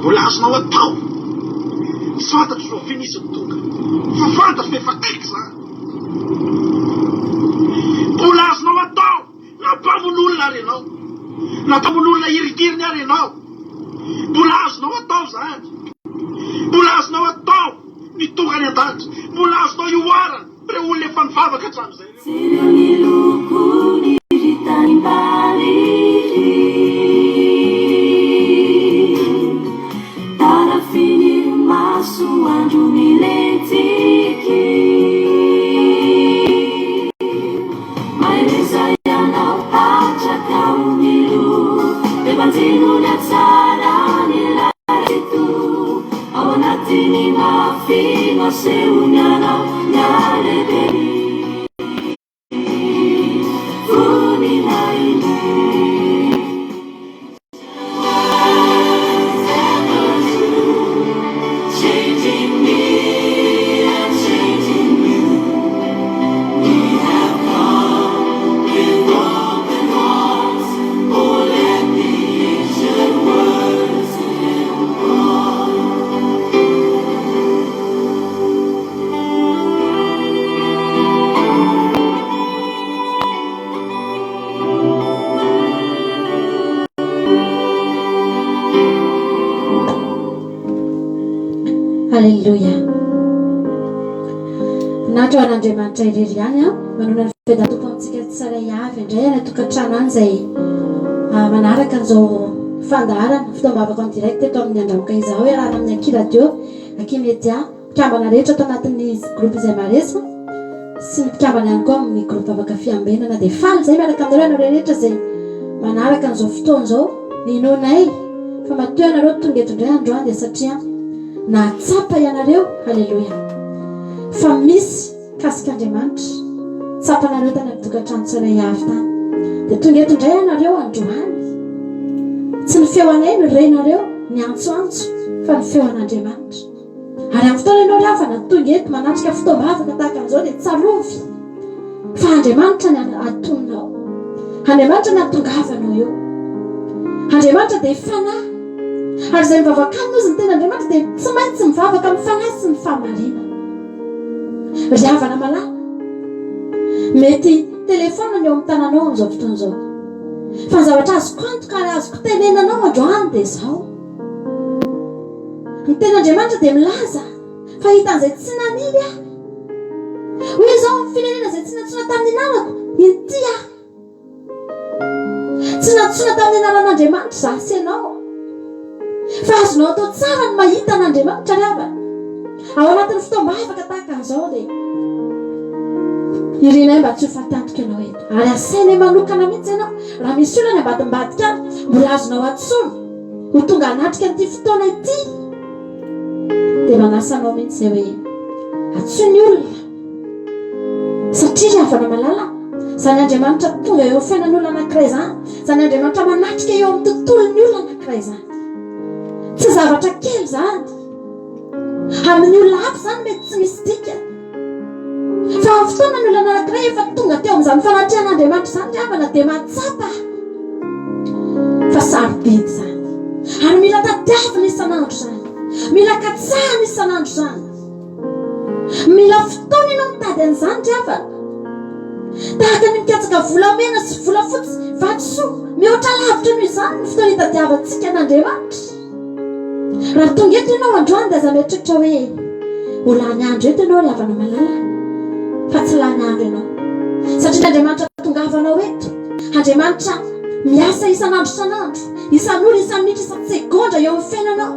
Volazonao atao fantatro zao finisy tonga fa fantatro fa efa taiky zany. Volazonao atao nampamon'olona renao, nampamon'olona iritiriny ary ianao. Volazonao atao zany, volazonao atao mitonga any an-danitra, volazonao ioarana re olona efa mivavaka hatramin'izay. Haleluya. Natao an'Andriamanitra irery ihany manona ny fedatopo amintsika tsara avy indray any tokantrano any izay manaraka an'izao fandaharana fitaovam-bavaka en direct eto amin'ny andraoka izao iarahana amin'ny Akiradio Akimedia mpikambana rehetra ato anatin'ny groupe izay maresy sy ny mpikambana ihany koa amin'ny groupe bavaka fiambenana dia faly izay miaraka aminareo ianareo rehetra izay manaraka an'izao fotoana izao ninonay fa matoy ianareo tonga eto indray androany dia satria natsapa ianareo. Haleluya. Fa misy kasik'Andriamanitra tsapanareo tany amin'ny tokantrano tsara avy tany dia tonga eto indray ianareo androany. Tsy ny feonay no renareo ny antsoantso fa ny feon'Andriamanitra. Ary amin'ny fotoana ianao rehefa tonga eto manatrika fitaovam-bavaka tahaka an'izao dia tsarovy fa Andriamanitra ny atonao, Andriamanitra ny atongavanao eo. Andriamanitra dia fanahy ary izay mivavaka aminy izy ny tena Andriamanitra dia tsy maintsy mivavaka amin'ny fanahy sy ny fahamarinana. Ry havana malala, mety telefona ny eo amin'ny tananao amin'izao fotoana izao, fa ny zavatra azoko antoka ary azoko tenenanao androany dia izao: ny ten'Andriamanitra dia milaza fa hitan'izay tsy naniry aho, hoy izao amin'ny firenena izay tsy natsoina tamin'ny anarako ity aho, tsy natsoina tamin'ny anaran'Andriamanitra za sy ianao. Fa azonao atao tsara ny mahita an'Andriamanitra ry havana ao anatin'ny fitaovam-bavaka tahaka an'izao dia irinay mba tsy ho fahatantoka ianao eto. Ary asainay manokana mihitsy ianao raha misy olona ny ambadimbadika any mbola azonao atsoina ho tonga hanatrika an'ity fotoana ity dia manasanao mihitsy izay hoe atsoy ny olona, satria ry havana malala izany Andriamanitra tonga eo fiainan'olona anankiray izany, izany Andriamanitra manatrika eo amin'ny tontolon'ny olona anankiray izany. Tsy zavatra kely zany, amin'ny olona hafa zany mety tsy misy dika, fa amin'ny fotoana ny olona anankiray efa tonga teo amin'izany fanatrehan'Andriamanitra izany ry havana dia mahatsapa fa sarobidy zany. Ary mila tadiavina isan'andro zany, mila katsahana isan'andro zany, mila fotoana ianao mitady an'izany ry havana. Tahaka ny mikatsaka volamena sy volafotsy vatosoa mihoatra lavitra noho izany ny fotoana hitadiavantsika an'Andriamanitra. Raha tonga eto ianao androany dia aza mieritreritra hoe ho lany andro eto ianao ry havana malala, fa tsy lany andro ianao satria Andriamanitra tongavanao eto. Andriamanitra miasa isan'andro isan'andro, isan'ora, isan'ny minitra, isan'ny segondra eo amin'ny fiainanao.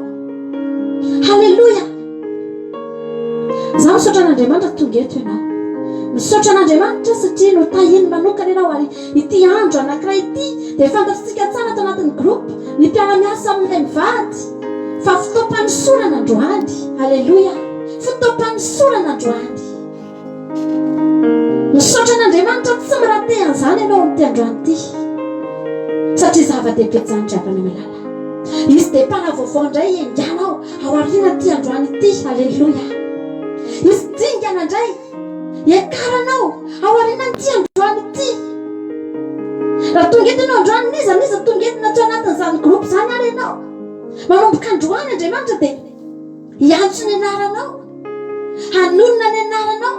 Haleluya. Za misaotra an'Andriamanitra tonga eto ianao, misaotra an'Andriamanitra satria no tahiny manokana ianao. Ary ity andro anankiray ity dia fantatsika tsara ato anatin'ny groupe ny mpiara-miasa amin'ilay mivady fa fotoam-panosorana androany. Haleluya. Fotoam-panosorana androany. misaotra an'Andriamanitra tsy mirahaty an'izany ianao amin'ity androany ity satria zava-dehibe janidriavana malala. Izy dia mpanavaovao indray enganao ao aoriana ity androany ity. Halleloia. Izy dingana indray ekaranao ao aorianan'ity androany ity. Raha tonga eto ianao androany niza tonga entina atao anatin'izany groupe izany ary ianao manomboka androany Andriamanitra dia hiantso ny anaranao, hanonona ny anaranao,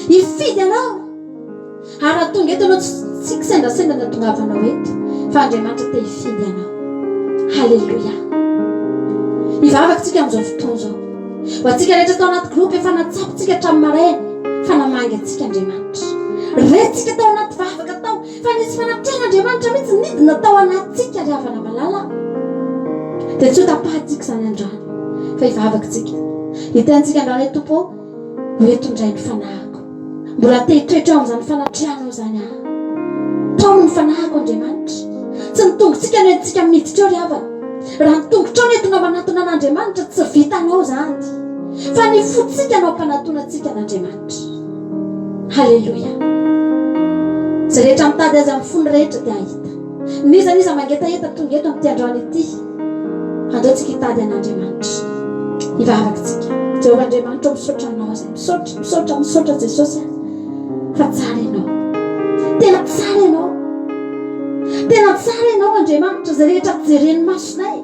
hifidy anao. Ary raha tonga eto ianao tsy kisendrasendra tongavanao eto fa Andriamanitra te hifidy anao. Halleluia. Hivavakantsika amin'izao fotoana izao ho antsika rehetra tao anaty groupe efa natsapitsika hatramin'ny maraina fa namangy antsika Andriamanitra. Rentsika tao anaty vavaka tao fa nisy fanatrehana Andriamanitra mihitsy nidina tao anatsika ry havana malala. Dia tsy ho tapahintsika izany androany fa hivavakantsika. Hitentsika androany hoe Tompo ho eto indray ny fanahiko. Mbola te hitoetra ao amin'izany fanatrehanao izany aho. Tao ny fanahiko Andriamanitra. Tsy nitongotsika no entsika miditra eo ry havana. Raha nitongotra ao no entina manatona an'Andriamanitra tsy vitanao izany fa ny fotsika no ampanatona antsika an'Andriamanitra. Halleluia. Izay rehetra mitady azy amin'ny fony rehetra dia ahita. Niza mangetaheta tonga eto amin'ity androany ity. Andeontsika hitady an'Andriamanitra. Hivavakantsika. Jehovah Andriamanitra misaotra anao izay. Misaotra Jesosy. Fa tsara ianao. Tena tsara ianao. Tena tsara ianao Andriamanitra izay rehetra jeren'ny masonay.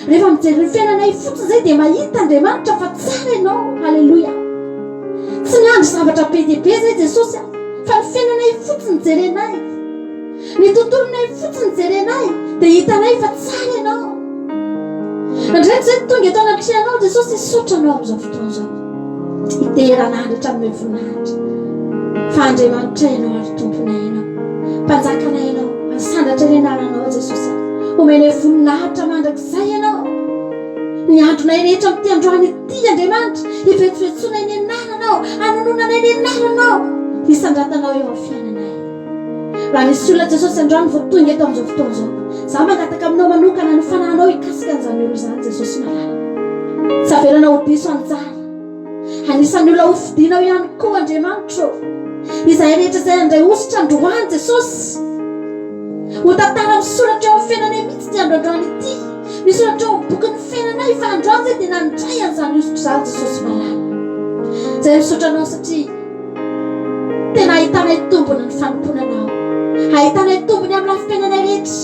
Rehefa mijery fiainanay fotsiny izay dia mahita Andriamanitra fa tsara ianao. Halleluia. Tsy miandry zavatra be dia be izay Jesosy fa ny fiainanay fotsiny jerenay. Ny tontolonay fotsiny jerenay dia hitanay fa tsara ianao. Andray izay tonga eto anatrehanao Jesosy hisaotra anao amin'izao fotoana izao. Hiteranandro hatramin'ny voninahitra. Fa Andriamanitra ianao ary tomponay ianao. Mpanjakanay ianao. Sandatra ny anaranao Jesosy. Omenay voninahitra mandrakizay ianao. Ny andronay rehetra amin'ity androany ity Andriamanitra hivetsoventsonay ny anaranao, hanononanay ny anaranao, hisandratanao eo amin'ny fiainanay. Raha nisy olona Jesosy androany vao tonga eto amin'izao fotoana izao, za mangataka aminao manokana ny fanahinao hikasika an'izany olo izany Jesosy malala. Tsy avelanao ho diso anjara. Anisan'ny olona hofidianao ihany koa Andriamanitra. Izay rehetra izay andray ositra androany Jesosy. Ho tantara misoratra eo amin'ny fiainanay mihitsy ty androandroany ity. Misoratra eo amin'ny bokin'ny fiainanay fa androany izay dia nandray an'izany ositra izany Jesosy malala. Izay misaotra anao satria tena ahitanay tombony ny fanomponanao. Ahitanay tombony amin'ny lafim-piainanay rehetra.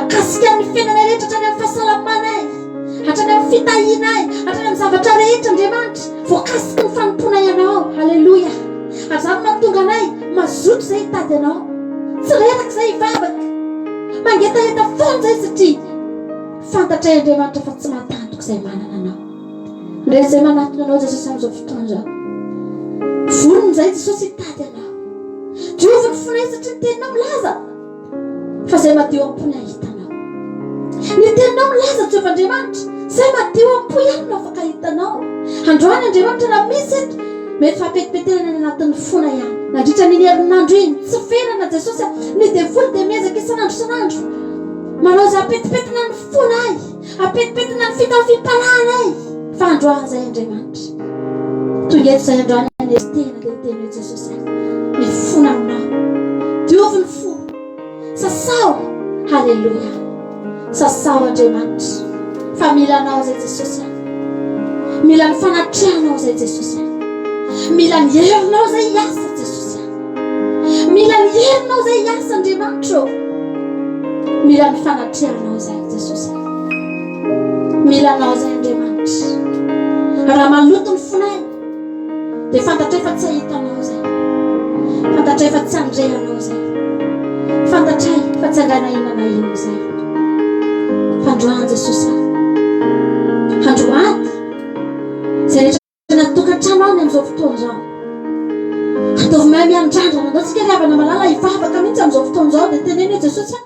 Akasika ny fiainanay rehetra hatrany amin'ny fahasalamanay, hatrany amin'ny fitahianay, hatrany amin'ny zavatra rehetra Andriamanitra. Voakasika ny fanomponay anao. Halleluia. Ary izany mahatonga anay mazoto izay hitady anao. Tsy reraka izay hivavaka. Mangetaheta foana izay satria fantatray Andriamanitra fa tsy mahatanjaka izay manana anao. Indray izay manatona anao Jesosy amin'izao fotoana izao. Vonona izay Jesosy hitady anao. Diovy ny fonay satria ny teninao milaza fa izay madio am-pony ahitanao. Ny teninao milaza Jehovah Andriamanitra izay madio am-po ihany no afaka hitanao. Androany Andriamanitra raha misy eto mety fampetipetenana ny anatin'ny fona ihany. Nandritra ny herinandro iny tsy ferana Jesosy ny devoly dia miezaka isanandro. Manao izay apetipetina ny fonay, apetipetina ny fitafiam-pananay. Fa androany izay Andriamanitra. Tonga eto izay androany ny tena dia teny Jesosy. Ny fona aminao. Diovy ny fo. Sasao. Halleluia. Sasao Andriamanitra. Fa mila anao izay Jesosy. Mila ny fanatrehanao izay Jesosy. Mila ny herinao izay hiasa Jesosy. Mila ny herinao izay hiasa Andriamanitra. Mila ny fanatrehanao izay Jesosy. Mila anao izay Andriamanitra. Raha maloto ny fonay dia fantatray fa tsy ahitanao izay. Fantatray fa tsy andrehanao izay. Fantatray fa tsy andranainana ino izay. Androany Jesosy. Androany izay rehetra natokantrano any amin'izao fotoana izao. Ataovy mahay miandrandrana andao tsika ry havana malala hivavaka mihitsy amin'izao fotoana izao dia teneny hoe Jesosy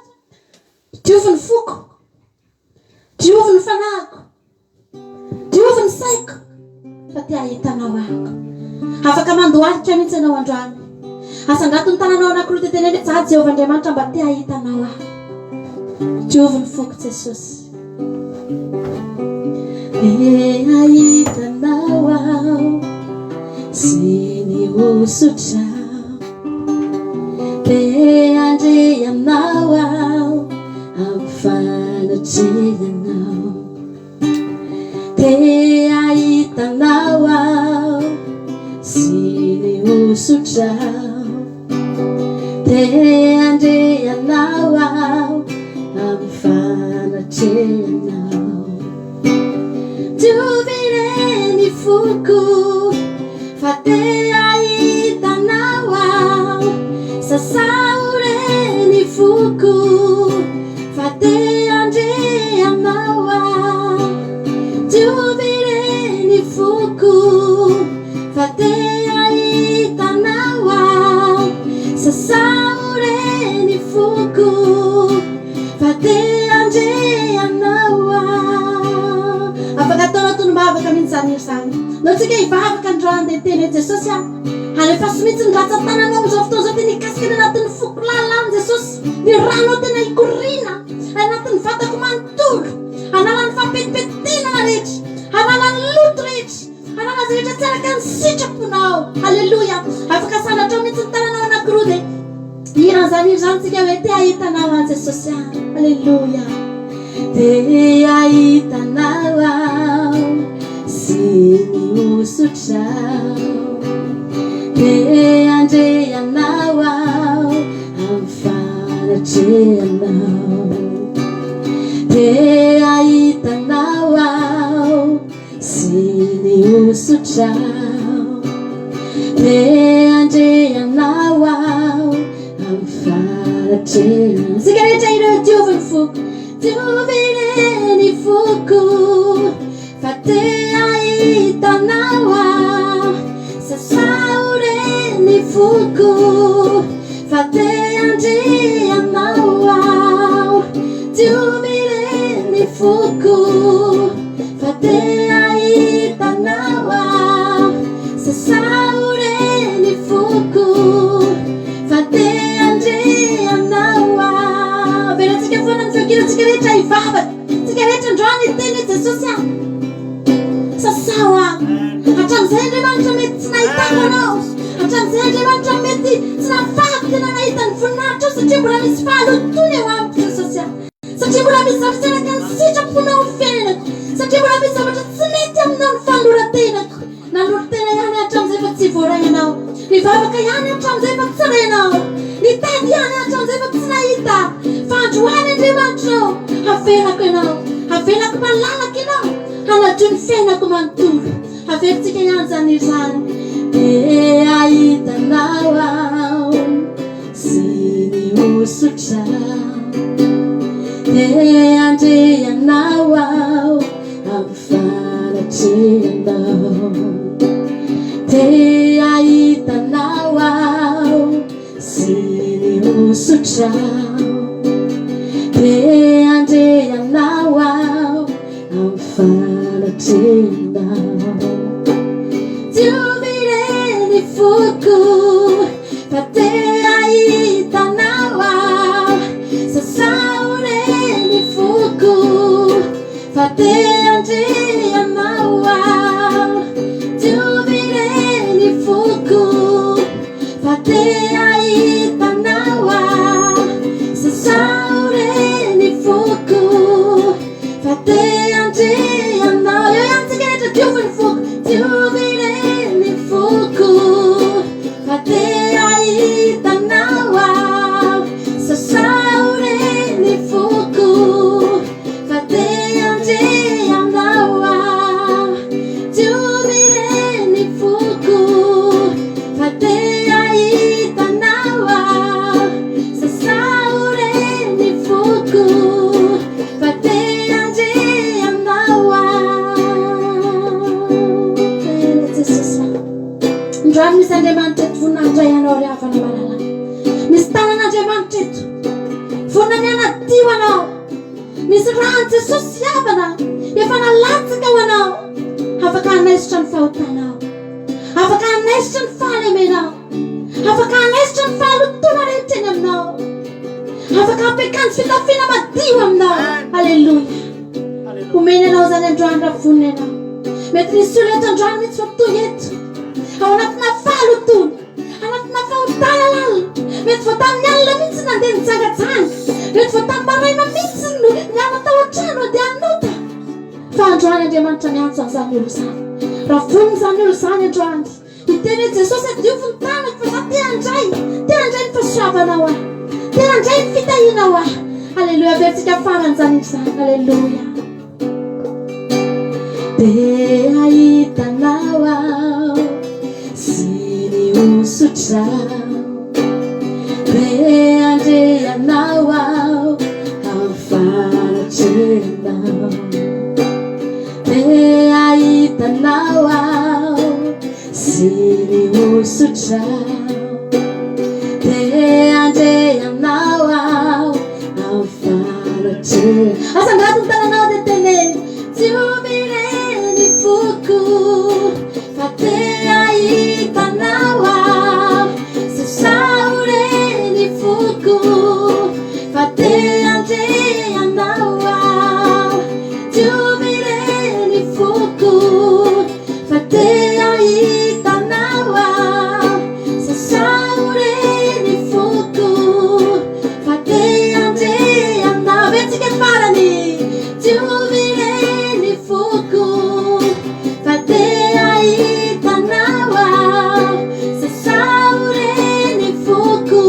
diovy ny foko, diovy ny fanahiko, diovy ny saiko fa te ahitanao ahako. Afaka mandohalika mihitsy ianao androany. Asandrato ny tananao anankiroa dia teneny hoe za Jehovah Andriamanitra mba te ahitanao ahako. Diovy ny foko Jesosy. Ahitanao aho sy ny osotra Te andrianao aho amin'ny fanatrehanao, te ahitanao aho sy ny osotrao, te andrianao aho amin'ny fanatrehanao. Diovire ny foko fa te ahitanao aho, sasaore ny foko fa te andrianao aho. Diovire ny foko fa te ahitanao aho, sasaore ny foko fa te andrianao aho. Afaka ataonao tolombavaka mintsany izany nao tsika hivavaka androany dia teny Jesosy aho alefa somitsy ny ratsan-tananao amin'izao fotoana izao tena hikasikana anatin'ny foko lalàny Jesosy, ny ranao tena hikorina anatin'ny vatako manontolo, analany fampetipetitenana rehetra, analany loto rehetra, anala azy rehetra tsy araka ny sitraponao. Alleluia. Afaka sandratrao mihitsy ny tananao anankiroa dia iran'izany izany tsika hoe te ahitanao aho Jesosy aho. Alleluia. Te ahitanao aho sy ny osotrao, te andrianao aho amin'ny fanatrehanao, te ahitanao aho sy ny osotrao, te andrianao aho amin'ny fanatrehanao. Sika rehetra ireo diovy ny foko, diovire ny foko fa te ahitanao aho, sasaore ny foko fa te andrianao aho. Diovire ny foko fa te ahitanao aho, sasaore ny foko fa te andrianao aho. Velantsika foana ny feokiratsika rehetra hivavaka, tsika rehetra androany teny Jesosy aho. Sasao aho hatramin'izay Andriamanitra mety tsy nahitako anao, hatramin'izay Andriamanitra mety tsy nahafahako tena nahita ny voninahitra ao satria mbola misy fahalotony eo amiko Jesosy aho, satria mbola misy zavatra tsy araka ny sitraponao ny fiainanako, satria mbola misy zavatra tsy mety aminao ny fanoloran-tenako. Nanolo-tena ihany hatramin'izay fa tsy voarainao, nivavaka ihany hatramin'izay fa tsy renao, nitady ihany hatramin'izay fa tsy nahita. Fa androany Andriamanitra ao havelako ianao, havelako malalaka ianao, hanadio ny fiainako manontolo. Averintsika ihany zany izany. Te ahitanao aho sy ny osotrao, te andrianao aho amin'ny fanatrehanao, te ahitanao aho sy ny osotrao, te andrianao aho amin'ny fanatrehanao. Diovire ny foko fa te ahitanao aho, sasaore ny foko fa te andrianao aho. Diovire ny foko fa te ahitanao aho, sasaore ny foko fa te andrianao. Io ihany tsika rehetra diovy ny foko, diovire ny foko fa te ahitanao aho, sasaore ny foko fa te andrianao aho. Diovire ny foko fa te ahitanao aho, sasaore ny foko fa te andrianao aho. Androany misy Andriamanitra eto voninahitra ianao ry havana malalaka, misy tanan'Andriamanitra eto vonany anadio anao, misy rahan'i Jesosy havana efa nalatsaka ho anao. Afaka hanaisitra ny fahotanao, afaka hanaisitra ny fahalemenao, afaka hanaisitra ny fahalotona rehetra eny aminao, afaka hampekany fitafiana madio aminao. Alleluia. Omeny anao zany androany raha vonina ianao. Mety nisy olo eto androany mihitsy fa toy eto ao anatina fahalotona, anatina fahotanana, mety voatan'ny Andriamanitra miantso an'izany olo izany. Raha vonona izany olo izany androany, hiteny hoe Jesosy adiovy ny tanako fa za te handray ny fahasoavanao ahy, te handray ny fitahianao ahy. Alleluia, averentsika faran'izany izany. Alleluia. Te ahitanao aho sy ny osotrao, te andreanao aho amin'ny faratrenao, te ahitanao aho sy ny osotrao, te andreanao aho amin'ny faratrenao. Asangratiny tananao dia teneny tsy omen'ny foko fa te ahitanao aho, sasaoreny foko fa te andreanao aho, tsy omen'ny foko fa te ahitanao aho, sasaoreny foko fa te andreanao. Ventsika farany tsy omen'ny foko fa te ahitanao aho, sasaoreny foko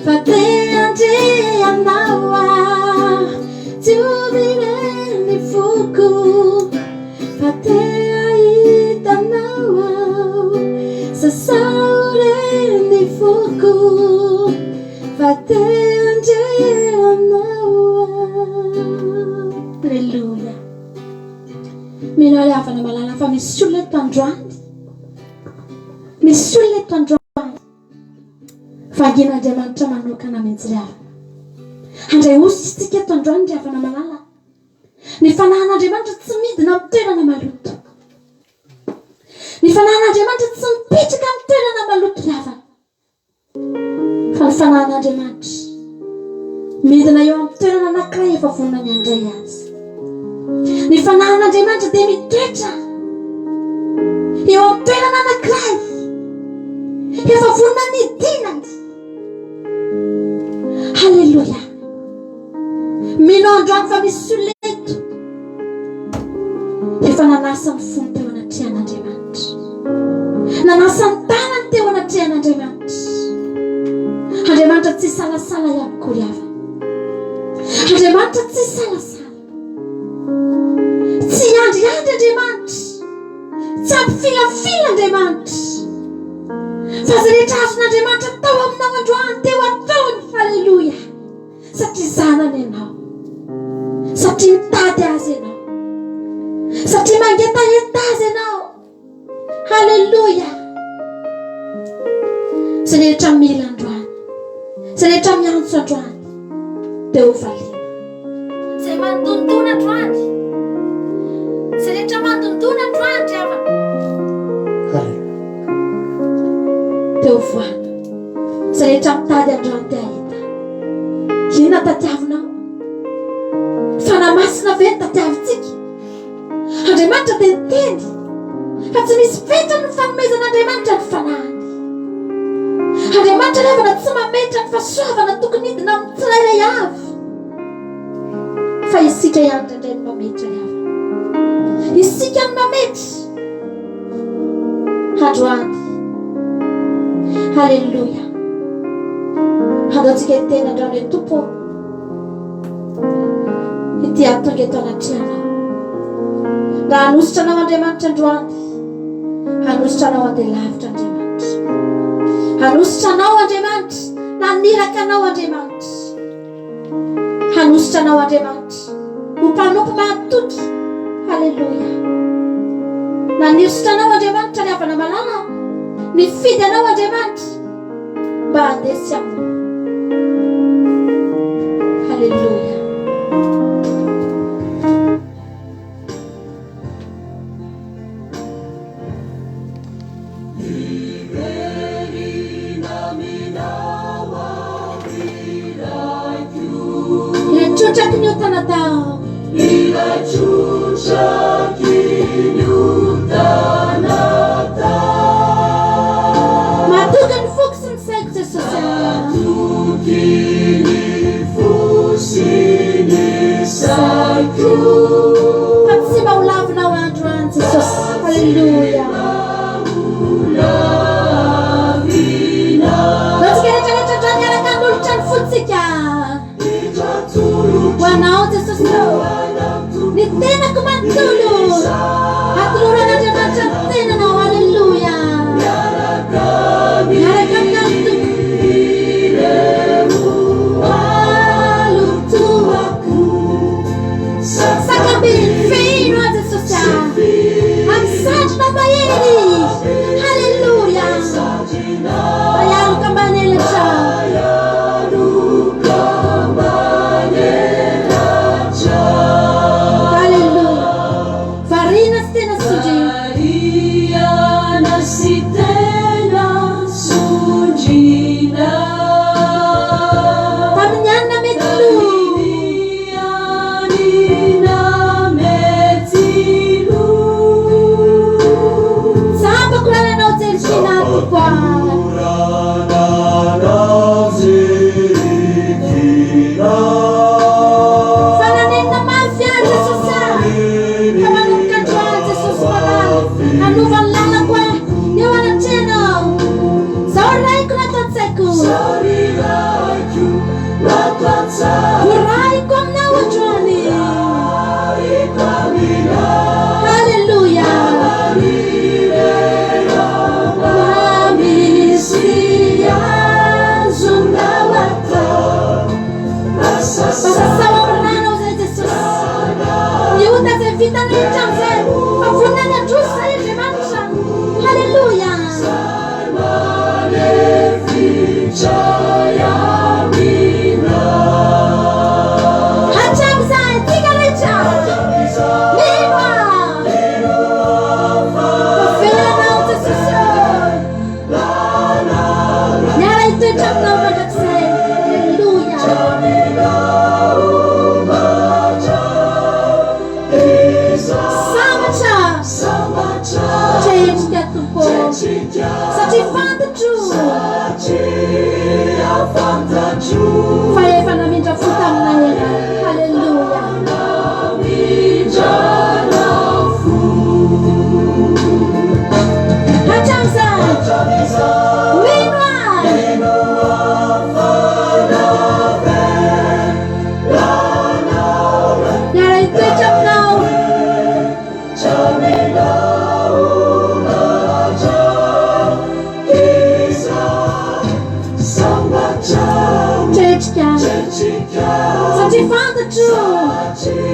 fa te andreanao aho, tsy omen'ny foko fa te ahitanao aho, sasaoreny foko fa te andreanao aho. Alleluia. Mino havana malala fa misy olona eto androany, misy olona eto androany vangin'Andriamanitra manokana mihitsy ry havana. Handray osy isika eto androany ry havana malala. Ny fanahin'Andriamanitra tsy midina amin'ny toerana maloto, ny fanahin'Andriamanitra tsy mipetraka amin'ny toerana maloto ry havana, fa ny fanahin'Andriamanitra midina eo amin'ny toerana anankiray efa vonona miandray azy. Ny fanahin'Andriamanitra dia mitoetra eo amin'ny toerana anankiray efa vonona nidina izy. Halleluia. Mino androany fa misy olona eto efa nanasa ny fony teo anatrehan'Andriamanitra, nanasa ny tanany teo anatrehan'Andriamanitra. Andriamanitra tsy salasala ihany koa ry havana. Andriamanitra tsy salasala, tsy andriandry Andriamanitra, tsy ampifilafila Andriamanitra, fa izay rehetra azon'Andriamanitra tao aminao androany teo ataony. Halleluia. Satria zanany ianao, satria mitady azy ianao, satria mangetaheta azy ianao. Halleluia. Izay rehetra mila androany, izay rehetra miantso androany dia ho valiana. Izay mandondona androany, izay rehetra mandondona androany ry havana dia ho voana. Izay rehetra mitady androany dia ahita. Inona tadiavinao? Fanamasina ve ny tadiavintsika? Andriamanitra dia niteny fa tsy misy fetra ny fanomezan'Andriamanitra ny fanahiny. Andriamanitra ry havana tsy mametra ny fahasoavana tokony hidina amin'ny tsirairay avy, fa isika ihany indray ny mametra ry havana. Isika ny mametra androany. Halleluia. Handaontsika teny androany hoe Tompo, ity atonga eto anatrehanao. Raha hanositra anao Andriamanitra androany, hanositra anao andeha lavitra Andriamanitra, hanositra anao Andriamanitra naniraka anao Andriamanitra, hanositra anao Andriamanitra ho mpanompo mahatoky. Halleluia. Nanositra anao Andriamanitra ry havana malala, nifidy anao Andriamanitra mba handesy aminy. Halleluia. Ilachucha kinyutanata, ilachucha kinyutanata, matukan fuksin sekse sosial, matukini fusini sakru, patsiba ula Furahi kwa mnao Johnny. Haleluya. Sawa bernana usai Jesus. Niuta se vita ni chance. Afunanya trusa ile manisha. Haleluya. Hachamza tigalecha. Niwa. Fela na utasusa. Nyara itu chapna umajakse. Haleluya. Samacha. Change that to go. Such a fun true. Fire fanamija futa mnayena. Hallelujah. Hachamza. Winwa. Nyara itu chap now. Such a Father true.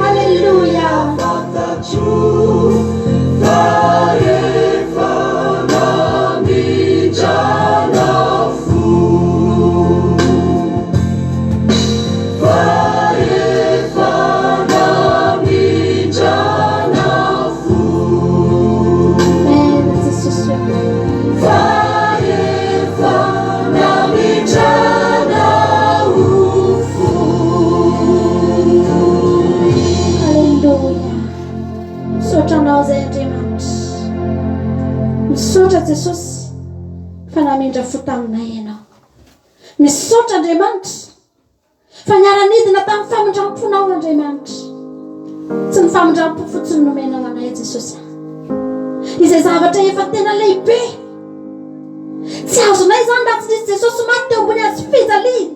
Hallelujah. Misotra Jesus fanamindra futamina ianao. Misotra Andriamanitra fa niara-nidina tamin'ny famindram-ponao Andriamanitra. Tsy ny famindram-po fotsiny nomenao anay Jesosy. Izay zavatra efa tena lehibe. Tsy azonay zany raha tsy nisy Jesosy maty teo ambony hazo fijaliana.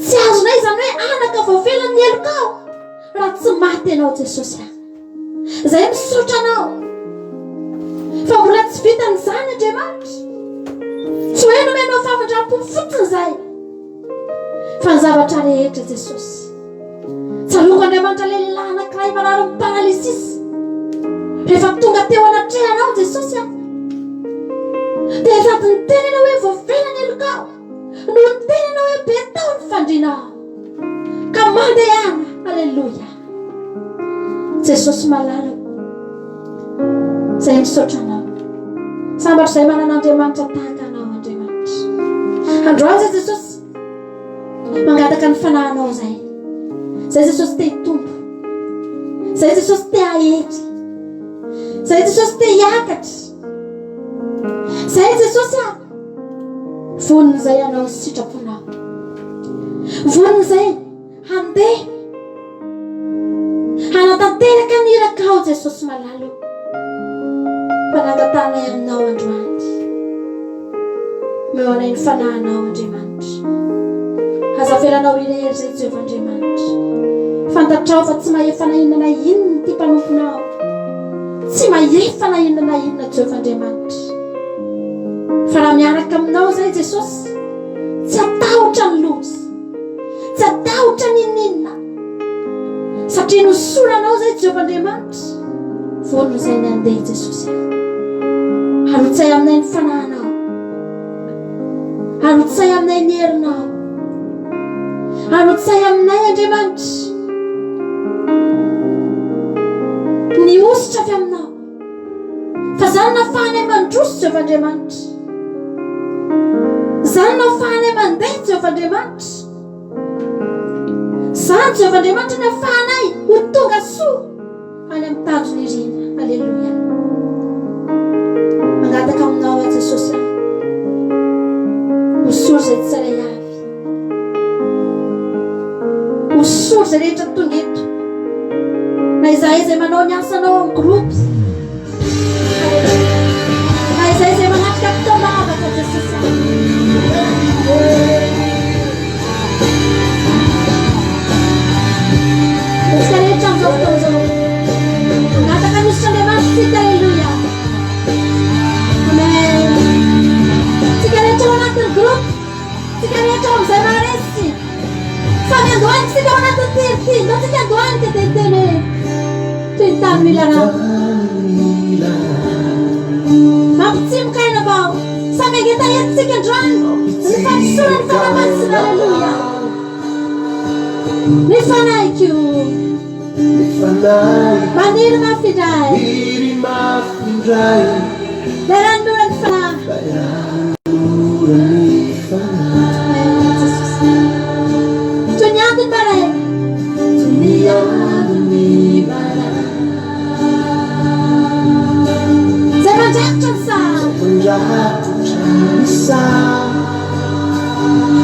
Tsy azonay zany hoe anaka voavelan'ny elokao raha tsy maty ianao Jesosy. Zay misotra anao. Fa mbola tsy vitan'izany Andriamanitra. Tsy hoe nomenao famindram-po fotsiny zay. Fa ny zavatra rehetra Jesosy. Tsaloko Andriamanitra lehilahy anankiray marary ny paralysisy. Rehefa tonga teo anatrehanao Jesosy dia sady ny tenenao hoe voavelany elokao no ny tenenao hoe be tao ny fandrinao. Ka mandehana. Haleluya. Jesosy malala. Zay misaotra anao. Sambatra izay manan'Andriamanitra tahaka anao Andriamanitra. Androany zay Jesosy mangataka ny fanahinao zay. Zay Jesosy te hitombo. Zay Jesosy te hahetry. Zay Jesosy te hiakatra. Zay Jesosy voniny zay anao sitraponao. Voniny zay handeha hanatanteraka ny irakao Jesosy malalo. Panangatanay aminao androany. Meo anay ny fanahinao Andriamanitra. Hazavelanao irery zay Jehovah Andriamanitra. Fantatrao fa tsy mahefa na inona na inona ty mpanomponao. Tsy mahefa na inona na inona Jehovah Andriamanitra. Fa raha miaraka aminao zay Jesosy, tsy atahotra ny loza. Tsy atahotra ny inona. Satria nosoranao zay Jehovah Andriamanitra. Voniny zay ny andeha Jesosy. Harotsay aminay ny fanahinao. Harotsay aminay ny herinao. Harotsay aminay Andriamanitra. Ny ositra avy aminao. Fa zany nafahanay mandroso Jehovah Andriamanitra. Zany nafahanay mandeha Jehovah Andriamanitra. Zany Jehovah Andriamanitra nafahanay ho tonga soa any amin'ny tanjony irina. Haleluya. Mangataka aminao Jesosy. Hosory zay tsiray avy. Hosory zay rehetra tonga eto. Na izay zay manao ny asanao amin'ny groupe. Na izay zay manatrika fotoana avaka Jesosy. Mampino tsika androany ka tetene toy ny tany mila rano mampitsimoka ina avao samy angetahetsika androany ny fampisorany fanamasina alleluia ny fanaiko maniry mafindray le ranonora ny toy ny andiny maraina zay mandrakotra ny sa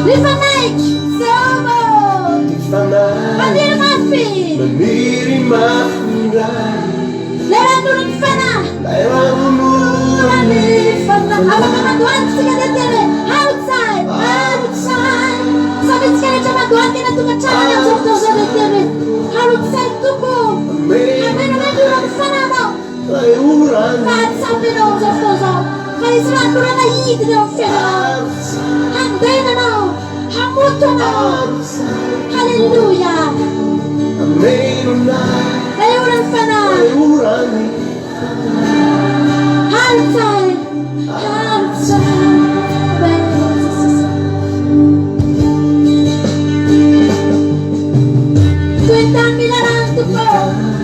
ny fanaiky Jehova maniry mafindray le ranonora ny fanahy afaka mandoany tsika tetere harotsay samitsika rehetra mandoany tena tokatranany am'izao fotoana zao tetere harotsay toko amenonanora ny fananao fahatsampinao am'izao fotoana zao fa izy ranonora hidiny eo fiainanao handenanao hamoto anao halleluia ora ny fanahy harotsay toy tany mila rano tompo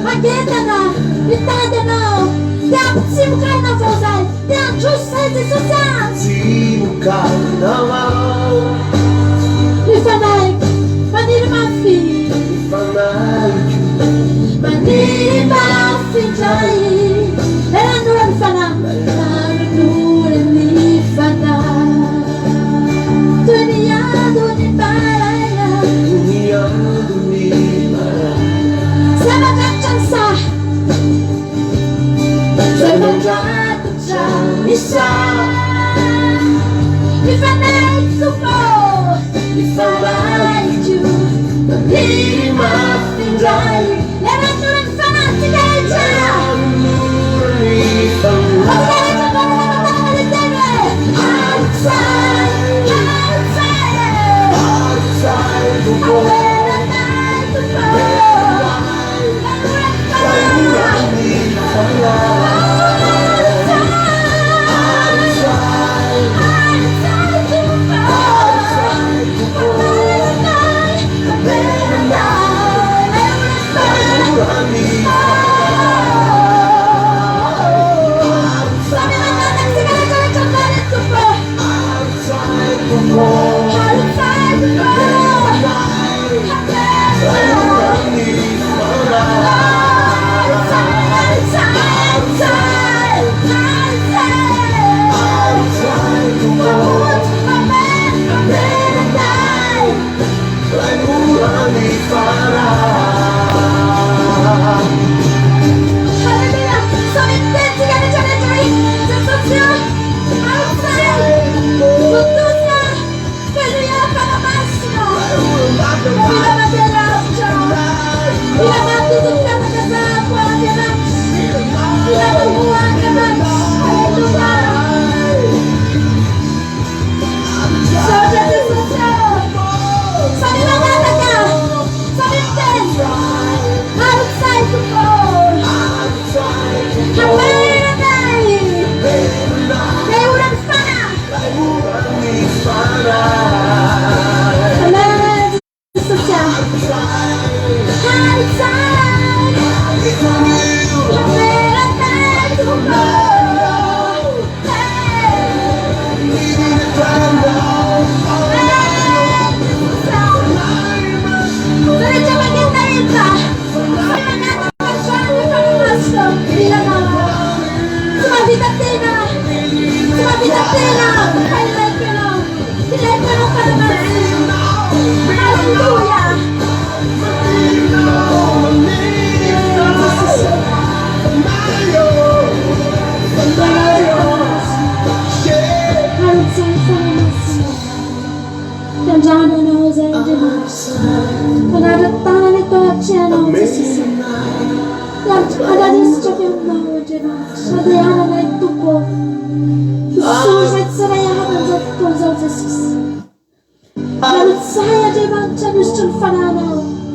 mangetana mitady anao te ampitsimoka anao vao zay te androso zay Jesosy ny fanaiky maniry mafindray le ranonora ny fanahy toy ny ando ny baraina zay mandrakotra ny sahy zay mandrakotra ny sahy ny fanaiky tompo ny fanaiko maniry mafindray le ranonora ny fanahy tsika rehetra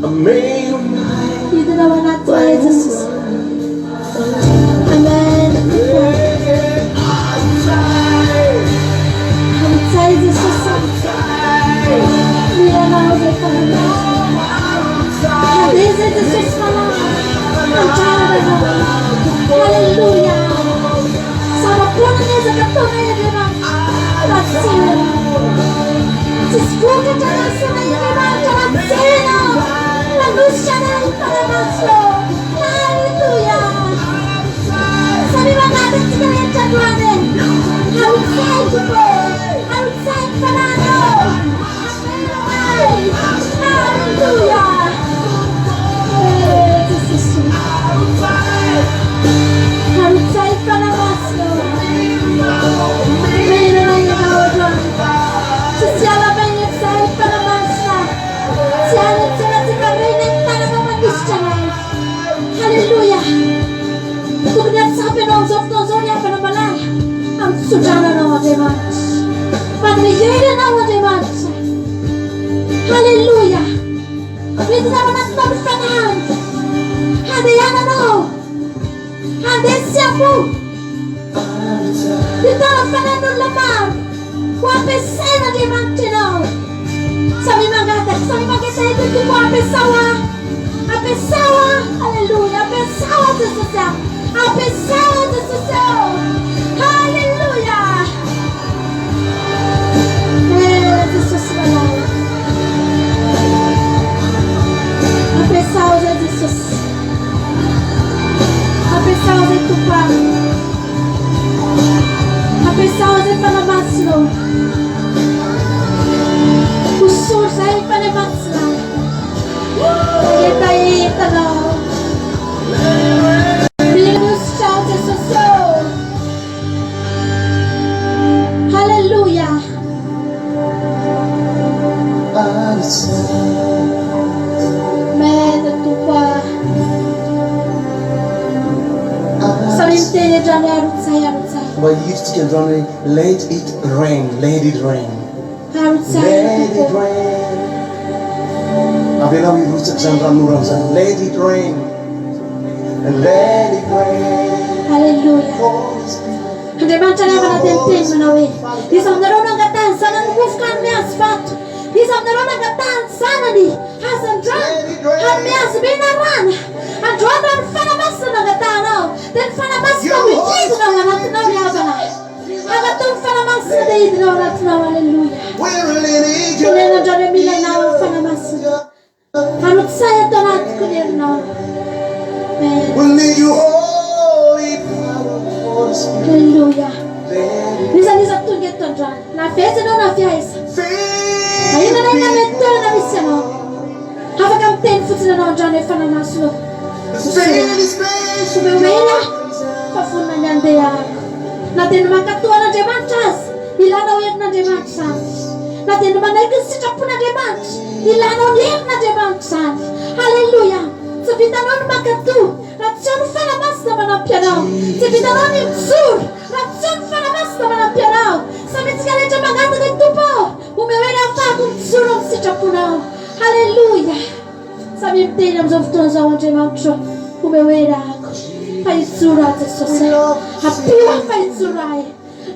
Itinawa natin ay Jesus. Amen. Outside Jesus. Bila na ako sa Panginoon. Hindi sa Jesus na lang. Ang tsara na. Hallelujah. Sama po na niya sa katunayan niya na. Ratsino. Sispuka siya na sa niya na. Ratsino. Lagos siya na yung panamaslo. Hallelujah. Sabi mga natin sa kanya Januarin. Outside po. Outside panano. Hallelujah. Outside panamaslo. Mayroon na yung awad. Sosiala ba yung outside panamasla? Siyalit sila si Pagrinig talagang mag-Christianay. Hallelujah. Kemudian sampai nonzok ya pada malam, am sudana nawa jemat, padre yeda nawa jemat. Hallelujah. Kita dapat nak berfanahan. Ada yang nawa, ada siapu. Kita berfanahan dulu lemah. Wape saya jemat cino. Sami manggatak, sami manggatak itu tu wape sawah. Ape sawah, hallelujah. Ape sawah sesat. Ape sawah sesat. Hallelujah. Jesus malay. Ape sawah Jesus. Ape sawah tupan. Ape sawah panamaslo. Usur saya panamaslo. Kita italo. Hallelujah. Men tupa. Salimtene jane arut saya. Well, you used to get running. Let it rain. Let it rain. Arut saya. Let it rain. Abela we used to jump around. Let it rain. And let it rain. Hallelujah. Hindi man siya naman natin manawin. Isang naroon ang gatan, sana nagufkan may asfalt. Isang naroon ang gatan, sana ni Hasan Dran. Han may asbinaran. Ang Dran ang fanamas na nagatanaw. Then fanamas na wikid na nga natin na uyabana. Ang atong fanamas na dahil na natin na hallelujah. Kunin na dyan yung bilang na ang fanamas. Hanot saya ito natin kunin na. We'll need you holy power. Hallelujah. Nisa tunget to dran. Na fez no na fiais. Aí na meto na missão. Hava kam ten futs na dran e fana maslo. Sumewela. Pafuna nyande ya. Na ten makatua na demantas. Ilana uyat na demantas. Na ten managis kapuna demant. Ilana uyat na demantas. Hallelujah. Sabitanon makatu. Ratsion fana mas na manapianaw. Sabitanon imsur. Ratsion fana mas na manapianaw. Sabit kale jamagata dito po. Umewela fa kung surong si chapunaw. Hallelujah. Sabim tinam zofton za onde maucho. Umewela ako. Paisura Jesus. Hapiwa paisurai.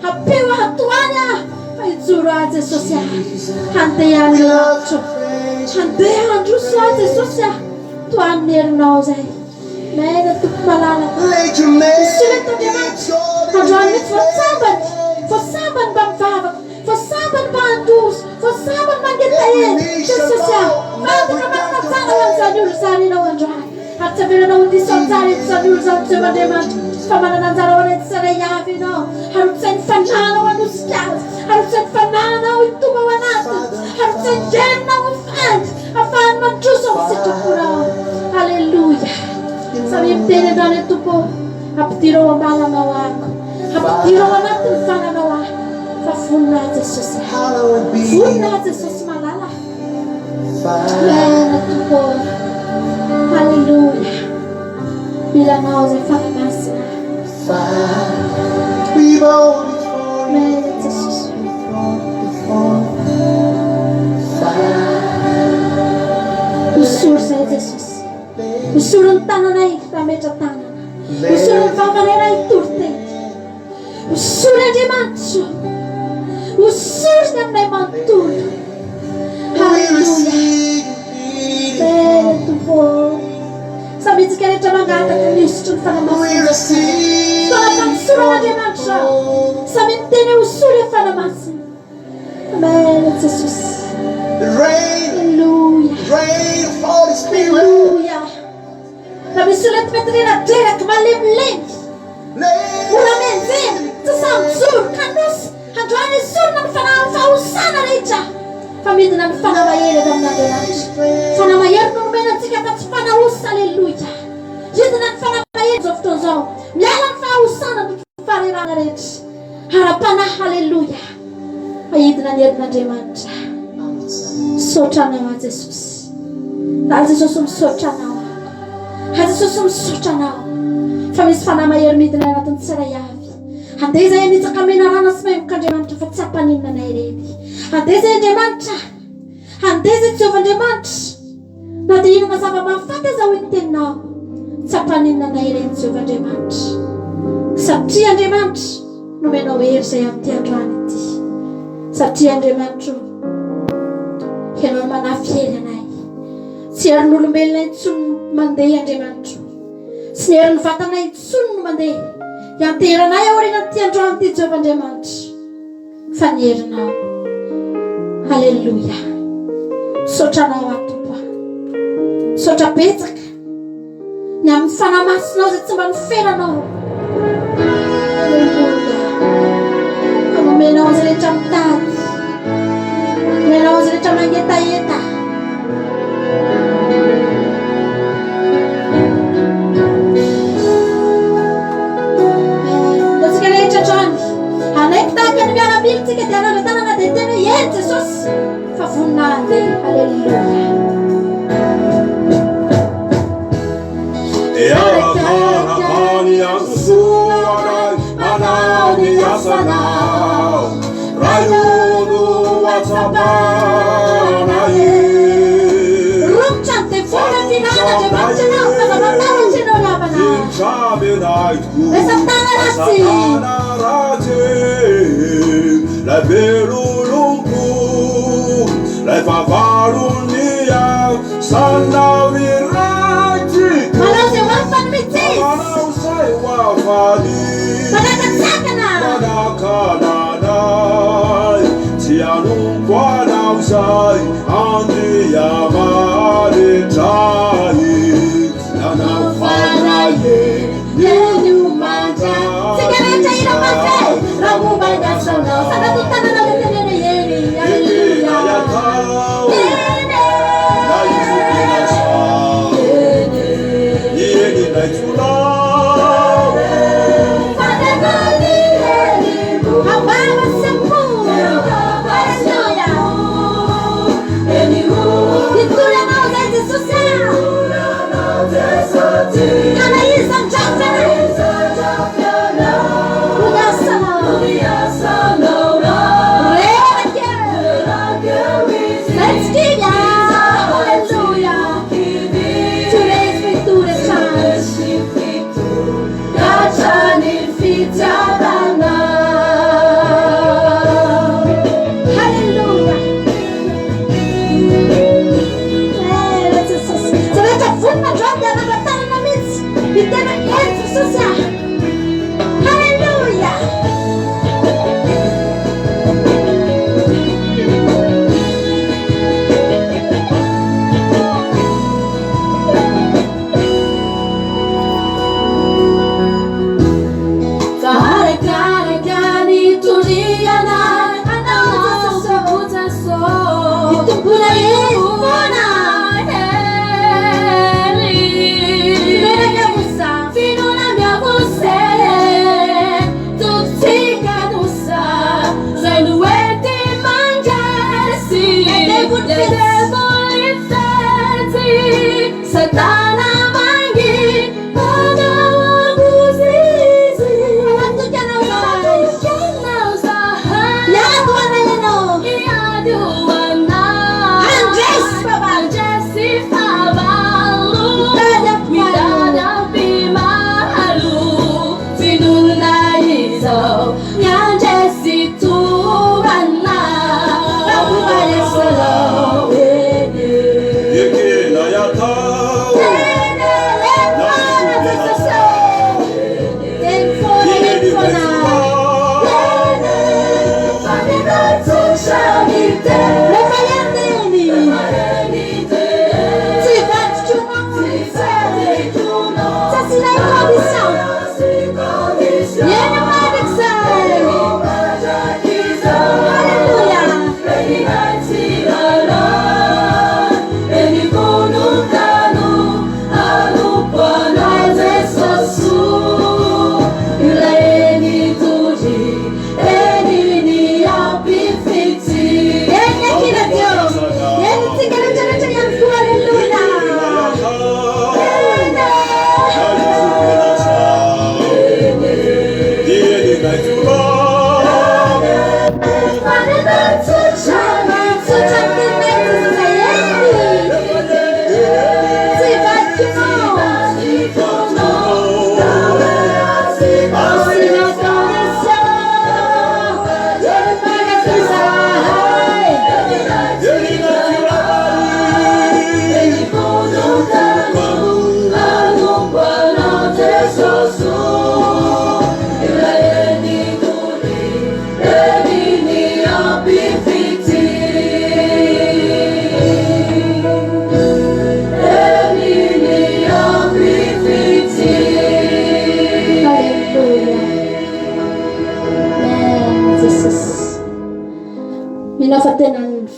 Hapiwa hatuanya. Paisura Jesus. Hanteyan maucho. Hanteyan juswa Jesus. Tuhan nirnau zai. Mena tu malala. Sulit tu dia mat. Hajuan mit for saban bang fava. For saban bang dus. For saban bang getayen. Jesus ya. Fava naman na sana lang sa jurusan ni nawan jai. At sa bila na undi sa jurusan sa demat. Pamana na ulit sa reyavi no. Harut sa fanana wa nuskaz. Harut sa fanana wa tumawa natin. Harut sa jenna wa fan. Afan man jusok sa tukura. Hallelujah. Sabi yung tinidaan ito po. Haptiro ang balang nawa ako. Haptiro ang natin fana nawa. Fafuna Jesus. Funa Jesus malala. Yan ito po. Hallelujah. Bilang ako sa fanamas na. Yan Jesus. Usur sa Jesus. Usulong tananay rametra tanana. Usulong vavanenay turte. Usulong dimancho. Usulong nay mantul. Hallelujah. Bene tu po. Sabi sa kanita magata ng Houston fanamasin. Para pagsura na dimancho. Sabi tine usulong fanamasin. Amen, Jesus. Rain, rain of Holy Spirit. Hallelujah. Sabi sulit metrina direk malimlim. Mula menzin sa samsur kanus. Hantuani sur ng fanausan recha. Pamit ng fanamayere ng nadirach. Fanamayere ng menat sikat fanaus. Hallelujah. Jito ng fanamayere of tozo. Mialang fausan ng farirang rech. Harapan na hallelujah. Ayit na niyad na demanja. Socha nawa Jesus. Jesus socha nawa. Jesus socha nawa. Famis fanamayere midna natin sarayavi. Handeza yani kami naranas may kademanta fatsapanin na nairedi. Handeza demanta. Handeza tsovan demanta. Natin na sa mafata za winten na. Tsapanin na nairedi tsovan demanta. Saptia demanta. Numeno verse yam tiadraniti. Saptia demanta. Kenon manafyele nai. Siar nulumbele tsun mandei demanta. Siar fatana tsun mandei. Yang tira na ori na tiandran ti Jehovah demant. Fanirna. Hallelujah. Socha na watu pa. Socha petak. Nyam fana mas no zitsaban fena no. Hallelujah. Kamu mena ozele chamtat. Mena ozele chamangeta yeta. Anektakan biara bilti ke tiada tanah ada tiada Yesus fafunande haleluya. Ya Rabbi ya suara mana dia sana rayudu wasabana ye Rum chante fora finana de bachana para matar chino na bana. Esatana rasi. La belulungu la favarunia sana virati Malose wafan mitis. Malose wafani Manakatsakana Manakanana Tianum kwana usai Andi yamari tai Nana ufanaye Yenu manta Sigareta ina mase Ramu baga sono Sagatutana na gutene yeri Hallelujah. Anaísa,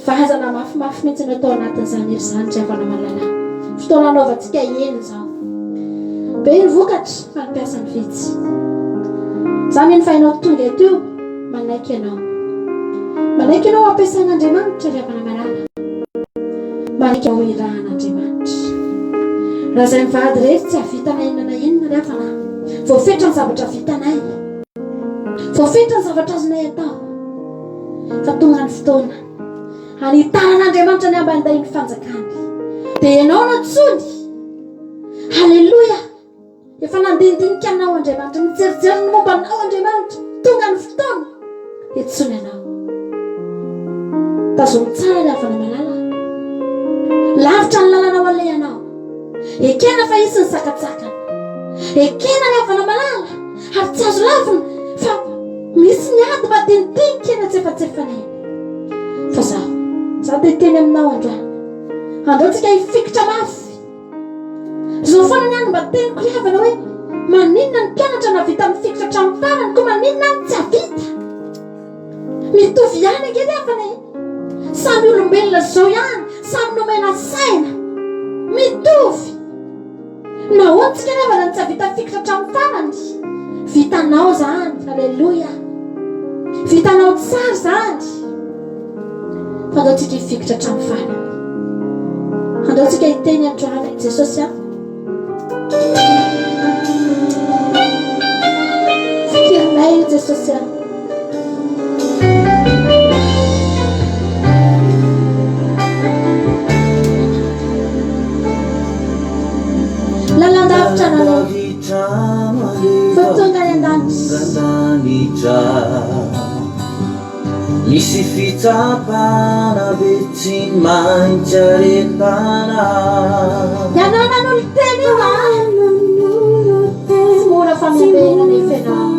Fahazana mafimafy mihitsy no atao anatin'izany ery zanitra avana malala. Fotoana anaovantsika eny zao. Be ny vokatra fa ny piasany vitsy. Za mino fa ianao tonga eto manaiky ianao. Manaiky ianao ampiasain'Andriamanitra ry avana malala. Manaiky ao irahan'Andriamanitra. Raha izay mivady rery tsy havitanay inona na inona ry avana. Voafetra ny zavatra vitanay. Voafetra ny zavatra azonay atao. Fa tonga ny fotoana anitanan'Andriamanitra ny ambandahiny fanjakany. Dia ianao natsony. Halleluja. Efa nandinidinika anao Andriamanitra, nijerijery ny momba anao Andriamanitra. Tonga ny fotoana etsony anao. Tazony tsara ry avana malala. Lavitra ny lalana ho alehanao. Ekena fa isy ny sakatsakana. Ekena ry avana malala. Ary tsy azo lavina fa misy ny ady madinidinika eny atsefatsefanay. Fa za dia teny aminao androany. Andraotsika hifikitra mafy. Zao foana ny any mba teniko ry havana hoe maninona ny mpianatra navita mifikitra hatramin'ny farany koa maninona ny tsy havita. Mitovy ihany ake ry havana e. Samy olombelona zao ihany, samy nomena saina. Mitovy. Nahoantsika ry havana ny tsy havita mifikitra hatramin'ny farany. Vitanao zany, halleluja. Vitanao tsara zany. Fa andaotsika hifikitra hatramin'ny farany. Andaotsika hiteny androany Jesosy aho. Fikirinay Jesosy aho. Lalandavitra nanao. Fotonga ny an-danitra. Misy fitsapana be tsy maintsy aretana. Ianao nanolo teny io a. Tsy mora famiambena nefa ianao.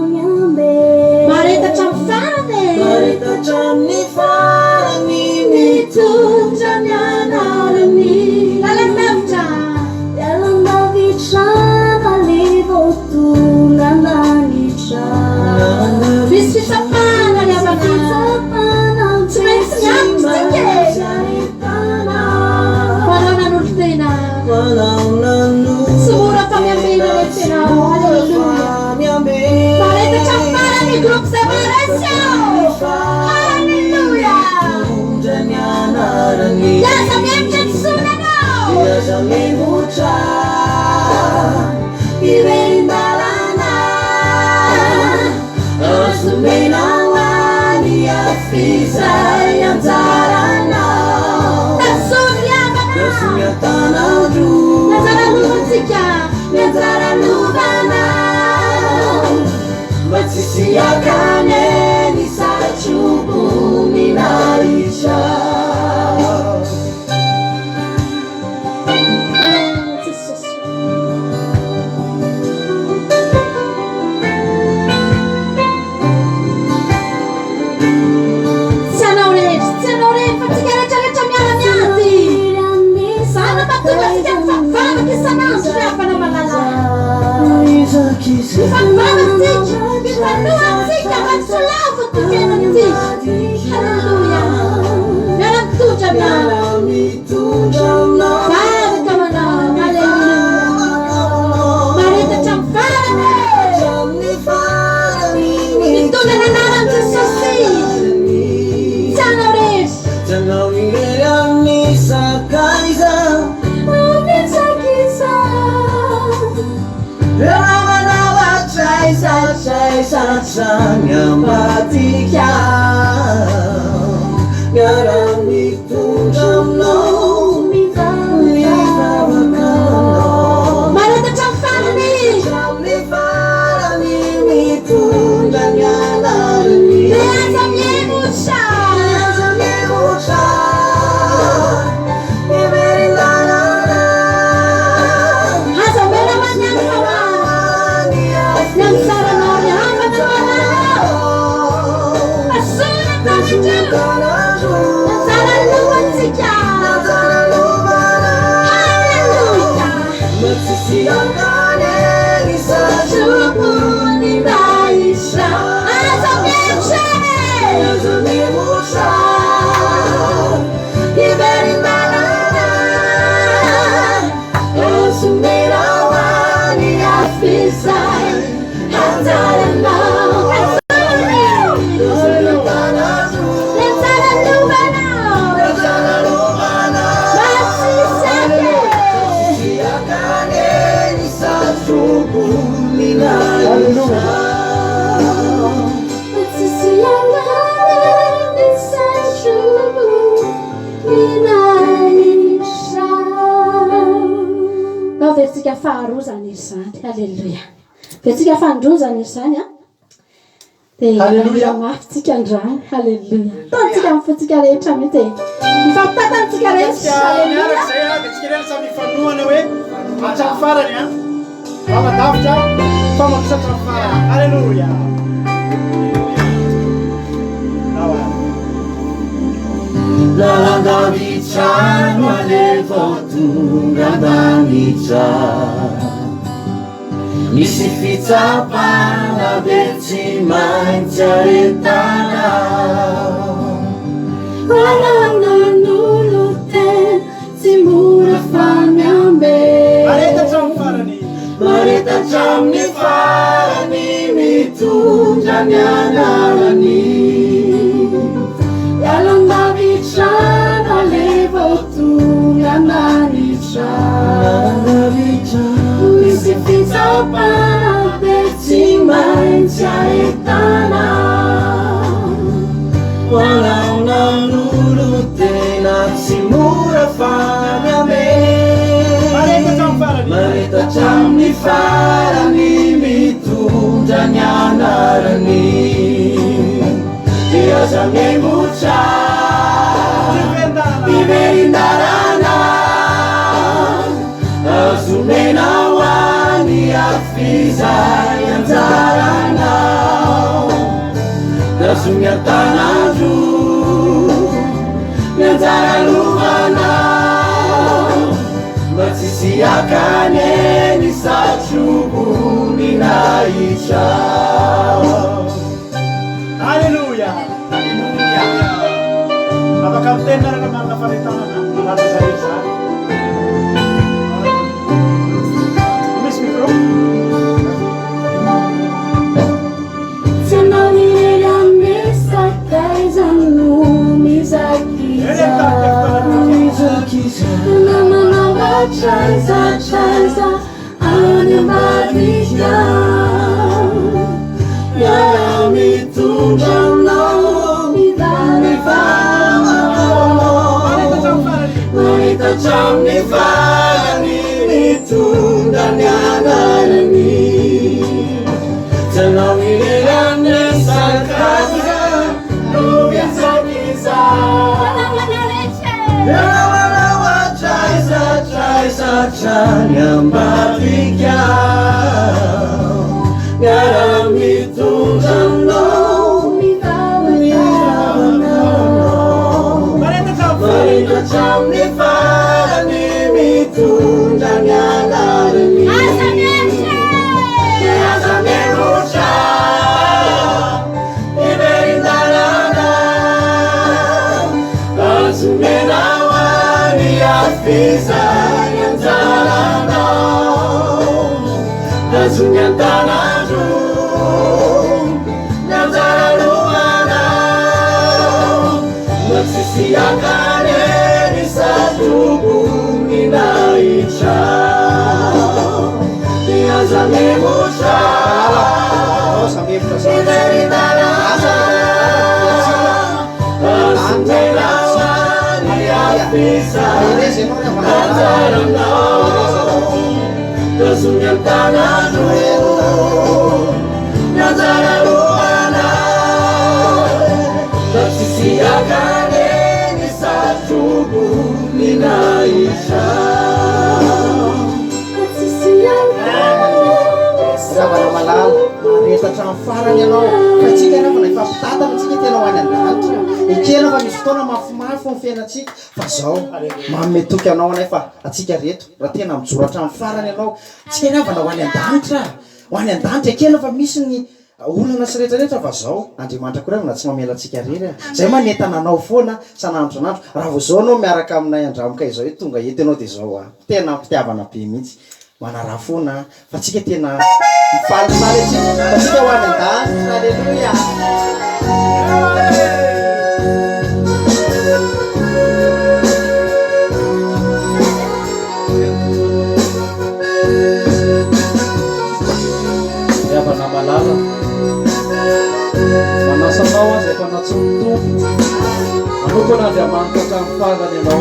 Maretatra amin'ny farany. Maretatra amin'ny farany. Mitondra ny anarany. Lalandavitra. Lalandavitra nalivotonga andanitra. Misy fitsapana ry havana. Tsy maintsy miambitsika e. Manao nanolo tena. Tsy mora famiambena nefa ianao. Halleluja. Maretatra amin'ny farany groupe zay maresy ao. Halleluja. Vetsika faharozany izy zany. Halleluja. Vetsika fandrozany izy zany a. Dia mafitsika androany. Halleluja. Taontsika mifotsika rehetra mety. Mifampitatantsika rehetra. Halleluja. Zay a dia tsika rehetra samy fanohana hoe hatrany farany a. Avadavitra famakisatra farany. Halleluja. Lalandavitrano alevo tonga danitra misy fitsapana be tsy maintsy aretana Ranan'olo tena tsy mora famiambe Maretatra amin'ny farany maretatra amin'ny farany mitondra ny anarany Lalandavitrano alevo tonga danitra misy fitsapana be tsy maintsy aretana Walaunan'olo tena tsy mora famiambe maretatra amin'ny farany mitondra ny anarany dia aza miaimotra iverindarana azomena ho any afizay anjaranao azo miatanandro mianjara lovanao mba tsisy akane ny satrobony nahitrao Halleluja. Halleluja. Apakah benar dengan kefahitannya? Kata saya sah. Tulis mikro. Jamni fani mitunda nyanarani Tanami nirane sakaza Nubia sakiza Yawana wachaisa chaisa chanyamba vikya Yara mitunda no Marita jamni fani mitunda nyanarani Azamyeshe afisany anjaranao azony antanandro ny anjararoanao matsisy akane ny satobony nahitra ny azamemotra iveritanaza azumelawany afisany anjaranao azony antanandro ny anjararoanao matsisy akane ny satobony nahitra zavana malala retatra amin'ny farany ianao fa tsika anafa na ifampitatana tsika tena ho any an-danitra ekena fa misy fotoana mafimafy ny fiainatsika fa zao manome toky anao anefa atsika reto raha tena mijoratra amin'ny farany ianao tsika anafa na ho any an-danitra ekena fa misy ny olana sy rehetrarehetra fa zao Andriamanitra koa na tsy mamela atsika rery zay manentana anao foana sanandro sanandro raha vo zao anao miaraka aminay andramoka izao hoe tonga eto ianao dia zao tena mpitiavana be mihitsy manara foana fa tsika tena mifaly sara tsika fa tsika ho any an-danitra alleluia miavana malala manasanao azy efa natsomitompo anokon'Andriamanitra hatramin'ny farany ianao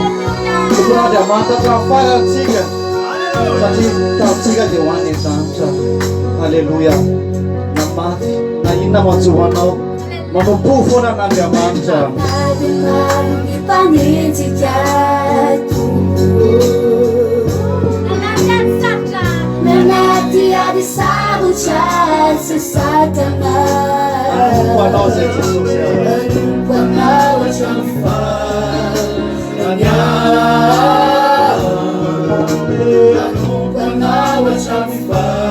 anokon'Andriamanitra hatramin'ny farantsika satria tamintsika dia ho any an-danitra alleluia na mafy na inona manjoanao manompo foana n'Andriamanitra Anao zay Jesosy anao hatramy farany anao hatramy farany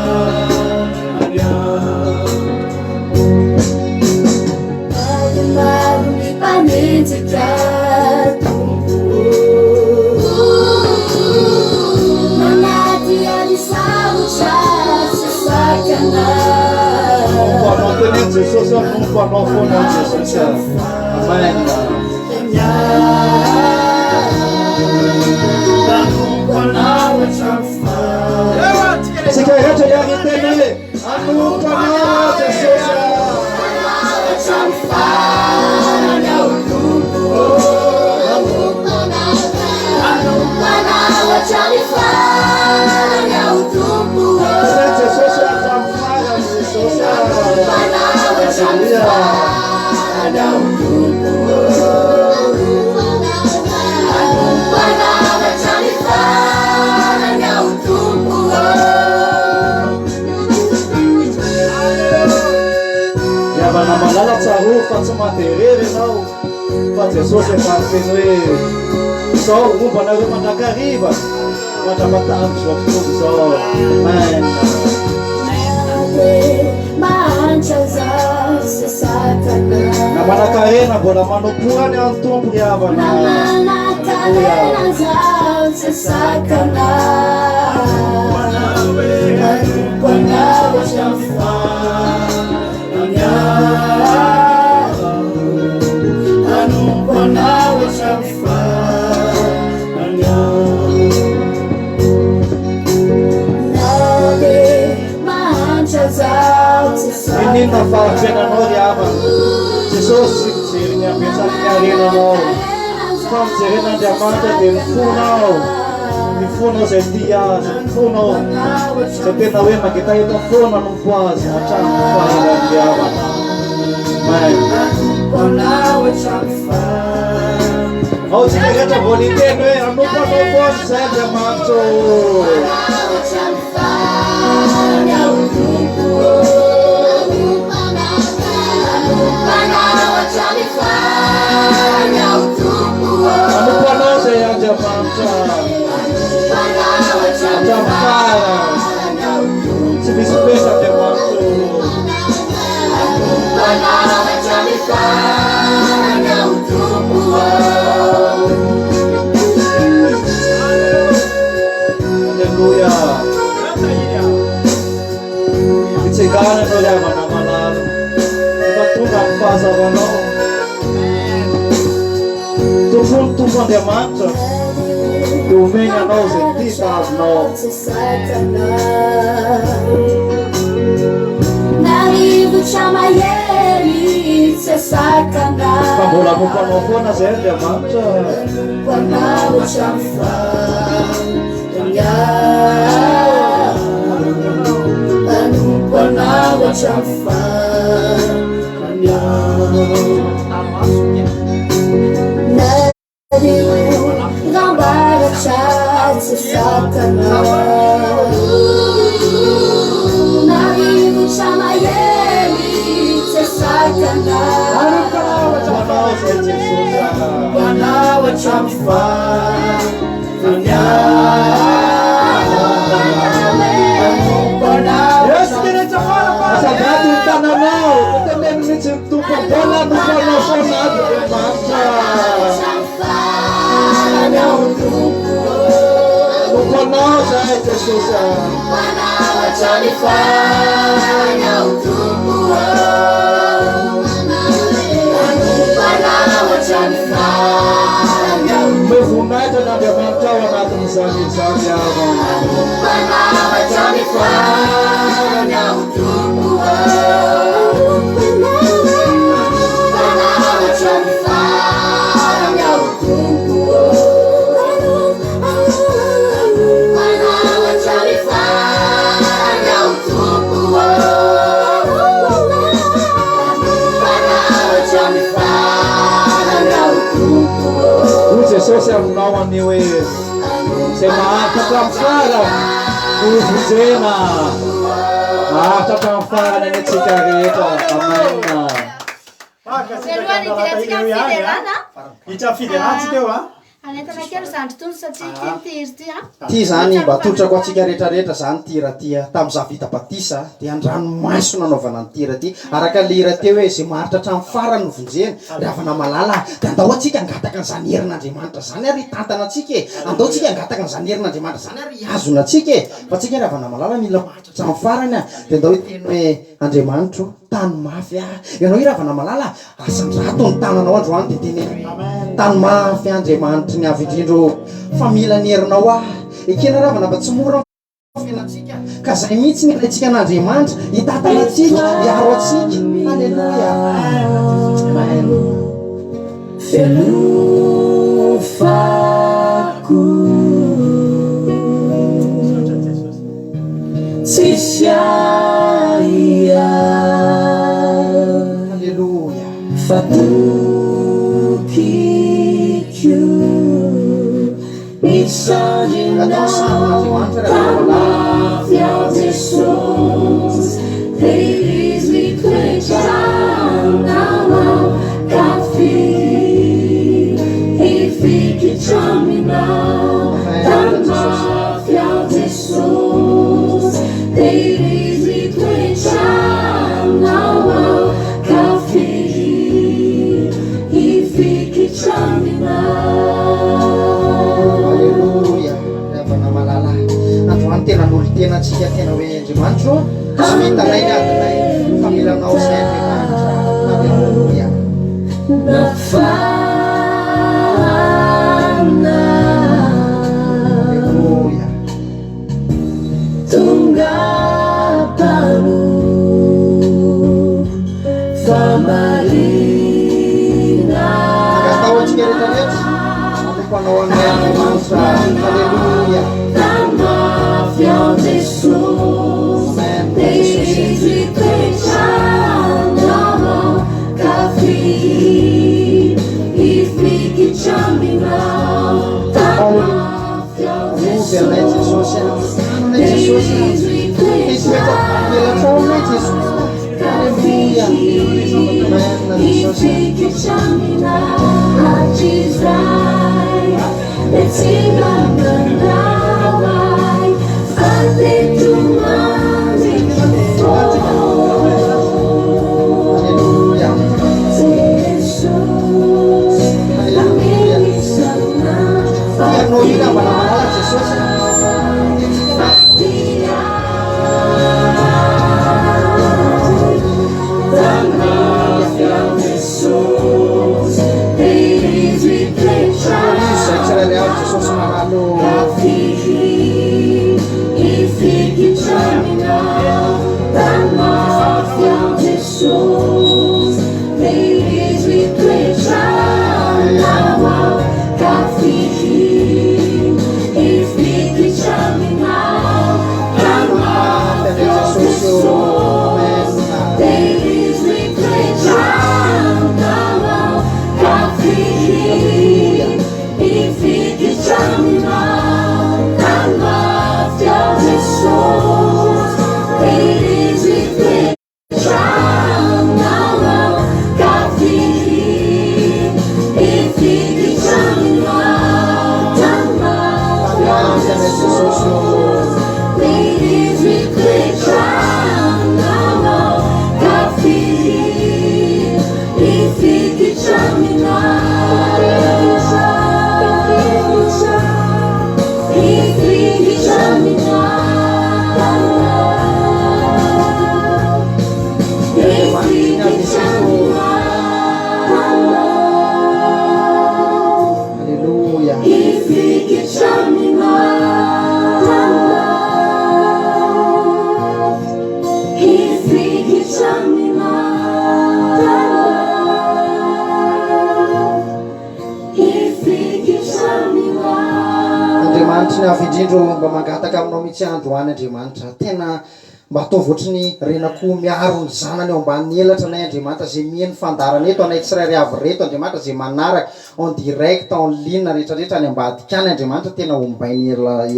maro ny mpanenjika manaty alisaotra sasakana anao teneny Jesosy anompo anao foana Jesosy amen tsika rehetra iany teny hoe anompo anao Jesosy Yavana malala tsaro fa tsy materery ianao fa Jesosy efa niteny hoe zao momba anareo mandrakariva mandramatavy zao fotoana zao amen na manakarena mbola manompoany any tompo ry havana inina fahafiainanao ry havana Jesosy sy mijery ny ampiasany arenanao fa mijeren'Andriamanitra dia mifonao zay ty azy mifonao zay tena hoe mageta eto foana nompo azy hatramin'ny farany ry havana ao tsika rehetra vao niteny hoe anompo anao foana zay Andriamanitra anompo anao zay Andriamanitra hatramin'ny farany tsy misy pesa Andriamanitra ravana malala efa tonga amin'ny fahazavanao tompony tompo Andriamanitra dia omeny anao zay ty tavinao fa mbola mompanao foana zay Andriamanitra Sagado tananao teneno mihitsy tompobola no fanao fonady Lupanao zay Jesus Mevonaitra n'Andriamanitra ao anatin'izany izany Jesus aminao anio hoe izay mahatatra amin'ny farany novonjena mahatatra amin'ny farany any antsika rehetra amaina Itra fiderantsika eo ty zany mba totrako atsika rehetrarehetra zany tira ty tamin'iza vita batisa dia andranomaiso nanaovana ny tira ty araka lira teo hoe zay maharitra hatramin'ny farany novonjena ravana malala dia andao atsika angataka an'izany herin'Andriamanitra zany ary tantana atsika andao atsika angataka an'izany herin'Andriamanitra zany ary azona atsika fa atsika ravana malala mila maharitra hatramin'ny farany dia andao hiteny hoe Andriamanitra tany mafy ianao iravana malala asandrato ny tananao androany dia teny tany mafy Andriamanitra ny avy indrindro fa mila ny herinao ekena ravana mba tsy mora fiainatsika ka zay mihitsy ny ilaitsika an'Andriamanitra hitatana atsika hiaro atsika halleluia Felufako Sisya halleluia Fatukikyu Isanjinau Tamafia Jesus Feliz Viclejanau Kafi Ifiki Chaminau Tamafia Jesus Feliz Viclejanau Kafi Ifiki Halleluia ravana malala androany tena n'olo tena atsika tena hoe Andriamanitra sy mitanay ny adinay fa milanao zay Andriamanitra halleluia halleluia Tunggapalu Famalina agatao atsika rehetrarehetra ampanao anay Andriamanitra halleluia Tamafia Jesus Feliz Viclejanau Kafi Ifiki Chaminau Tamafia Movia anay Jesus anay Jesus misy melatrao anay Jesus halleluia amen Jesus Ifiki Chaminau Ajizai Letsinanganawai Fatitumani halleluia Jesus Amini sana tianao io ravana malala Jesus andriamanitra ny avindrindro mba mangataka aminao mihitsy androany andriamanitra tena mba atao voatry ny renako miaro ny zanany eo amban'ny elatra nay andriamanitra zay mihaino fandarana eto anay tsirairy avy reto andriamanitra zay manaraka en direct en ligne rehetrarehetra any ambadika any andriamanitra tena ombainy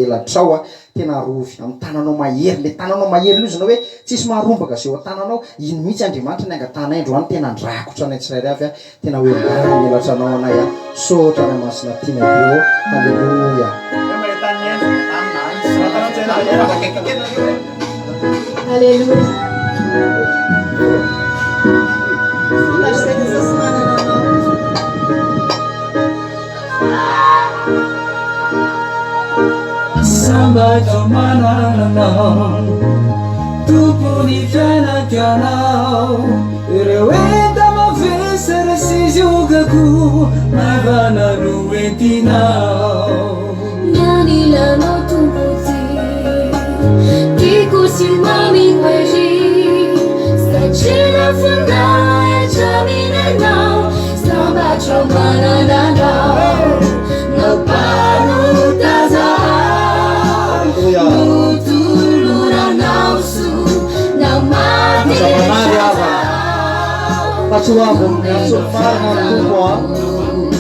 elatrao a tena rovy amin'ny tananao mahery le tananao mahery io zanao hoe tsisy maharombaka zay eo tananao ino mihitsy andriamanitra ny angatana androany tena andrakotra anay tsirairy avy a tena hoe ombainy elatranao anay a sotra ny masina tiana beo alleluia. Alléluia. Sambata mananao tupuni fianakyanao ireo enta mavesera siziogako maivana no entinao Nanilanao tumbuti Kikusimami kweji Stachina fundaya chaminenao Samba chomana nanao Napanu tazao Nutulura nausu Namadi Pasuabong sumar tumwa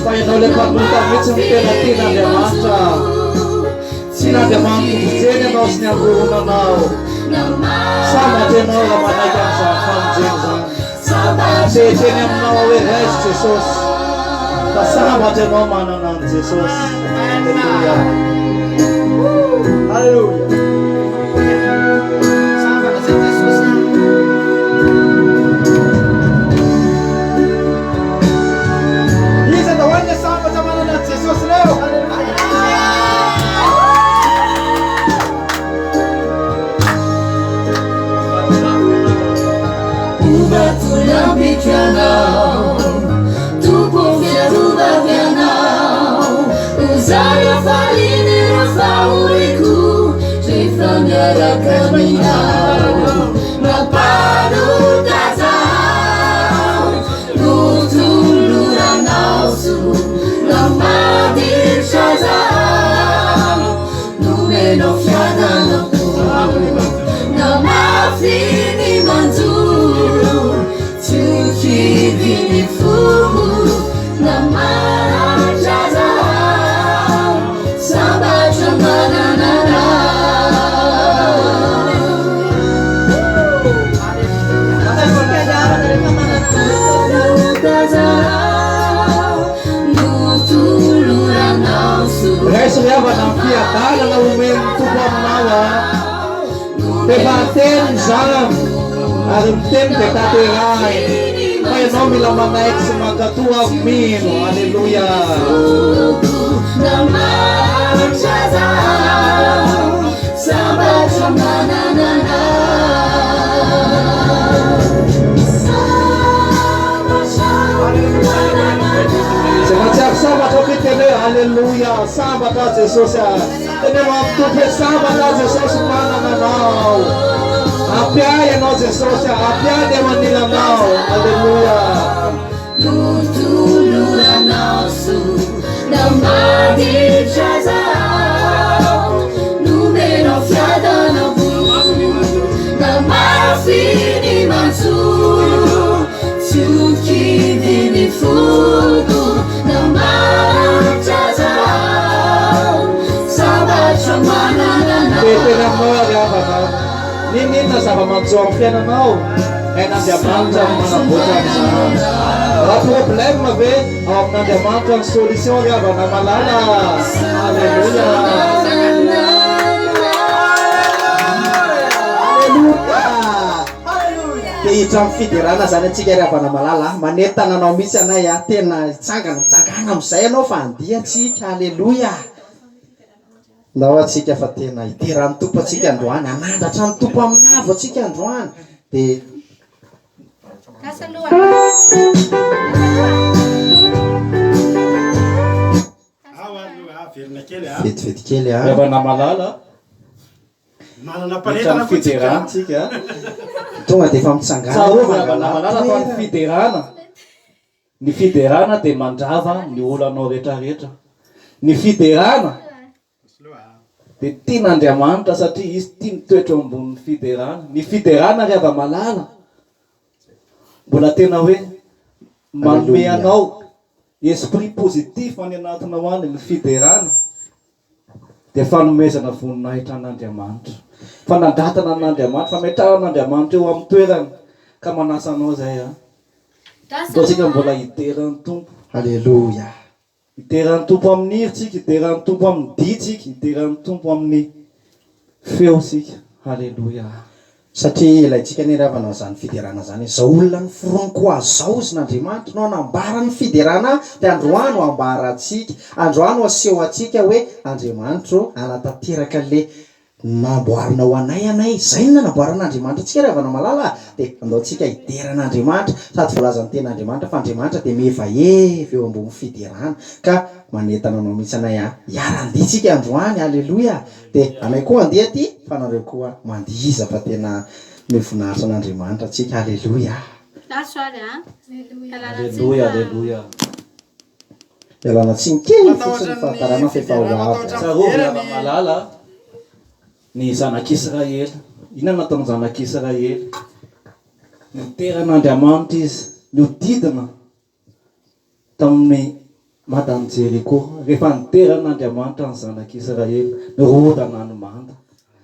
paino le paputa mitsu tena tina de masta sina de mangu jene nos nya guna nao sama de no la manaka sa famjenza se jene no we res Jesus pasama de no manana Jesus hallelujah hallelujah sama de Jesus Jesus leo Tulambikianao Tupoviarubavianao Usara faline rafauriku Trifamiara caminao Napanu tazao Nutulura nausu Namadir shazao Numeno fiadano Namafini manzuru Tukivini fumu Namara shazao Samba chamana nana Reso leva na piatada no momento nawa debater jam ada tempo de caterai pai nome la manaik semagatua mino haleluya Samba chamana nana Semacam sahabat kita tele haleluya sahabat Jesus ya ini waktu bersama Jesus mana nanau apa yang Jesus ya apa dia manila nau haleluya Nutulura nausu Namadi chazao Numero fiadano Namafini mansuru Tukivini fugu Namachazao Sabachamana Pwede mo ya nini na sa pamagsompya na nao ay nandiamanta ang mga butang sa wala problema be ang nandiamanta ang solusyon ya ba na malala haleluya Itang fidirana sana cikera apa nama lala maneta na nao misa na ya tena tsangana mzay anao fa andia tsika haleluya ndao atsika fa tena idirany tompo atsika androany anandatra ny tompo amin'ny avo atsika androany de vetivety kely Eva namalala manana paletana fiderantsika tonga de efa mitsangana namalala fa ny fiderana de mandrava ny olanao rehetrarehetra ny fiderana dia tian'Andriamanitra satria izy tia mitoetra ambony fiderana. Ny fiderana rehefa malala mbola tena hoe manome anao esprit positif any anatinao any ny fiderana dia fanomezana voninahitra an'Andriamanitra, fanangatana an'Andriamanitra, fametrahana an'Andriamanitra eo amin'ny toerana ka manasa anao zay a. Ataontsika mbola hiteran'ny tompo. Halleluja. Hiteran'ny tompo amin'ny hiritsika, hiteran'ny tompo amin'ny ditsika, hiteran'ny tompo amin'ny feosika. Halleluja. Satria ilayntsika niravana zany fiderana zany, zao olona ny foroniko azy zao izy n'Andriamanitra no anambara ny fiderana dia androano ambara atsika, androano aseho atsika hoe Andriamanitra anatanteraka le namboarina ho anay, zay no nanamboaran'Andriamanitra atsika rehefa malala dia andao tsika hideran'Andriamanitra sady voalazan'ny ten'Andriamanitra fa Andriamanitra dia mievaeva eo ambony fiderana ka manentana anao mihitsy anay hiara-ndeha tsika androany. Halleluja. Dia anay koa andeha aty fa nareo koa mandiza fa tena mivoninahitra an'Andriamanitra atsika. Halleluja. Halleluja, halleluja. Ialana tsinykely fotsiny fahatarana fefahoava. Tsarovana malala ny zanak'Israely. Inona nataony zanak'Israely? Niteran'Andriamanitra izy, niodidina tamin'ny madany Jeriko. Rehefa niteran'Andriamanitra ny zanak'Israely, nirodana ny manda.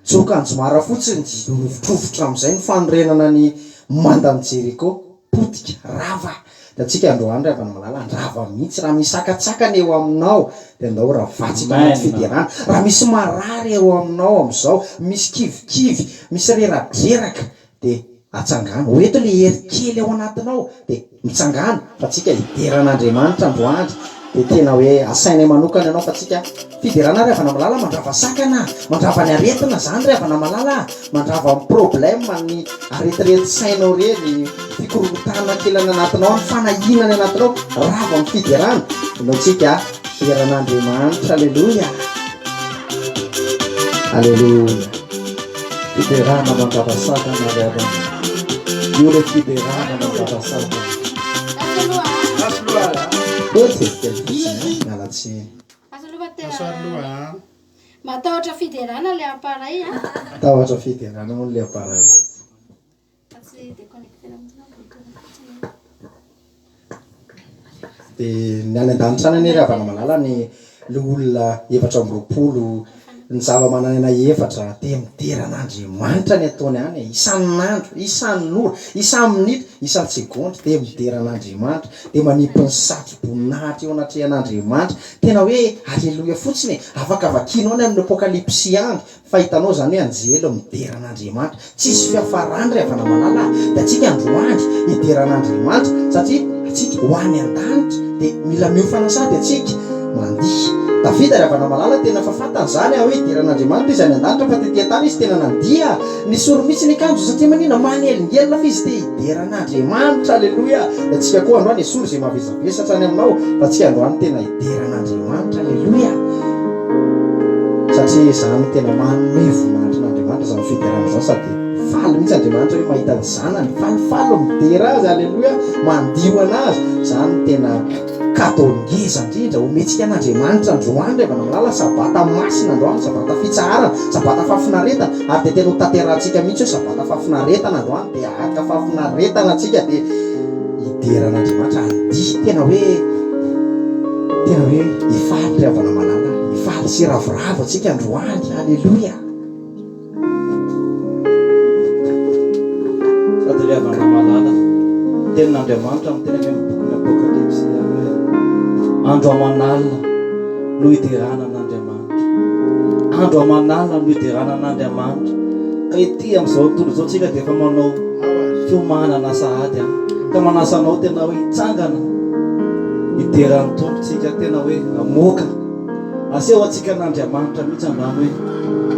Tsokanjomara fotsiny novitrovotra amin'izay ny fanorenana ny mandany Jeriko. Potika, rava. Da tsika androany rehefa malala andrava mihitsy raha misy sakatsakana eo aminao dia andao ravatsika anaty fiderana. Raha misy marary eo aminao amin'izao, misy kivikivy, misy reradreraka dia atsangana. Oeto le hery kely ao anatinao dia mitsangana fa tsika hideran'Andriamanitra androany. Dia tena hoe asainay manokana ianao fa tsika fiderana rehefa malala mandrava sakana, mandrava ny aretina zany rehefa malala, mandrava amin'ny problème ny aretirety sainao reny, fikorotana kely any anatinao, ny fanahinana anatinao, rava amin'ny fiderana. Inao tsika fideran'Andriamanitra. Halleluja. Halleluja. Fiderana mandrava sakana rehefa io le fiderana mandrava sakana. Matahotra fiderana le appareil. Matahotra fiderana moa le appareil. Dia ny any an-danitra any rehefa malala ny olona 420 ny zava-mananana 4 dia mideran'Andriamanitra ny ataony any isan'andro, isan'ora, isan'ny minitra, isan'ny segondra dia mideran'Andriamanitra dia manipy ny satro-boninahitra eo anatrehan'Andriamanitra. Tena hoe halleluja fotsiny, afaka vakianao ny amin'ny apokalipsy any fa hitanao zany hoe anjely mideran'Andriamanitra, tsisy fiafarany rehefa malala. Dia tsika androany hideran'Andriamanitra satria atsika ho any an-danitra dia mila miofanasady atsika mandihy. Davida rehefa malala tena fafantany zany hoe hideran'Andriamanitra izy any an-danitra fa tetỳ tany izy tena nandiha nisoro mihitsy ny akanjo satria manina manelingelina fa izy dia hideran'Andriamanitra. Halleluja. Dia tsika koa androany esoro izay mavezavesatra any aminao fa tsika androany tena hideran'Andriamanitra. Halleluja. Satria zany tena manome voninahitra n'Andriamanitra zany fiderana zao sady faly mihitsy Andriamanitra hoe mahita ny zanany falifaly midera azy. Halleluja. Mandio anazy zany tena katongeza indrindra ometsika an'Andriamanitra androany rehefa malala sabata masina androany, sabata fitsaharana, sabata fahafinaretana ary dia tena ho tanterahantsika mihitsy hoe sabata fahafinaretana androany dia aka fahafinaretana atsika dia hideran'Andriamanitra andihy. Tena hoe hifaly rehefa malala, hifaly sy ravoravo atsika androany. Halleluja. Sady rehefa malala tenin'Andriamanitra amin'ny tena boky Apokalipsy andro aman'alina no hideranan'Andriamanitra, andro aman'alina no hideranan'Andriamanitra. Ka ity amin'izao tontolo izao tsika dia efa manao fiomanana sahady ka manasanao tena hoe hitsangana hideran'ny tompontsika, tena hoe amoaka aseho atsika n'Andriamanitra mihitsy androany hoe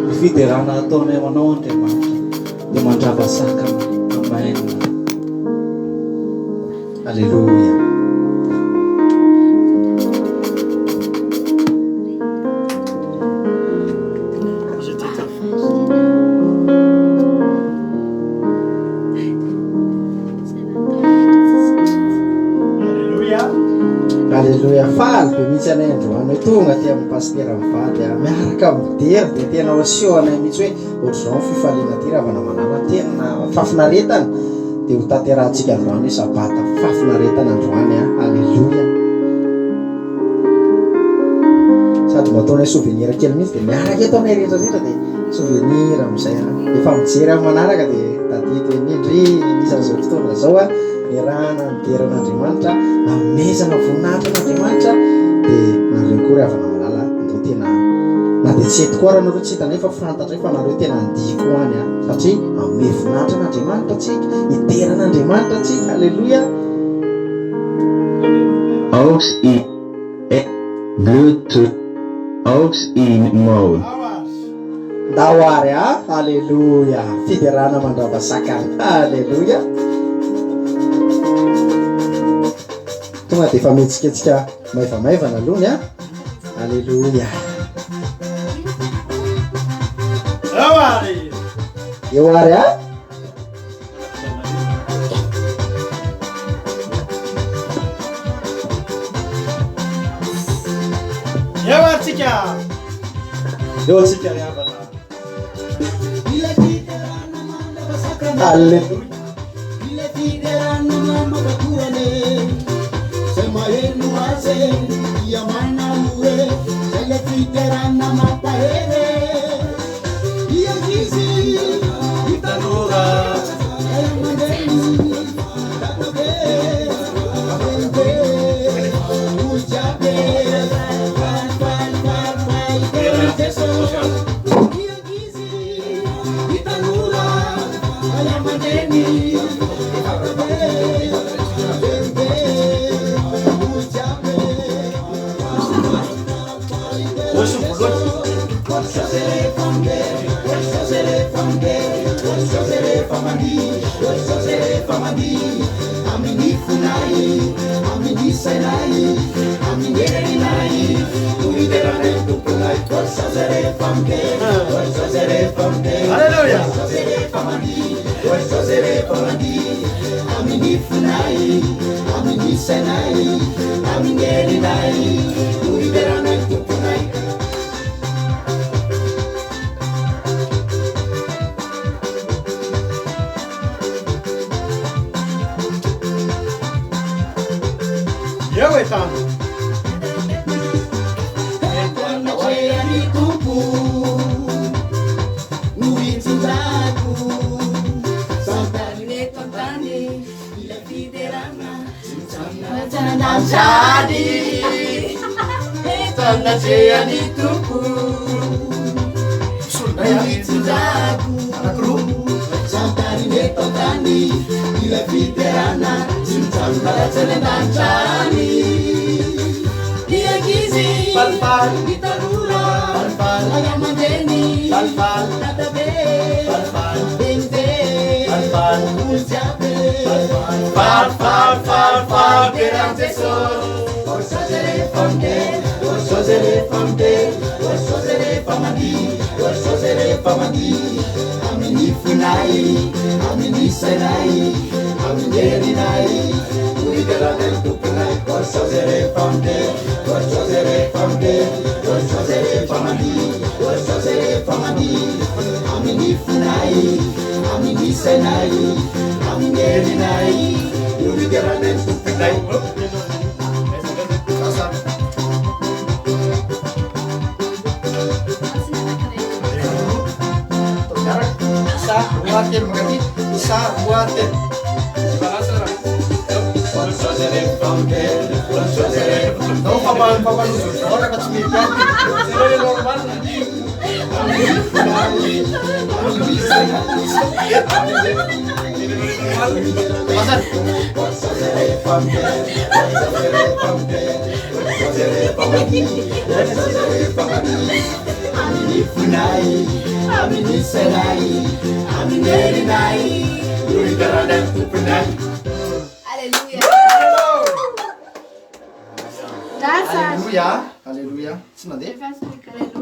ny fiderana ataonay amanao Andriamanitra dia mandrava sakana. Amen. Halleluja. Halleluja. Faly be mihitsy anay androany hoe tonga ty amin'ny pastera mivady miaraka midery dia tena osioana mihitsy hoe ohatr'izao fifaliana ty ravana manala tena fafinaretana dia ho tanterahantsika androany hoe sabata fafinaretana androany alleluia sady mba ataonay souvenir kely mihitsy dia miaraka ataonay rehetrarehetra dia souvenir amin'izay efa mijery amin'ny manaraka dia tadity indri nisan'izao fotoana zao nirahana nideran'andriamanitra namezana voninahitra n'andriamanitra dia nareo koa ry havana malala andreo tena na dia tsy etokoa raha nareo tsy hitanefa fantatra fa nareo tena andiko any satria ame voninahitra n'andriamanitra tsika hideran'andriamanitra tsika alleluia aux in Bluetooth aux in mode daoary alleluia fiderana mandrava sakany alleluia tonga dia efa metsiketsika maivamaivana alohany alleluia eo ary eo atsika eo atsika riavana alleluia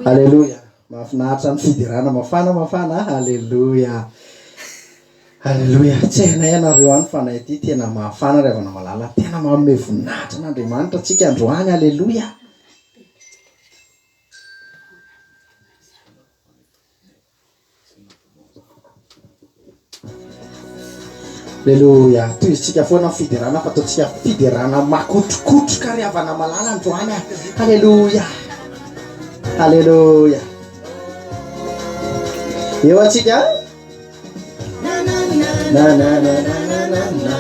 alleluia mahafinaritra ny fidirana mafana alleluia alleluia tsy hainay ianareo any fa nay ty tena mahafana ry havana malala tena manome voninahitra n'andriamanitra tsika androany alleluia Alleluia. Toy isika foana fidirana fa ataontsika fidirana makotrokotroka ry avana malala androany. Alleluia. Alleluia. Eo atsika. Na na na na na na na.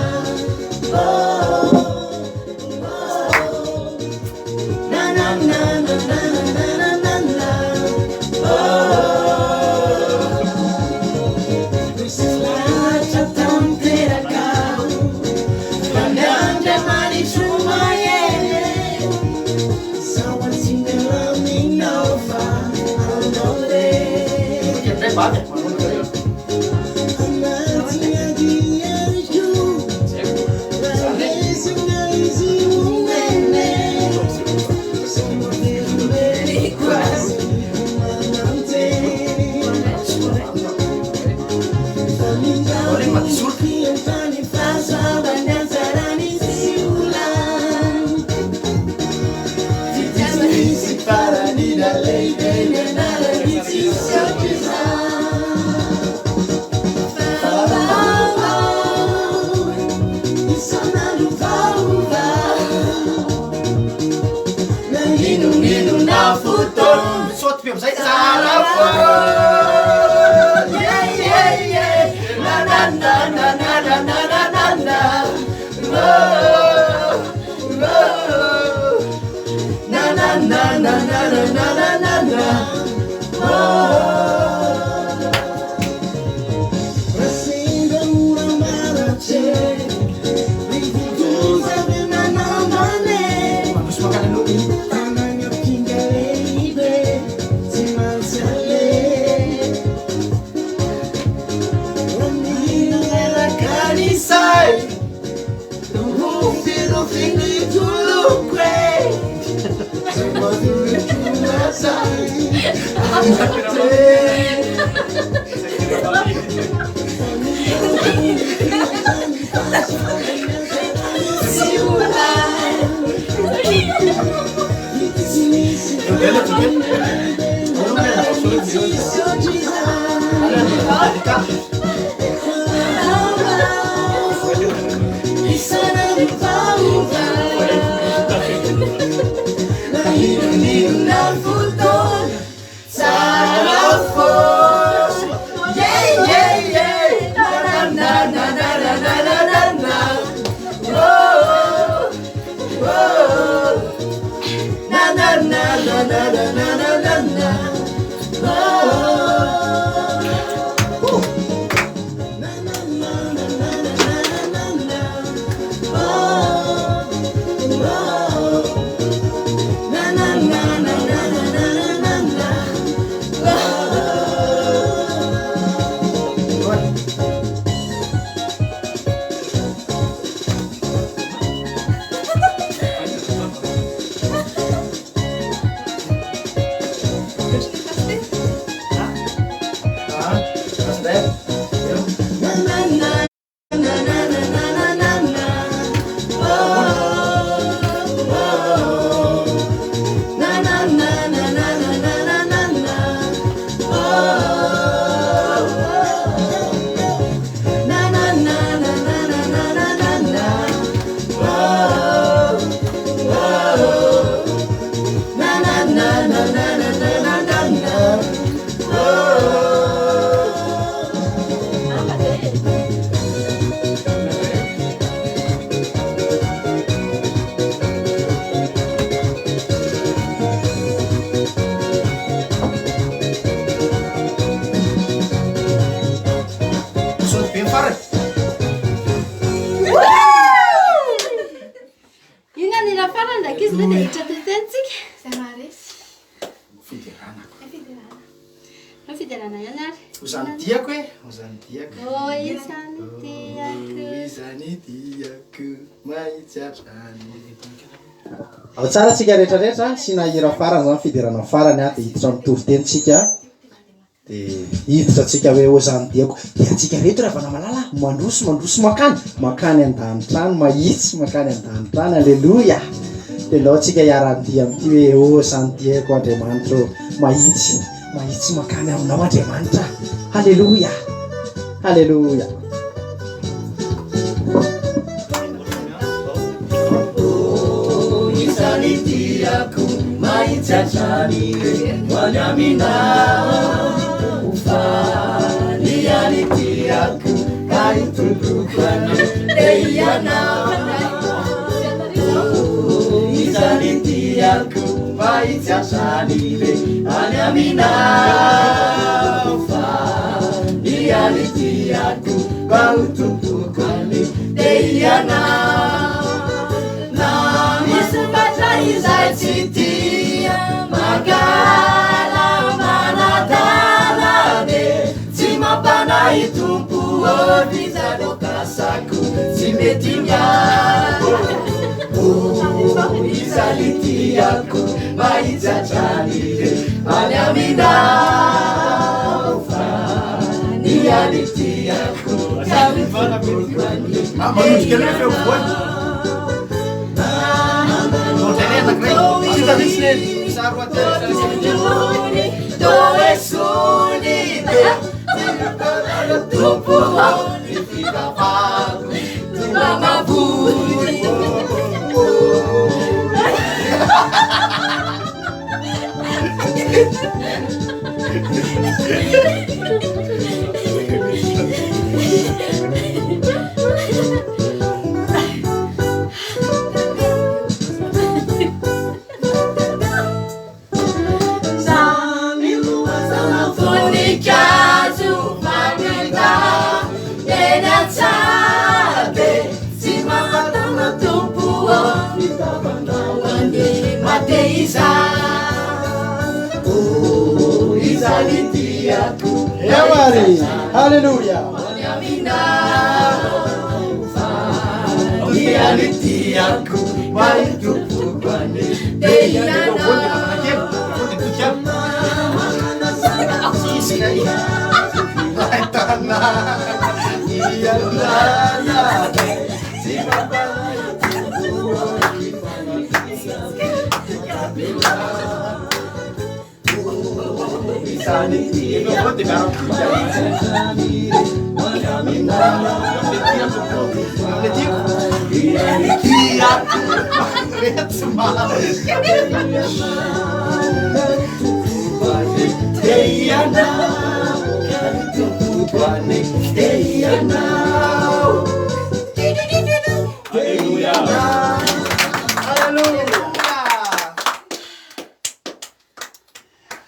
Ao tsara tsika rehetrarehetra sy nahira farany zany fidirana farany dia hiditra mitovy tenitsika dia hiditra tsika hoe ozany diako dia atsika rehetra raha vana malala mandroso makany an-danitrano mahitsy makany an-danitrano. Alleluia. dia lao tsika hiarandia amin'ity hoe ozany diako Andriamanitra mahitsy makany aminao Andriamanitra. Alleluia. Alleluia. mahitsatranire manamina ufanianitiako kaitundukane eiana izanitiako mahitsatranire manamina ufanianitiako kaitundukane eiana Izaitia magala manadalane Timapana itumpu Odizado kasaku Timetinya Izalitiaku Maizatranire Anyamina Nialitiaku Mama, não te quero ver o fone. Dove sunite Tupu honi fica vago Mama buri Aleluia.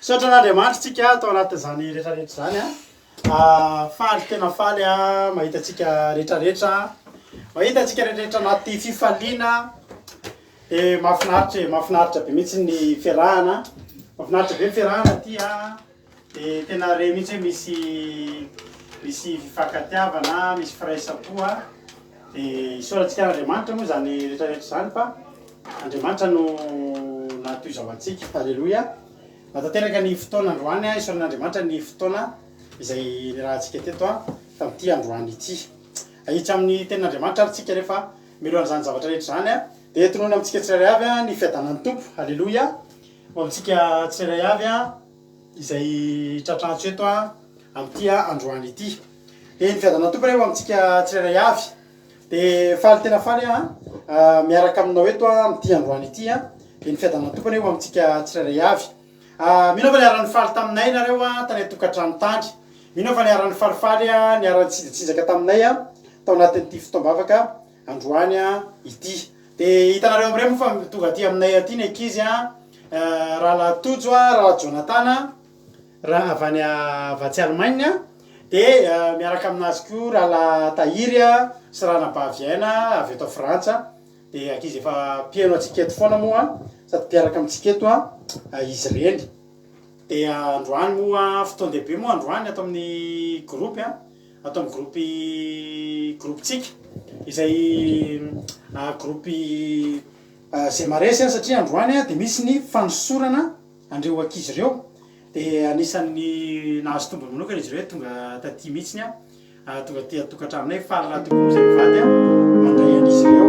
Sotran'Andriamanitra tsika atao anatin'izany rehetrarehetra zany faly tena faly mahita tsika rehetrarehetra mahita tsika rehetrarehetra anaty fifaliana mahafinaritra be mihitsy ny fiarahana mahafinaritra be ny fiarahana ty tena re mihitsy misy fifankatiavana misy firaisampoa isaorantsika Andriamanitra moa zany rehetrarehetra zany fa Andriamanitra no natoizao antsika. Halleluia. Natateraka ny fotoana androany isaoran'Andriamanitra ny fotoana izay rahantsika teto tamin'ity androany ity ahitra amin'ny tenin'Andriamanitra ary tsika rehefa milohan'izany zavatra rehetra zany dia tonoina amintsika tsirairay avy ny fiadanan'ny tompo. Halleluia. Ho amintsika tsirairay avy izay tratrantso eto amin'ity androany ity dia ny fiadanan'ny tompo rehefa amintsika tsirairay avy dia faly tena faly miaraka aminao eto amin'ity androany ity dia ny fiadanan'ny tompo rehefa amintsika tsirairay avy. Mino fa niara-ny faly taminay nareo tany tokantrano tany. Mino fa niara-ny falifaly niara-nitsijaka taminay tao anatin'ity fotoam-bavaka androany ity. Dia hitanareo amin'ireo moa fa tonga aty aminay aty ny ankizy Rahalahy Tojo, Rahalahy Jonathan raha avy any avatsy Allemagne dia miaraka aminazy koa Rahalahy Tahiry sy Rahalahy Baviaina avy eto Frantsa. Dia ankizy efa mpieno antsika eto foana moa sady mpiaraka amintsika eto izy reny. Dia androany moa fotoan-dehibe moa androany atao amin'ny groupe atao amin'ny groupetsika izay groupe zay maresy satria androany dia misy ny fanosorana andreo ankizy ireo dia anisan'ny nahazo tombony manokana izy ireo tonga taty mihitsiny tonga ty atokantramonay faly tokony izay mivady mandray an'izy ireo.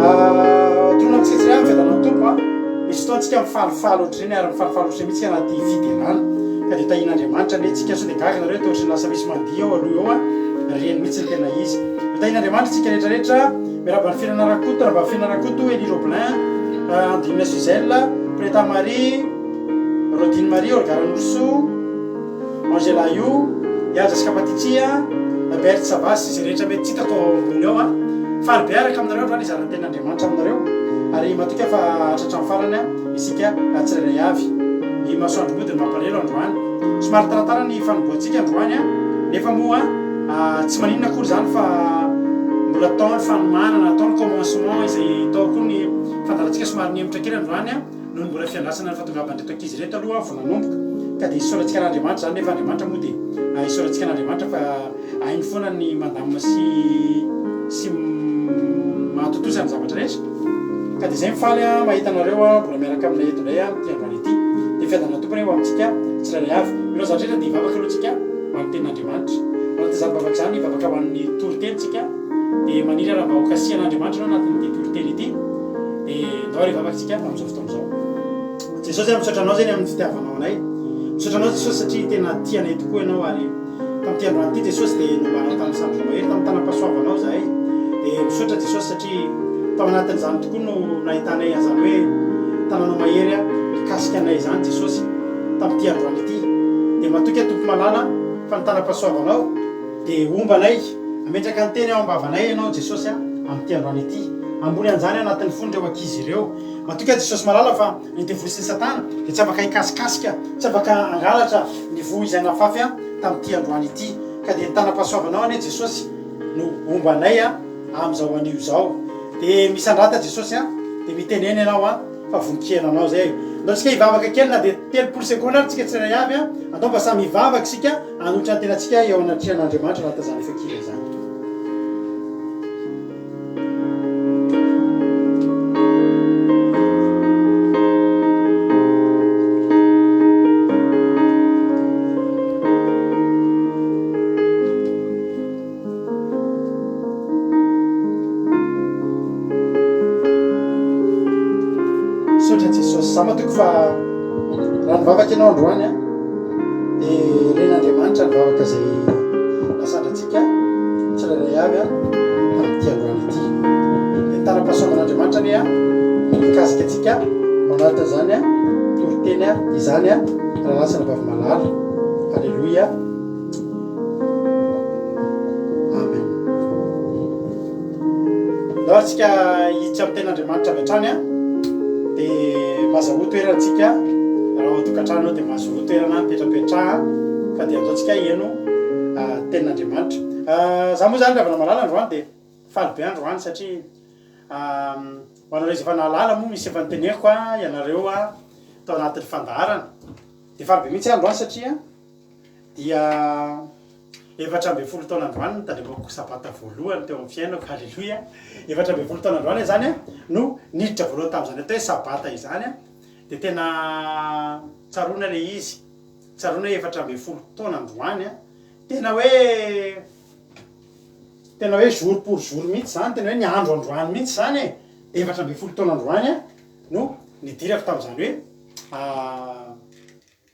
Tolona amintsika tsirairay amin'ny fiadanan'ny tompo misy fotoantsika mifalifaly ohatr'ireny ary mifalifaly ohatr'ireny mihitsy anaty fidelana ka dia tahian'Andriamanitra ne tsika so dia gaga nareo toa ohatr'ny lasa misy mandia ao aloha reny mihitsy ny tena izy. Tahian'Andriamanitra tsika rehetrarehetra miaraba ny fiainana Rakoto, raha fiainana Rakoto Eli Roblin, Andrina Suzelle, Preta Marie, Rodine Marie, Olgaranurso, Angela Io, Iaza Skapatitsia, Bert Savas, izay rehetra mety tsy hitako ambony ao faly be araka aminareo androany izaranten'Andriamanitra aminareo ary matoka fa hatratrany farany isika tsirairay avy ny masoandro modiny mampalelo androany somary taratara ny fanomboantsika androany nefa moa tsy maninona akory zany fa mbola taony fanomanana taony commencement izay tao koa ny fandarantsika somary niemitra kely androany noho ny mbola fiandrasana ny fatongavandreto ankizy reto aloha vao nanomboka ka dia isaorantsika n'Andriamanitra zany nefa Andriamanitra moa dia isaorantsika n'Andriamanitra fa hainy foana ny mandamina sy mahatotosany zavatra rehetra ka dia izay mifaly mahita anareo mbola miaraka aminay eto indray ty androany ity dia fiadana tompony eo amintsika tsirairay avy ireo zavatra rehetra dia hivavaka aloha tsika ho an'ny tenin'Andriamanitra anaty zany vavaka zany hivavaka ho an'ny toritentsika dia maniry raha mba ho kasihan'Andriamanitra no anatin'ity toriteny ity dia ndao ary hivavakantsika amin'izao fotoan'izao Jesosy misaotra anao zany amin'ny fitiavanao anay misaotra anao Jesosy satria tena tianay tokoa ianao ary tamin'ity androany ity Jesosy dia nombanao tamin'ny sandro mahery tamin'ny tanam-pahasoavanao zahay dia misaotra Jesosy satria tao anatin'izany tokoa no nahitanay an'izany hoe tananao mahery mikasika anay zany Jesosy tamin'ity androany ity dia matoka tompo malala fa ny tanam-pahasoavanao dia ombanay ametraka ny teny ao ambavanay ianao Jesosy amin'ity androany ity ambony an'izany anatin'ny fony ireo ankizy ireo matoka Jesosy malala fa ny devoly sy ny satana dia tsy afaka hikasikasika tsy afaka angalatra ny voa izay nafafy tamin'ity androany ity ka dia ny tanam-pahasoavanao anie Jesosy no ombanay amin'izao anio zao dia misandrata Jesosy dia miteneny ianao fa voninkiana anao zay ndao tsika hivavaka kely na dia 30 seconde ary tsika tsirairay avy atao mba samy hivavaka sika anotra ny tenatsika eo anatrehan'Andriamanitra raha tazany fakira zany Samatoko fa raha nivavaka ianao androany dia ren'Andriamanitra nivavaka zay nasandratsika tsirairay avy amin'ity androany ity dia tanam-pahasoavan'Andriamanitra anie mikasika atsika manaritra zany toriteny izany raha lasana vavy malala halleloia amen ndao atsika hiditra amin'ny ten'Andriamanitra avy hatrany dia mahazo toerantsika raha tokantrano dia mahazo toerana mipetrapetraha ka dia amizao tsika eno tenin'Andriamanitra za moa zany ravana malala androany dia faly be androany satria manareo izay efa nahalala moa misy efa niteneko ianareo tao anatin'ny fandaharana dia faly be mihitsy androany satria dia 7 taona androany nitandremako sabata voalohany teo amin'ny fiainako halleloia 7 taona androany zany no niditra voalohany tamin'izany atao hoe sabata izany dia tena tsarona le izy tsarona hoe 7 taona androany tena hoe jour pour jour mihitsy zany tena hoe ny andro androany mihitsy zany dia 7 taona androany no nidirako tamin'izany hoe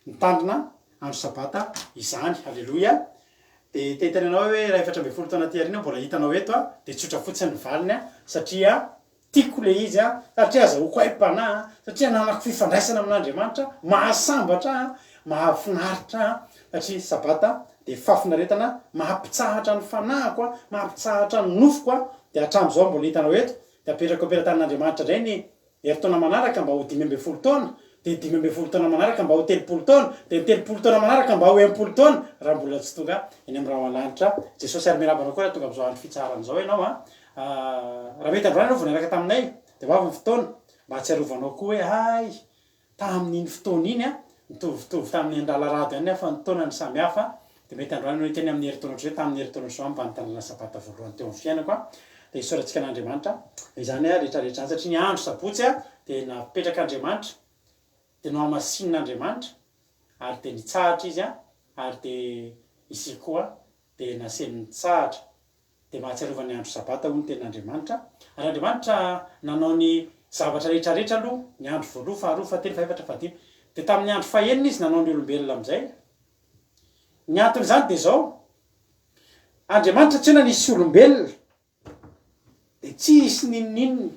nitandrina andro sabata izany halleloia dia tentenanao hoe raha 7 taona ty arina mbola hitanao eto dia tsotra fotsiny ny valiny satria tiako le izy satria azahoako aim-panahy satria nanako fifandraisana amin'Andriamanitra mahasambatra mahafinaritra satria sabata dia fafinaretana mahampitsahatra ny fanahiko mahampitsahatra ny nofoko dia hatramin'izao mbola hitanao eto dia apetraka amperan-tanan'Andriamanitra indray ny herintaona manaraka mba ho 15 taona dia 15 taona manaraka mba ho 30 taona dia 30 taona manaraka mba ho 80 taona raha mbola tsy tonga eny amin'ny raha alanitra Jesosy ary mirabanao koa raha tonga amin'izao andro fitsaharan'izao ianao raha mety androany anao vao niaraka taminay dia hoavy ny fotoana mba hatsiarovanao koa hoe hay tamin'iny fotoana iny mitovitovy tamin'ny andalarado ihany fa ny taona ny samy hafa dia mety androany no teny amin'ny herintaona ohatry hoe tamin'ny herintaona zao mba nitanana sabata voalohany teo amin'ny fiainako dia isaorantsika n'Andriamanitra izany rehetrarehetra any satria ny andro sabotsy dia napetraka Andriamanitra dia no hamasin'Andriamanitra ary dia nitsahatra izy ary dia izy koa dia naseny nitsahatra dia mahatsiarovany andro sabata hoy ny tenin'Andriamanitra ary Andriamanitra nanao ny zavatra rehetrarehetra aloha ny andro voaloha faharoa fahatelo faefatra fahadimy dia tamin'ny andro fahaenina izy nanao ny olombelona amin'izay ny antony zany dia zao Andriamanitra tsy hoe nanisy olombelona dia tsy hisy ninninona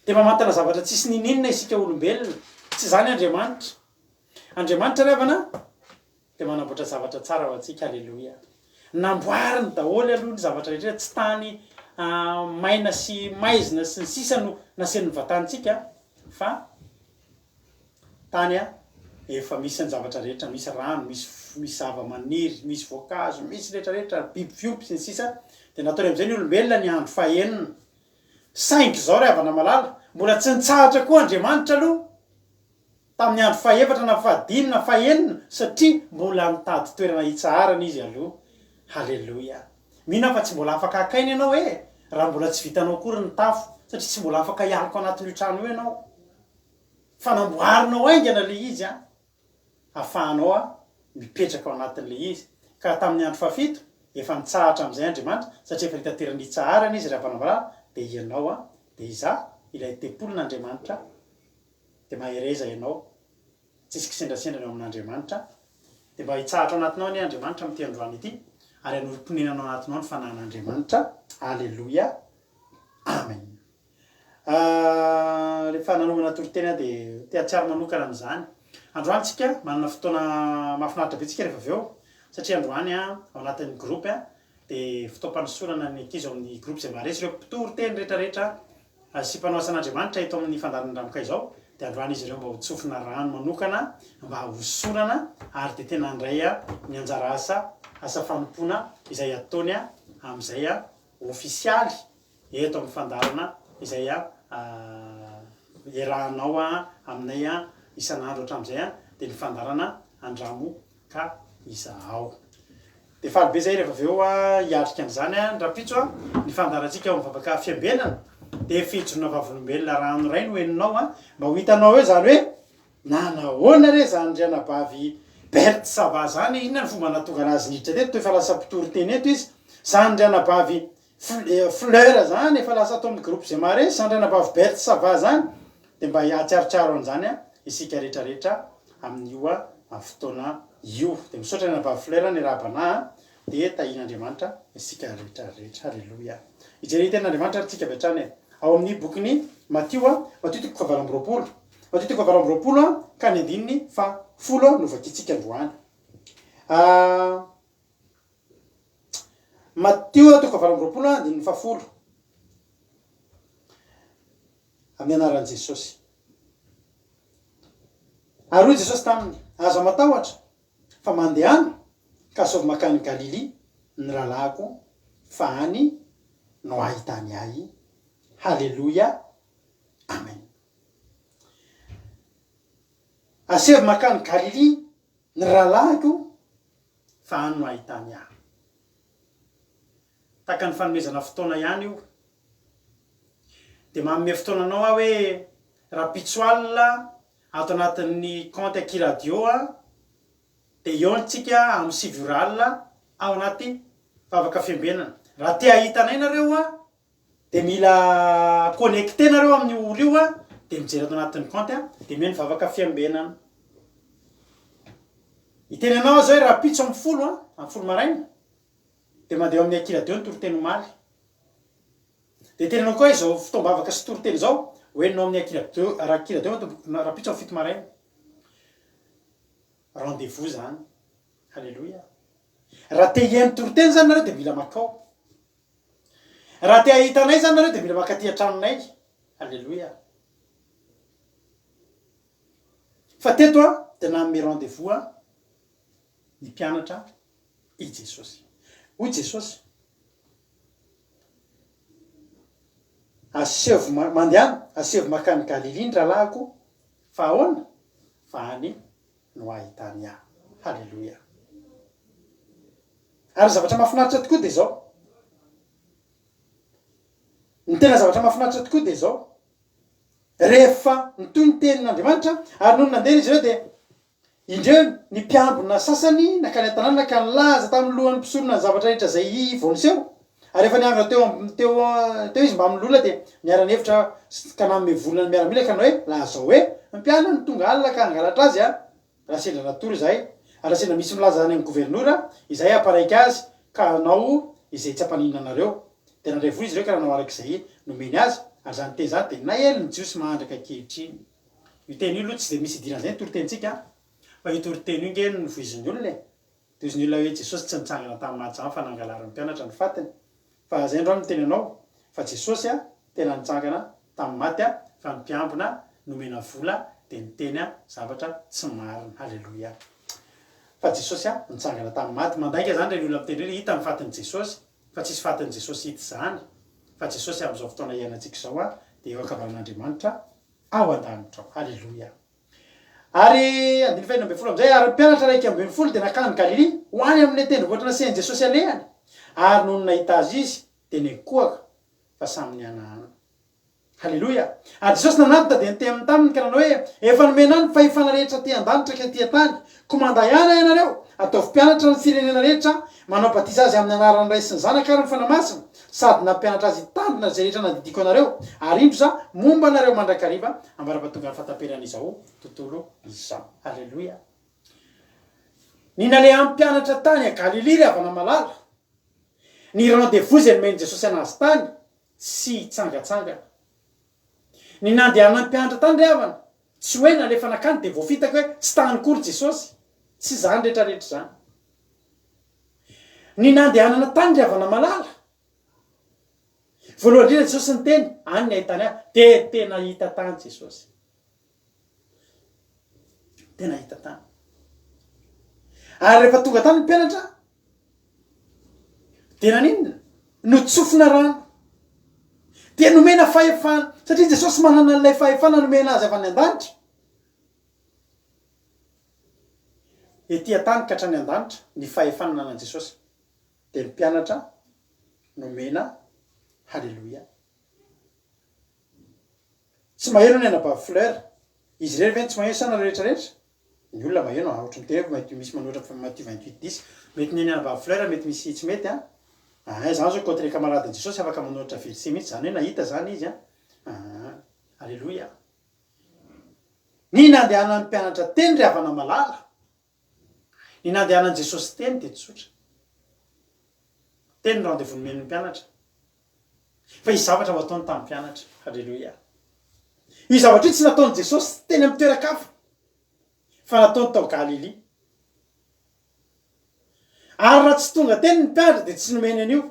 de mamantana zavatra tsisy nininona isika olombelona tsy zany andriamanitra revana de manamboatra zavatra tsara ho atsika. Alleloia. Namboariny daholo aloha ny zavatra rehetra tsy tany maina sy maizina sy ny sisa no nasen'ny vatantsika fa tany efa misy ny zavatra rehetra, misy rano, misy zava-maniry, misy voankazo, misy rehetrarehetra, biby fiompy sy ny sisa. De nataony am'izay ny olombelona ny andro fahenina. Saingy zao ry havana malala, mbola tsy nitsahatra koa Andriamanitra aloha tamin'ny andro faefatra na fahadimy na fahenina satria mbola mitady toerana hitsaharana izy aloha. Halleloia. Mihina fa tsy mbola afaka akaina ianao raha mbola tsy vitanao kory ny tafo satria tsy mbola afaka hialako anatin'io trano io ianao. Fa namboarinao aingana le izy ahafahanao mipetraka ao anatin'le izy. Ka tamin'ny andro fafito efa nitsahatra am'izay Andriamanitra satria efa hitaterany hitsaharana izy raha vanambarana de ianao de iza ilay tempolon'Andriamanitra de mahereza ianao tsisy kisendrasendra eo amin'Andriamanitra de mba hitsahatra anatinao ny Andriamanitra am'ty androany ity ary anorim-ponenanao anatinao ny fanahin'Andriamanitra. Alleluia. Amen. Rehefa nanomana toriteny de teatsiary manokana am'izany. Androany tsika manana fotoana mahafinaritra be tsika rehefa avy eo satria androany ao anatin'ny groupe de fotoam-panosorana ny ankizy ao amin'ny groupe zay maharesy ireo mpitoroteny rehetrarehetra sy mpanao asan'Andriamanitra eto amin'ny fandaharan-dramokay zao. De androany izy ireo mba ho tsofina rano manokana mba hosorana ary de tena andray ny anjara asa fanompona izay ataony am'izay ofisialy eto amin'ny fandarana izay iarahanao aminay isan'andro hatramin'izay de ny fandarana andramo ka izaho. De faly be zay rehefa avy eo hiatrika an'izany ndrapitso ny fandarantsika ao mivavaka fiambenana de fijona vavolombelona rano ray no eninao mba ho hitanao hoe zany hoe nanahoana re zany Andrianabavy Berthe Sava zany inona ny fomba natonga anazy niditra teto to efa lasa mpitoriteny eto izy. Zany Andrianabavy Fleur zany efa lasa atao amin'ny groupe zay mare sy Andrianabavy Berthe Sava zany de mba hiatsiarotsiaro an'izany isika rehetrarehetra amin'io fotoana io. De misaotra Andrianabavy Fleur ny rahabana de tahin'Andriamanitra isika rehetrarehetra. Halleloia. Ijery ten'Andriamanitra tsika avy hatrany ao amin'ny bokyny Matthieu Matthieu 7:20 Matthieu 7:20 ka ny andininy fa 10 no vakitsika androany. Matthieu 7:20 andininy fa 10 amin'ny anaran'i Jesosy. Ary hoy Jesosy taminy, aza matahotra fa mandehana ka sovy makany Galily ny rahalahyko fa any no ahitany ahy. Halleluia. Amen. Asevy makany Galily ny rahalahyko fa any no ahitany ahy. Taka ny fanomezana fotoana ihany io de manome fotoananao hoe raha pitsoalina ato anatin'ny compte Kiradio de eo ntsika amin'ny 7 alina ao anaty vavaka fiambenana. Raha te ahitanay nareo de mila connecté nareo amin'ny olo io de mijery ato anatin'ny compte de meno vavaka fiambenana. Itenenao zao raha pitso amin'ny 10 maraina de mandeha amin'ny Kiradio ny toriteny omaly. De tenenao koa izao fotoam-bavaka sy toriteny zao hoeninao amin'ny Kiradio raha pitso amin'ny 7 maraina. Rendez-vous zany. Halleluia. Raha te hihaino toriteny zany nareo de mila makao. Raha te ahitanay zany nareo de mila makaty an-tranonay. Halleluia. Fa teto de nanome rendez-vous ny mpianatra i Jesosy. Hoy Jesosy, asevy mandehana, asevy makany Galily ny rahalahyko fa ahoana? Fa any no ahitany ahy. Halleluia. Ary zavatra mahafinaritra tokoa de zao. Ny tena zavatra mahafinaritra tokoa de zao. Rehefa nitoy ny tenin'Andriamanitra ary noho nandeha izy ireo de indreo ny mpiambina sasany nakany an-tanàna ka nilaza tamin'ny lohan'ny mpisorona ny zavatra rehetra zay vao niseho. Ary rehefa niangona teo izy mba milona de niara-nevitra ka nanome volana miaramila ka hoe lazao hoe mpiana ny tonga alina ka angalatra azy raha sendra natory zay. Ary raha sendra misy milaza any amin'ny gouvernoura izay aparaiky azy ka anao izay tsy hampaninana anareo. De nandray vola izy ireo ka nanao arak'izay nomeny azy ary zany te zany de na ely ny jiosy mahandraka kehitriny io teny io aloha tsy de misy idirana zay toritentsika fa io toriteny io nge no voizin'ny olona de izy ny olona hoe Jesosy tsy nitsangana tamin'ny maty zany fa nangalarin'ny mpianatra ny fatiny fa zay androany teny anao fa Jesosy tena nitsangana tamin'ny maty fa ny mpiambina nomena vola de niteny zavatra tsy marina. Halleloia. Fa Jesosy nitsangana tamin'ny maty mandaika zany re olona miteny hoe hita ny fatin'ny Jesosy fa tsisy fatin'ny Jesosy hita zany fa Jesosy amin'izao fotoana iainantsika zao de eo akabaran'Andriamanitra ao an-danitra ao. Halleloia. Ary andiny faina ambin'ny folo amizay ary mpianatra raiky ambin'ny folo de nakany Galily hoany amin'ny tendrombohitra nasian'i Jesosy alehany ary noho nahita azy izy de nekoaka fa samy nianahana. Halleloia. Ary Jesosy nanantona de niteny taminy ka nanao hoe efa nomena ny fahefana rehetra ty an-danitra ka ty an-tany komanda ihana ianareo ataovy mpianatra ny firenena rehetra manao batiza azy amin'ny anaran'ny Ray sy ny Zanaka ary ny fanamasina sady nampianatra azy hitandrina zay rehetra nadidiko anareo ary indroza momba anareo mandrakariva ambarapatonga ny fataperan'izao tontolo izao. Halleloia. Ny naleha amin'ny mpianatra tany a Galily ry avana malala ny rendez-vous zay nomeny Jesosy anazy tany tsy hitsangatsangana. Ny nandehanana ny mpianatra tany ry havana tsy hoe nalefa nakany de voafitaka hoe tsy tany kory Jesosy tsy zany rehetrarehetra zany. Ny nandehanana tany ry havana malala voalohany indrindra Jesosy ny teny any ny ahitany de tena hita tany Jesosy tena hita tany. Ary rehefa tonga tany ny mpianatra de naninona notsofina rano de nomena fahefana satria Jesosy manana an'ilay fahefana nomena azy avy any an-danitra ety an-tany ka hatrany an-danitra ny fahefana nanan Jesosy de ny mpianatra nomena. Halleloia. Tsy maheno ny anabavy fleur izy rery veny tsy maheno sana rehetrarehetra ny olona maheno ohatry ny teny mety misy manoatra Matthieu 28:10 mety ny anabavy fleur mety misy tsy mety zany zao contre les camarades de Jesosy afaka manoatra verset mihitsy zany hoe nahita zany izy Halleloia. Ny nandehanan'ny mpianatra teny ry havana malala ny nandehanan'i Jesosy teny de tsotra teny ny rendez-vous nomen'ny mpianatra fa izy zavatra ho ataony tamin'ny mpianatra. Halleloia. Io zavatra io tsy nataon'i Jesosy teny amin'ny toerakafa fa nataony tao Galily ary raha tsy tonga teny ny mpianatra de tsy nomeny an'io.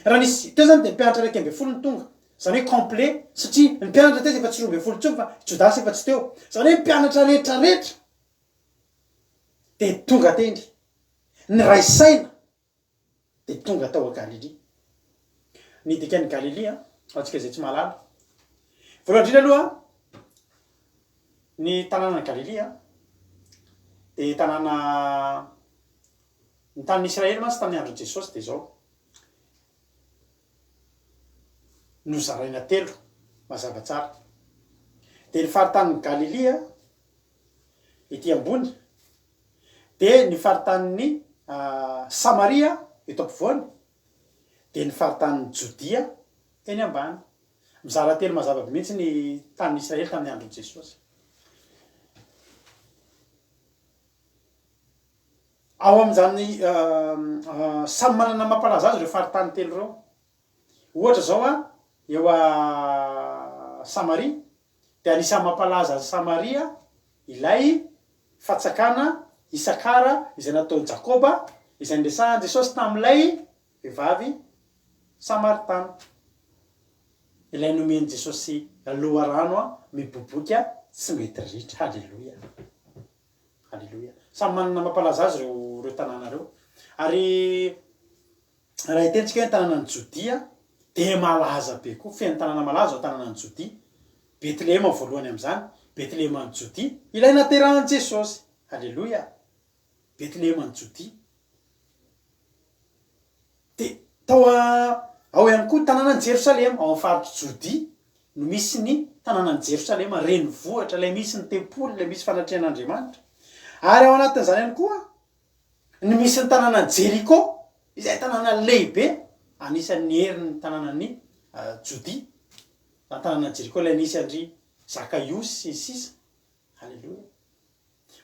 Raha nisy teo zany de mpianatra raiky ambin'ny folo ny tonga zany hoe complet satria ny mpianatra teo efa tsy roa ambin'ny folo tsony fa Jodasy efa tsy teo zany hoe mpianatra rehetrarehetra de tonga teny ny ray saina de tonga tao a Galily. Ny dikan'ny Galily atsika zay tsy mahalala voalohany indrindra aloha ny tanàna Galily de tanàna ny tanin'ny Israely mantsy tamin'ny andron'i Jesosy de zao nozaraina telo mazava tsara de ny faritanin'ny Galily ety ambony de ny faritanin'ny Samaria eto ampovoany de ny faritanin'ny Jodia eny ambany mizara telo mazava mihitsy ny tanin'ny Israely tamin'ny andron'i Jesosy. Ao amin'izany samy manana mampalaza azy ireo faritany telo reo. Ohatra zao eo a Samaria de anisan'ny mampalaza azy Samaria ilay fatsakana Isakara izay nataon'i Jakoba izay nresahan'i Jesosy tamin'ilay vehivavy Samaritana. Ilay nomeny Jesosy aloha rano miboboka tsy mety ritra. Halleloia. Halleloia. Samy manana mampalaza azy reo tanàna reo. Ary raha itentsika hoe tanànan'ny Jodia de malaza be koa feno tanàna malaza ao tanànan'ny Jodia. Betlehema voalohany amin'izany Betlehema ny Jodia ilay naterahan'i Jesosy. Halleloia. Betlehema ny Jodia de tao ao ihany koa tanànan'i Jerosalema ao amin'ny faritra Jodia no misy ny tanànan'i Jerosalema renivohitra ilay misy ny tempoly ilay misy fanatrehan'Andriamanitra. Ary ao anatin'izany ihany koa ny misy ny tanànan'i Jeriko izay tanàna lehibe anisan'ny herin'ny tanànan'ny Jodia. Tanànan'i Jeriko ilay nisy andry Zakaios sy sisa. Halleloia.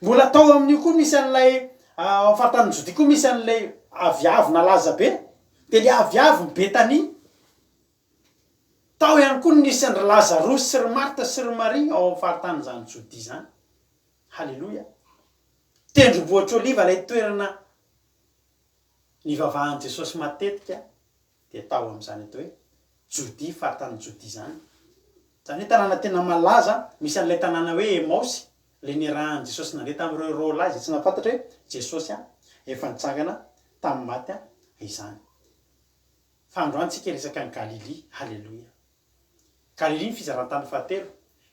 Mbola tao amin'io koa misy an'ilay ao faritanin'ny Jodia koa misy an'ilay aviavy nalaza be de le aviavy ny Betania tao ihany koa nisy andry Lazarosy sy ry Marta sy ry Maria ao amin'ny faritany zany Jodia zany. Halleloia. Tendrombohitra Oliva ilay toerana nivavahan'i Jesosy matetika dia tao amin'izany atao hoe Jodia, faritany Jodia zany. Zany hoe tanàna tena malaza, misy an'ilay tanàna hoe Emaosy, le nirahan'i Jesosy nandeha tamin'ireo rôla izay tsy nahafantatra hoe Jesosy efa nitsangana tamin'ny maty izany. Fa androany tsika resaka ny Galilia. Halleloia. Galilia ny fizarantany fahatelo.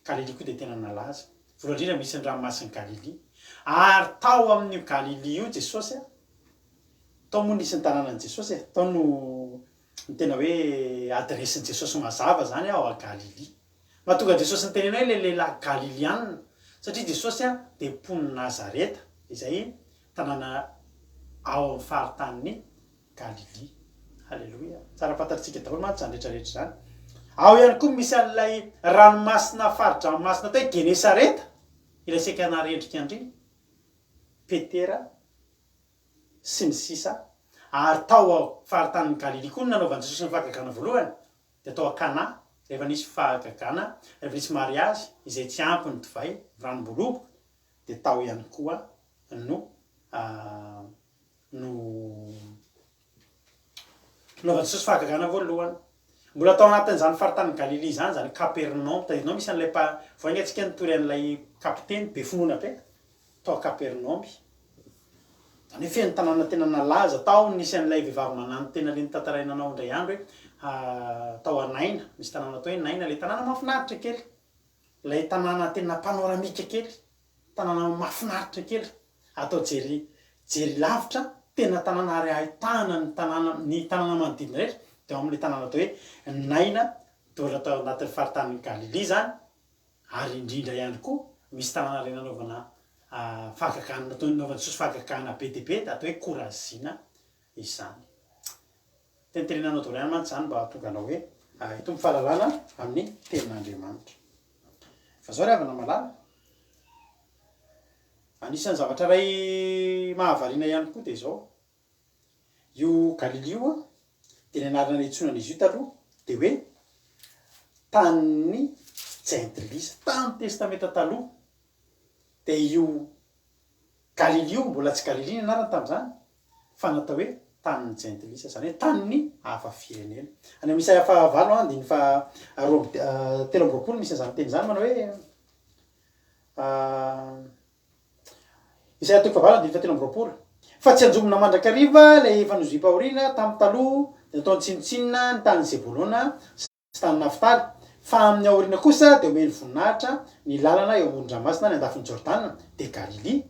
Galilia koa dia tena nalaza. Voalohany indrindra misy ny ranomasin'i Galilia. Ary tao amin'io Galilia io Jesosy tao moa nisy ny tanànan'i Jesosy tao no ny tena hoe adresin'i Jesosy mazava zany ao a Galilia. Mahatonga Jesosy nytenena hoe le lehilahy Galilianina satria Jesosy dia mpon'ny Nazareta izay tanàna ao amin'ny faritany Galilia. Halleloia. Tsara fantatritsika daholo mantsy zany rehetrarehetra zany. Ao ihany koa misy an'ilay ranomasina fari-dranomasina atao hoe Genesareta, ilay seka narendrika andriny, Petera sy ny sisa. Ary tao faritany Galilia koa nanaovan'i Jesosy ny fahagagana voalohany dia tao Kana, rehefa nisy fahagagana, rehefa nisy mariazy izay tsy ampy ny divay, ranom-bolobo, dia tao ihany koa nanaovan'i Jesosy fahagagana voalohany. Mbola tao anatin'izany faritany Galilia zany, zany Capernaum, tadinao misy an'ilay voainga antsika nitory an'ilay kapiteny be finoana be, tao Capernaum. Zany hoe feno tanàna tena nalaza, tao nisy an'ilay vehivavy manano tena le nitantarainanao indray andro hoe tao Naina, misy tanàna tao hoe Naina, le tanàna mahafinaritra kely, ilay tanàna tena panoramika kely, tanàna mahafinaritra kely, atao jery lavitra, tena tanàna ary ahitana ny tanàna manodidina rehetra. Dia amin'ilay tanàna atao hoe Naina, toa atao anatin'ny faritany Galilia zany, ary indrindra ihany koa misy tanàna ray nanaovana fahagagana, natao nanaovan'i Jesosy fahagagana be dia be, atao hoe Korazina izany. Tentenenanao daholo ihany mantsy zany mba hahatonga anao hoe hitombo fahalalana amin'ny tenin'Andriamanitra. Fa zao ry havana malala, anisan'ny zavatra ray mahavariana ihany koa dia zao, io Galilia io dia ny anarana itsoinan'izy io taloha dia hoe tanin'ny Jentilisa tamin'ny testamenta taloha. Dia io Galilia io mbola tsy Galilia ny anarany tamin'izany fa natao hoe tanin'ny Jentilisa, zany hoe tanin'ny hafa firenena. Any amin'ny Isaia fahavalo andiny fa telo amby roapolo misy an'izany teny zany manao hoe Isaia toko fahavalo andiny fa telo amby roapolo. Fa tsy anjomona mandrakariva ilay efa nozoim-pahoriana tamin'ny taloha dia nataony tsinotsinona ny tany Zebolona sy tany Naftaly. Fa amin'ny aoriana kosa dia omeny voninahitra ny lalana eo amoron-dranomasina ny andafin'ny Jordana dia Galilia,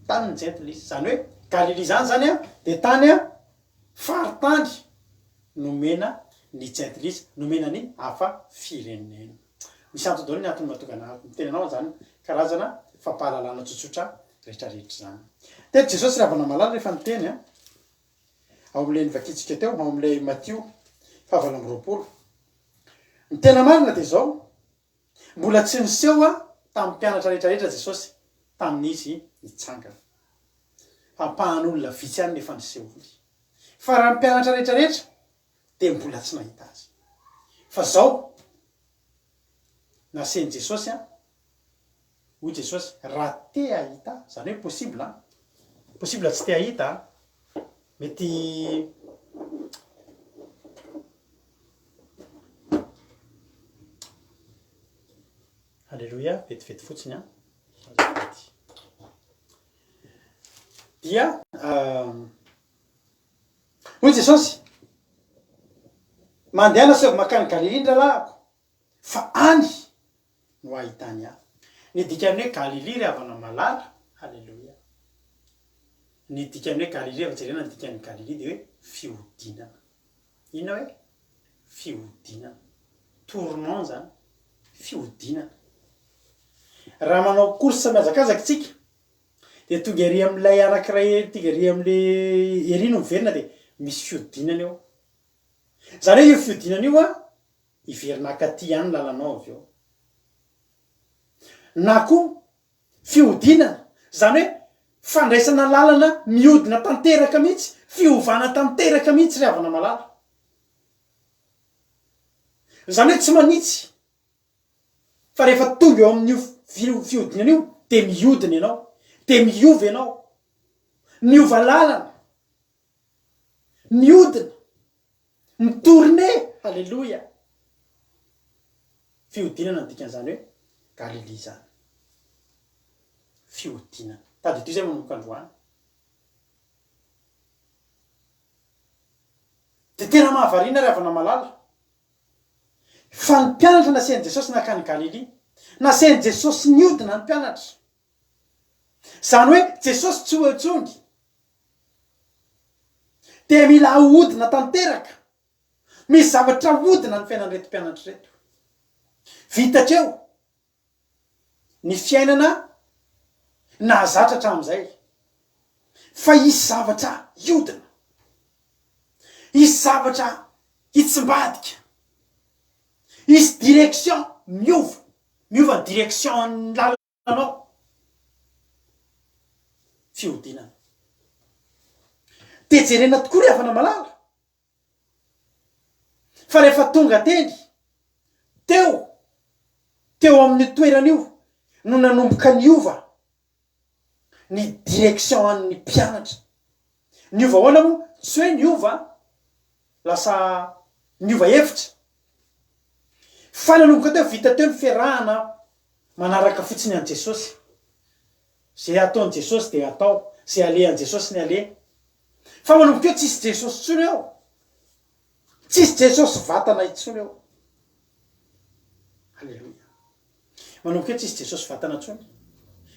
tanin'ny Jentilisa. Zany hoe Galilia zany dia tany faritany nomena ny Jentilisa, nomena ny hafa firenena. Misy antony daholo ny antony mahatonga mitenanao zany karazana fampahalalana tsotsotra rehetrarehetra zany. Teto Jesosy ravana malala rehefa niteny ao amin'ilay nivakitsika teo, ao amin'ilay Matio fahavalo amby roapolo. Ny tena marina dia zao, mbola tsy niseho tamin'ny mpianatra rehetrarehetra Jesosy tamin'izy nitsangana. Ampahan'olona vitsy ihany nefa niseho izy. Fa raha ny mpianatra rehetrarehetra dia mbola tsy nahita azy. Fa zao naseny Jesosy hoy Jesosy raha te ahita, zany hoe possible tsy te ahita, mety Halleluia, vetivety fotsiny dia hoy Jesosy mandehana sy makany Galilia ndralahako fa any no ahitany ahy. Ny dika amin'ny hoe Galilia ry havana malala. Halleluia. Ny dika amin'ny hoe Galilia efa jerena ny dikan'ny Galilia dia hoe fihodinana. Inona hoe fihodinana, tournant zany, fihodinana. Raha manao course miazakazaka tsika dia tonga ery amin'ilay anankiray, tonga ery amin'ilay ery no miverina dia misy fihodinana eo. Zany hoe io fihodinana io hiverina akaty ihany lalanao avy eo. Na koa fihodinana zany hoe fandraisana lalana mihodina tanteraka mihitsy, fiovana tanteraka mihitsy ry havana malala. zany hoe tsy manitsy fa rehefa tonga eo amin'io fiodinana io de miodina ianao de miova ianao miova lalana miodina mitourne halleloia fiodinana dikan'izany hoe Galili zany fiodinana tady ty zay manomboka androany de tena mahavarina ravana malala fa ny mpianatra nasiany Jesosy nakany Galili nasiany Jesosy niodina ny mpianatra zany hoe Jesosy tsy hoetsongy de mila ahodina tanteraka misy zavatra ahodina ny fiainan'reto mpianatra reto vitatreo ny fiainana nahazatra hatram'izay fa isy zavatra iodina isy zavatra hitsimbadika isy direction miova ny direction lalanao fiodinana de jerena tokoa ry havana malala fa rehefa tonga teny teo amin'ny toeran'io no nanomboka niova ny direction an'ny mpianatra niova hoana mo tsy hoe niova lasa niova hevitra fa nanomboka teo vita teo ny fiarahana manaraka fotsiny an Jesosy zay ataon Jesosy de atao zay alean Jesosy ny ale fa manomboka eo tsisy Jesosy tsony eo tsisy Jesosy vatana itsony eo halleluja manomboka eo tsisy Jesosy vatana tsony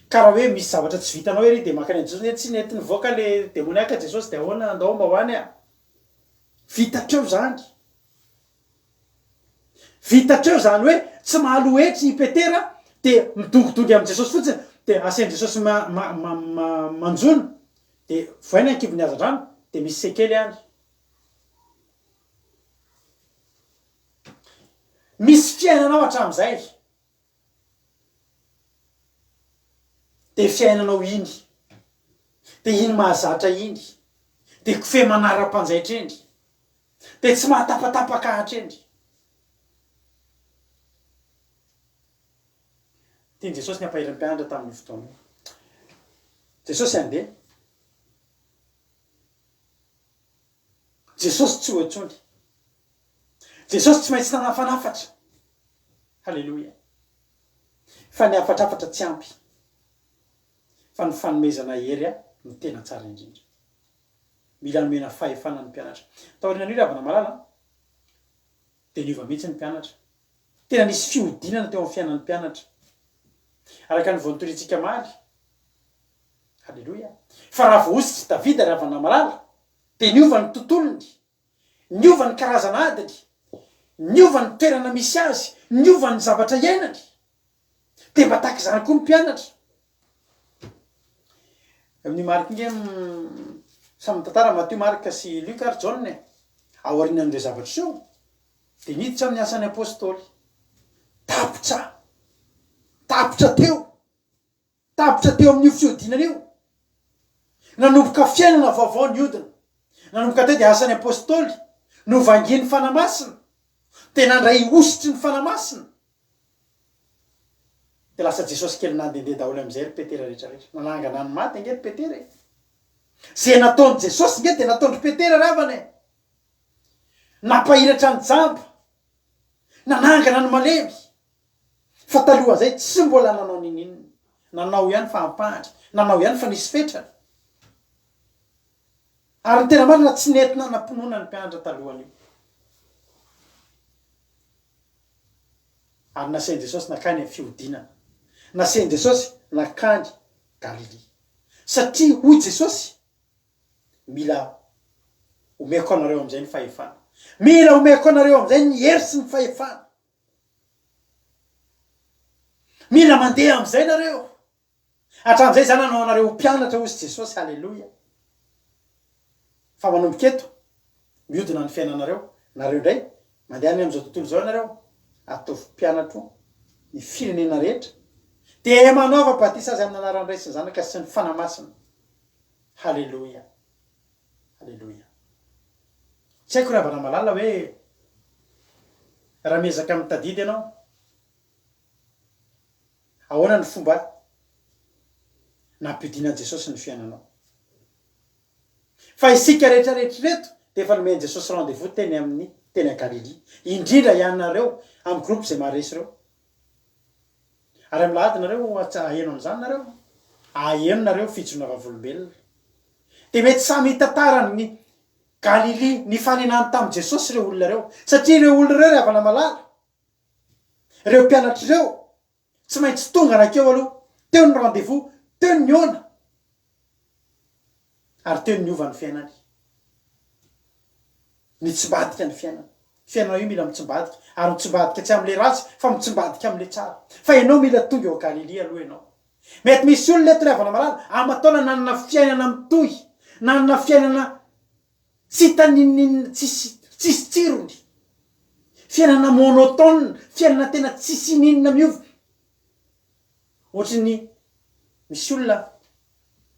karaha hoe misy zavatra tsy vitanao ery de makany Jesosy tsy nety nivoaka le demoniaka Jesosy de ahoana andao mba hoany a vitatreo zany vitatreo zany hoe tsy mahalohetry i Petera de midongodongy am Jesosy fotsiny de asian Jesosy manjona de voaina ny kibony hazandrano de misy sekely any misy fiainanao hatram'izay de fiainanao iny de iny mahazatra iny de kofe manara-panjaitra endry de tsy mahatapatapaka hatrendry tiany Jesosy ny ampahiran'ny mpianatra tamin'ny fotoana Jesosy andeha Jesosy tsy hoetsony Jesosy tsy maintsy nanafanafatra halleloja fa ny afatrafatra tsy ampy fa ny fanomezana hery no tena tsara indrindra mila nomena fahefana ny mpianatra taorina ny ravana malala de niova mihitsy ny mpianatra tena nisy fiodinana teo amin'ny fiainan'ny mpianatra araka ny voanitoritsika maly halleloja fa raha vohositsy Davida ravana malala de niova ny tontolony niova ny karazana adiny niova ny toerana misy azy niova ny zavatra iainany de mba taky zany koa ny mpianatra amin'ny mariky nge samy tantara Matthieu Marc sy Luc ary John aorianan'ireo zavatra io de niditra amin'ny asan'ny apôstôly tapitra teo amin'io fiodinana io nanomboka fiainana vaovao niodina nanomboka teo de asan'ny apôstôly no vangian'ny fanamasina de nandray ositry ny fanamasina de lasa Jesosy kely nandehandeha daholo am'izay ry Petera rehetrarehetra nanangana ny maty ange ry Petera zay nataony Jesosy nge de nataony Petera ravany napahiratra ny jamba nanangana ny malemy fa taloha zay tsy mbola nanao nin'inony nanao ihany fa ampahatra nanao ihany fa nisy fetrany ary ny tena marina tsy nentina namponona ny mpianatra talohany io ary nasiany Jesosy nakany amin'ny fiodinana nasiany Jesosy nakany Galili satria hoy Jesosy mila omeko anareo am'izay ny fahefana mila omeko anareo am'izay ny hery sy ny fahefana mila mandeha am'izay nareo hatram'izay zany anao anareo mpianatra hozy Jesosy halleloja fa manomboka eto miodina ny fiainanareo nareo ndray mandeha ny am'izao tontolo zao nareo ataovy mpianatra ny firenena rehetra de manaova batisa azy amin'ny anaran'ny Ray sy ny Zanaka sy ny fanamasina halleloja halleloja tsy haiko ravana malala hoe raha miezaka mitadidy ianao ahoana ny fomba nampidinan Jesosy ny fiainanao fa isika rehetrarehetra reto de efa nomen Jesosy rendez-vous teny amin'ny teny Galilia indrindra ianareo amin'ny groupe zay maresy reo ary amin'ny lahady nareo aheno an'izany nareo aheno nareo fijoroana vavolombelona de mety samy hitantarany ny Galilia ny faninany tamin'i Jesosy reo olona reo satria reo olona reo ravana malala reo mpianatra reo tsy maintsy tonga rakeo aloha teo ny rendez-vous teo ny ona ary teo ny ova ny fiainany mitsimbadika ny fiainana io mila mitsimbadika ary mitsimbadika tsy am'le ratsy fa mitsimbadika am'le tsara fa ianao mila tonga eo Galilia aloha ianao mety misy olona eto ravana malala amataona nanana fiainana mitohy nanana fiainana tsy taninina tsisy tsirony fiainana monotone fiainana tena tsisy ninona miova ohatrany misy olona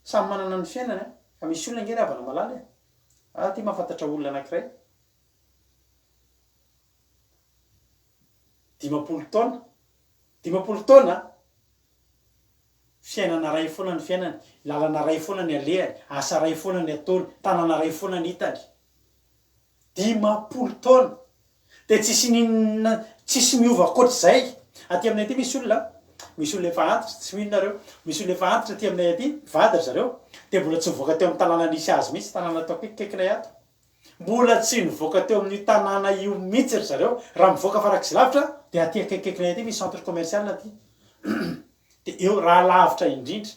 samy manana ny fiainana fa misy olona nge ravana malala ty mahafantatra olona anankiray 10 taona fiainana ray foana ny fiainany lalana ray foana ny alehany asa ray foana ny ataony tanana ray foana ny hitany 10 taona de tsisy miova koatr'izay aty aminay aty misy olona efa antitra tsy mihinareo misy olona efa antitra aty aminay aty vadra zareo de mbola tsy mivoaka teo amin'ny tanàna nisy azy mihitsy tanàna atao kaikaikinay ato mbola tsy mivoaka teo amin'ny tanàna io mihitsy ry zareo raha mivoaka farak'zy lavitra de aty kaikaikinay aty misy centre commercial aty de eo raha lavitra indrindra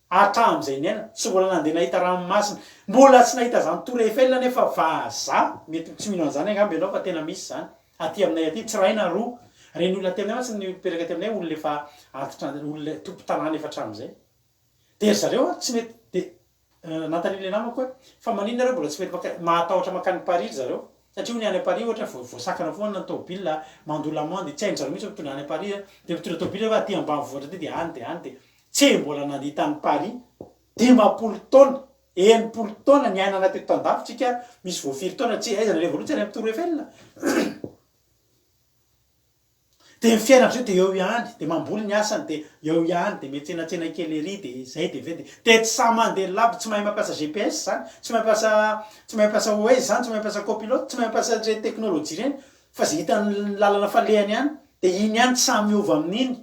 atram'izay niaina tsy mbola nandeha nahita ranomasina mbola tsy nahita zany Tour Eiffel nefa vaza mety tsy mino an'izany angamby ianao fa tena misy zany aty aminay aty tsy raina roa reny olona aty aminay matsy ny mipetraka aty aminay olona efa antitra olona tompo tanàna efa hatram'izay de ry zareo tsy mety de nantany le namako hoe fa maninona reo mbola tsy mety mahatahotra makany Paris zareo satria ny any Paris ohatra voasakana foana ny tômôbila mandola mandy tsy hainy zareo mihitsy mitondra any Paris de mitondra tômôbila fa aty ambanivohitra aty de any de tsy mbola nandita any Paris 10 taona 9 taona ny aina anaty tandafitsika misy voafiry taona tsy aiza na revolution any amin'ny Tour Eiffel de mifiainatra io de eo ihany de mamboly ny asany de eo ihany de miantsenatsena kely ery de zay de ve de tsy samy mandeha lavitra tsy mahay mampiasa GPS zany tsy mahay mampiasa Waze zany tsy mahay mampiasa copilote tsy mahay mampiasa re teknôlôjia reny fa zay hitany lalana falehany ihany de iny ihany tsy samy miova amin'iny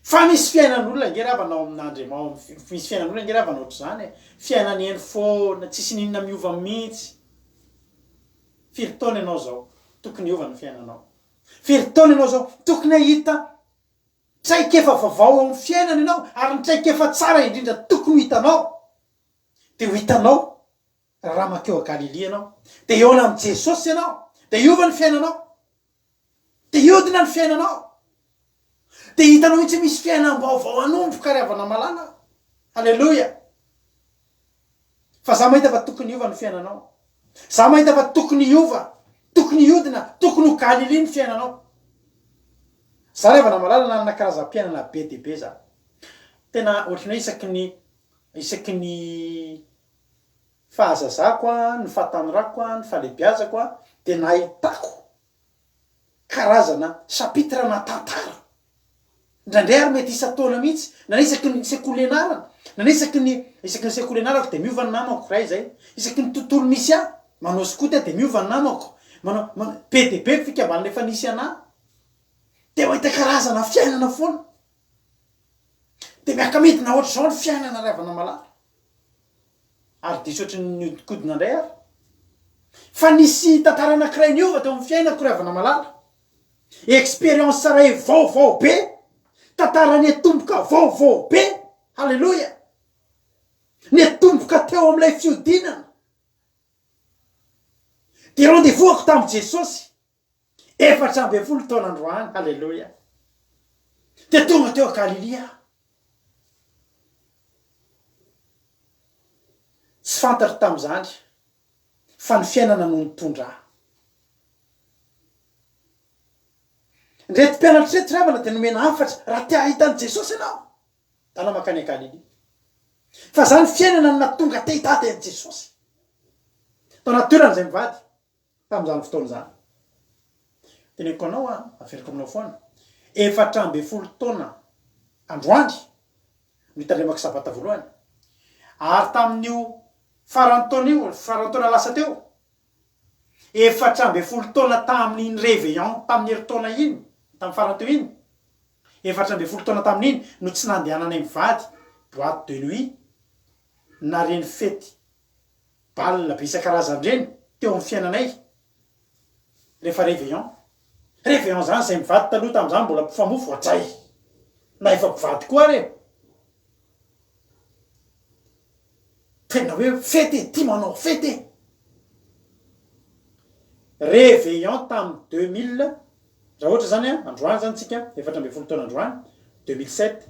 fa misy fiainan'olona nge ravanao amin'andremao misy fiainan'olona nge ravanao ohatr'izany fiainany eny foana tsisy ninona miova mihitsy firy taona ianao zao tokony hiova ny fiainanao firy taona ianao zao tokony hahita traikefa vaovao amin'ny fiainana ianao ary ny traikefa tsara indrindra tokony hitanao de ho hitanao raha makeo Galilia ianao de eona amin'ny Jesosy ianao de hiova ny fiainanao de hiodina ny fiainanao de hitanao mihitsy misy fiainam-baovao anomboka ravana malala halleloja fa za mahita fa tokony hiova ny fiainanao za mahita fa tokony hiova tokony hiodina tokony ho Galilia ny fiainanao za ravana malala nanana karazam-piainana be de be za tena ohatrany isaky ny fahazazako ny fahatanorako ny fahalebiazako de nahitako karazana chapitre na tantara ndraindray ary mety isa taona mihitsy na isaky ny sekoly ianarana na isaky ny sekoly ianarako de miova ny namako ray zay isaky ny tontolo misy manao skoty de miova ny namako manao be de be fikambanana efa nisy ana de mahita karazana fiainana foana de miakamidina ohatr'izao ny fiainana ravana malala ary diso ohatrany niodikodina indray ary fa nisy tantara anankiray niova teo amin'ny fiainako ravana malala expérience ray vaovao be tantara ny tomboka vaovao be halleloja ny tomboka teo amin'ilay fiodinana de rendez-vous ako tamin'i Jesosy 420 taona androany halleloja de tonga teo Galilia tsy fantatra tamin'izany fa ny fiainana no nitondra ndrety mpianatra reto ravana de nomena hafatra raha tia ahitany Jesosy ianao tana makany Galilia fa zany fiainana natonga te hitady any Jesosy tao natoerana zay mivady tamin'izany fotoana zany teneko anao a aferiko aminao foana 4 taona androany no hitandremako sabata voalohany ary tamin'io farantaona lasa teo 4 taona tamin'iny réveillon tamin'ny herintaona iny tamin'ny faranteo iny 4 taona tamin'iny no tsy nandehananay mivady boîte de nuit na reny fety balina be isan-karazany reny teo amin'ny fiainanay rehefa réveillon zany zay mivady taloha tamin'izany mbola mpifamofo atsay na efa mpivady koa re tena hoe fety ty manao fety réveillon tamin'ny 2000 raha ohatra zany androany zany tsika 4 taona androany 2007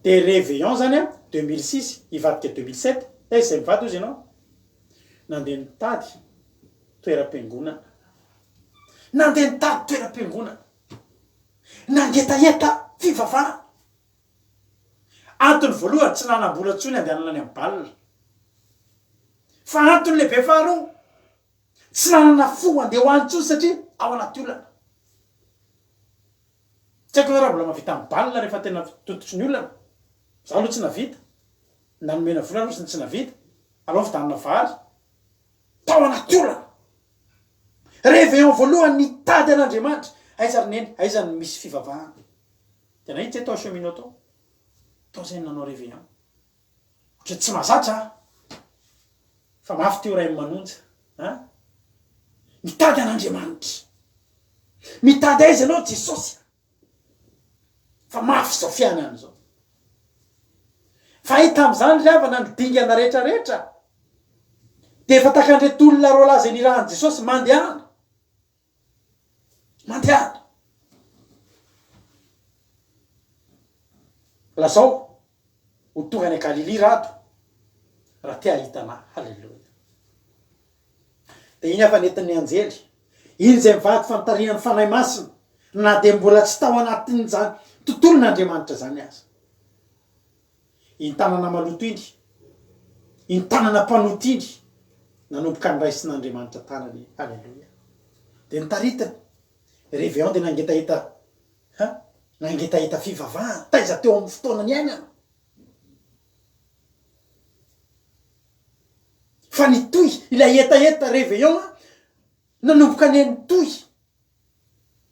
de réveillon zany 2006 ivadika 2007 zay mivady ozy ianao nandeha nitady toeram-piangonana nandeha nitady toeram-piangonana nangetaeta fivavahana antony voalohany tsy nanambola ntsony andehanana any amin'ny balina fa antony lehibe faharoa tsy nanana fo andeha hoany ntsony satria ao anaty olana tsy haiko raha mbola mavita amin'ny balina rehefa tena tototry ny olana za aloha tsy navita nanomena vola aloha tsy navita aloha fidanana vary tao anaty olana réveillon voalohany nitady an'Andriamanitra aiza rineny aiza ny misy fivavahana tena itsy atao cheminot tao zay nanao réveillon ohatra tsy mahazatra fa mafy teo ray manonja mitady an'Andriamanitra mitady aiza anao Jesosy fa mafy zao fiainana zao fa hita am'izany ravana ny dingana rehetrarehetra de efa takandreto olona roa laza ny rahan'i Jesosy mandehana lazao ho tonga any Galily rato raha tia hitana halleloja de iny afa nentin'ny anjely iny zay mivady fantarinany fanahy masina na de mbola tsy tao anatin' zany tontolon'Andriamanitra zany aza iny tanana maloto iny iny tanana mpanoto iny nanomboka nyraisin'Andriamanitra tanany halleloja de nitaritany réveillon de nangetahita fivavahana taiza teo amin'ny fotoana ny ainana fa nitoy ilay etaeta réveillon nanomboka neny toy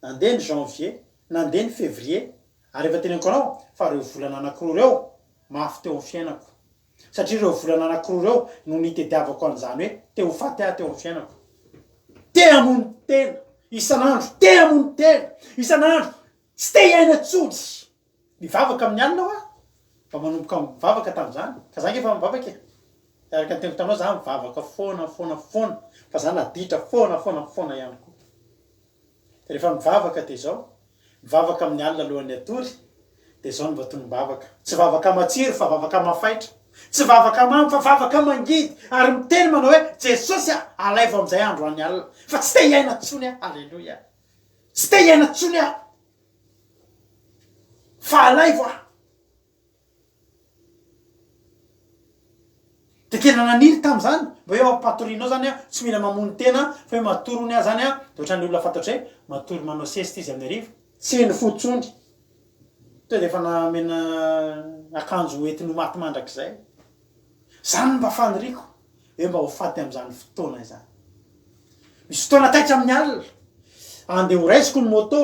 nandeha ny janvier nandeha ny février ary efa teneniko anao fa reo volana anankiroa reo mafy teo amin'ny fiainako satria reo volana anankiroa reo no nitediavako an'izany hoe teo faty ahy teo amin'ny fiainako te amony tena isan'andro te amony tena isan'andro tsy te hiaina tsody mivavaka amin'ny alina hoa fa manomboka mivavaka tamin'izany ka zany efa mivavaka araka ny teniko taminao za mivavaka foana fa za naditra foana ihany koa de rehefa mivavaka de zao mivavaka amin'ny alina alohan'ny atory de zao mba tony mivavaka tsy vavaka matsiro fa vavaka mafaitra tsy vavaka mamy fa vavaka mangidy ary miteny manao hoe Jesosy alaivo amin'izay andro any alina fa tsy te hiaina tsony aho alleloja tsy te hiaina tsony aho fa alaivo aho de tena naniry tamin'izany mba hoe ampatorianao zany tsy mila mamony tena fa hoe matorony ahy zany de ohatran'ny olona fantatry hoe matory manao sesty izy amin'ny arivo tsy eny fotsony to de efa namena akanjo entiny maty mandrak'izay zany mba faniriko hoe mba ho faty am'izany fotoana izany misy fotoana taitra amin'ny alina andeha ho raisiko ny moto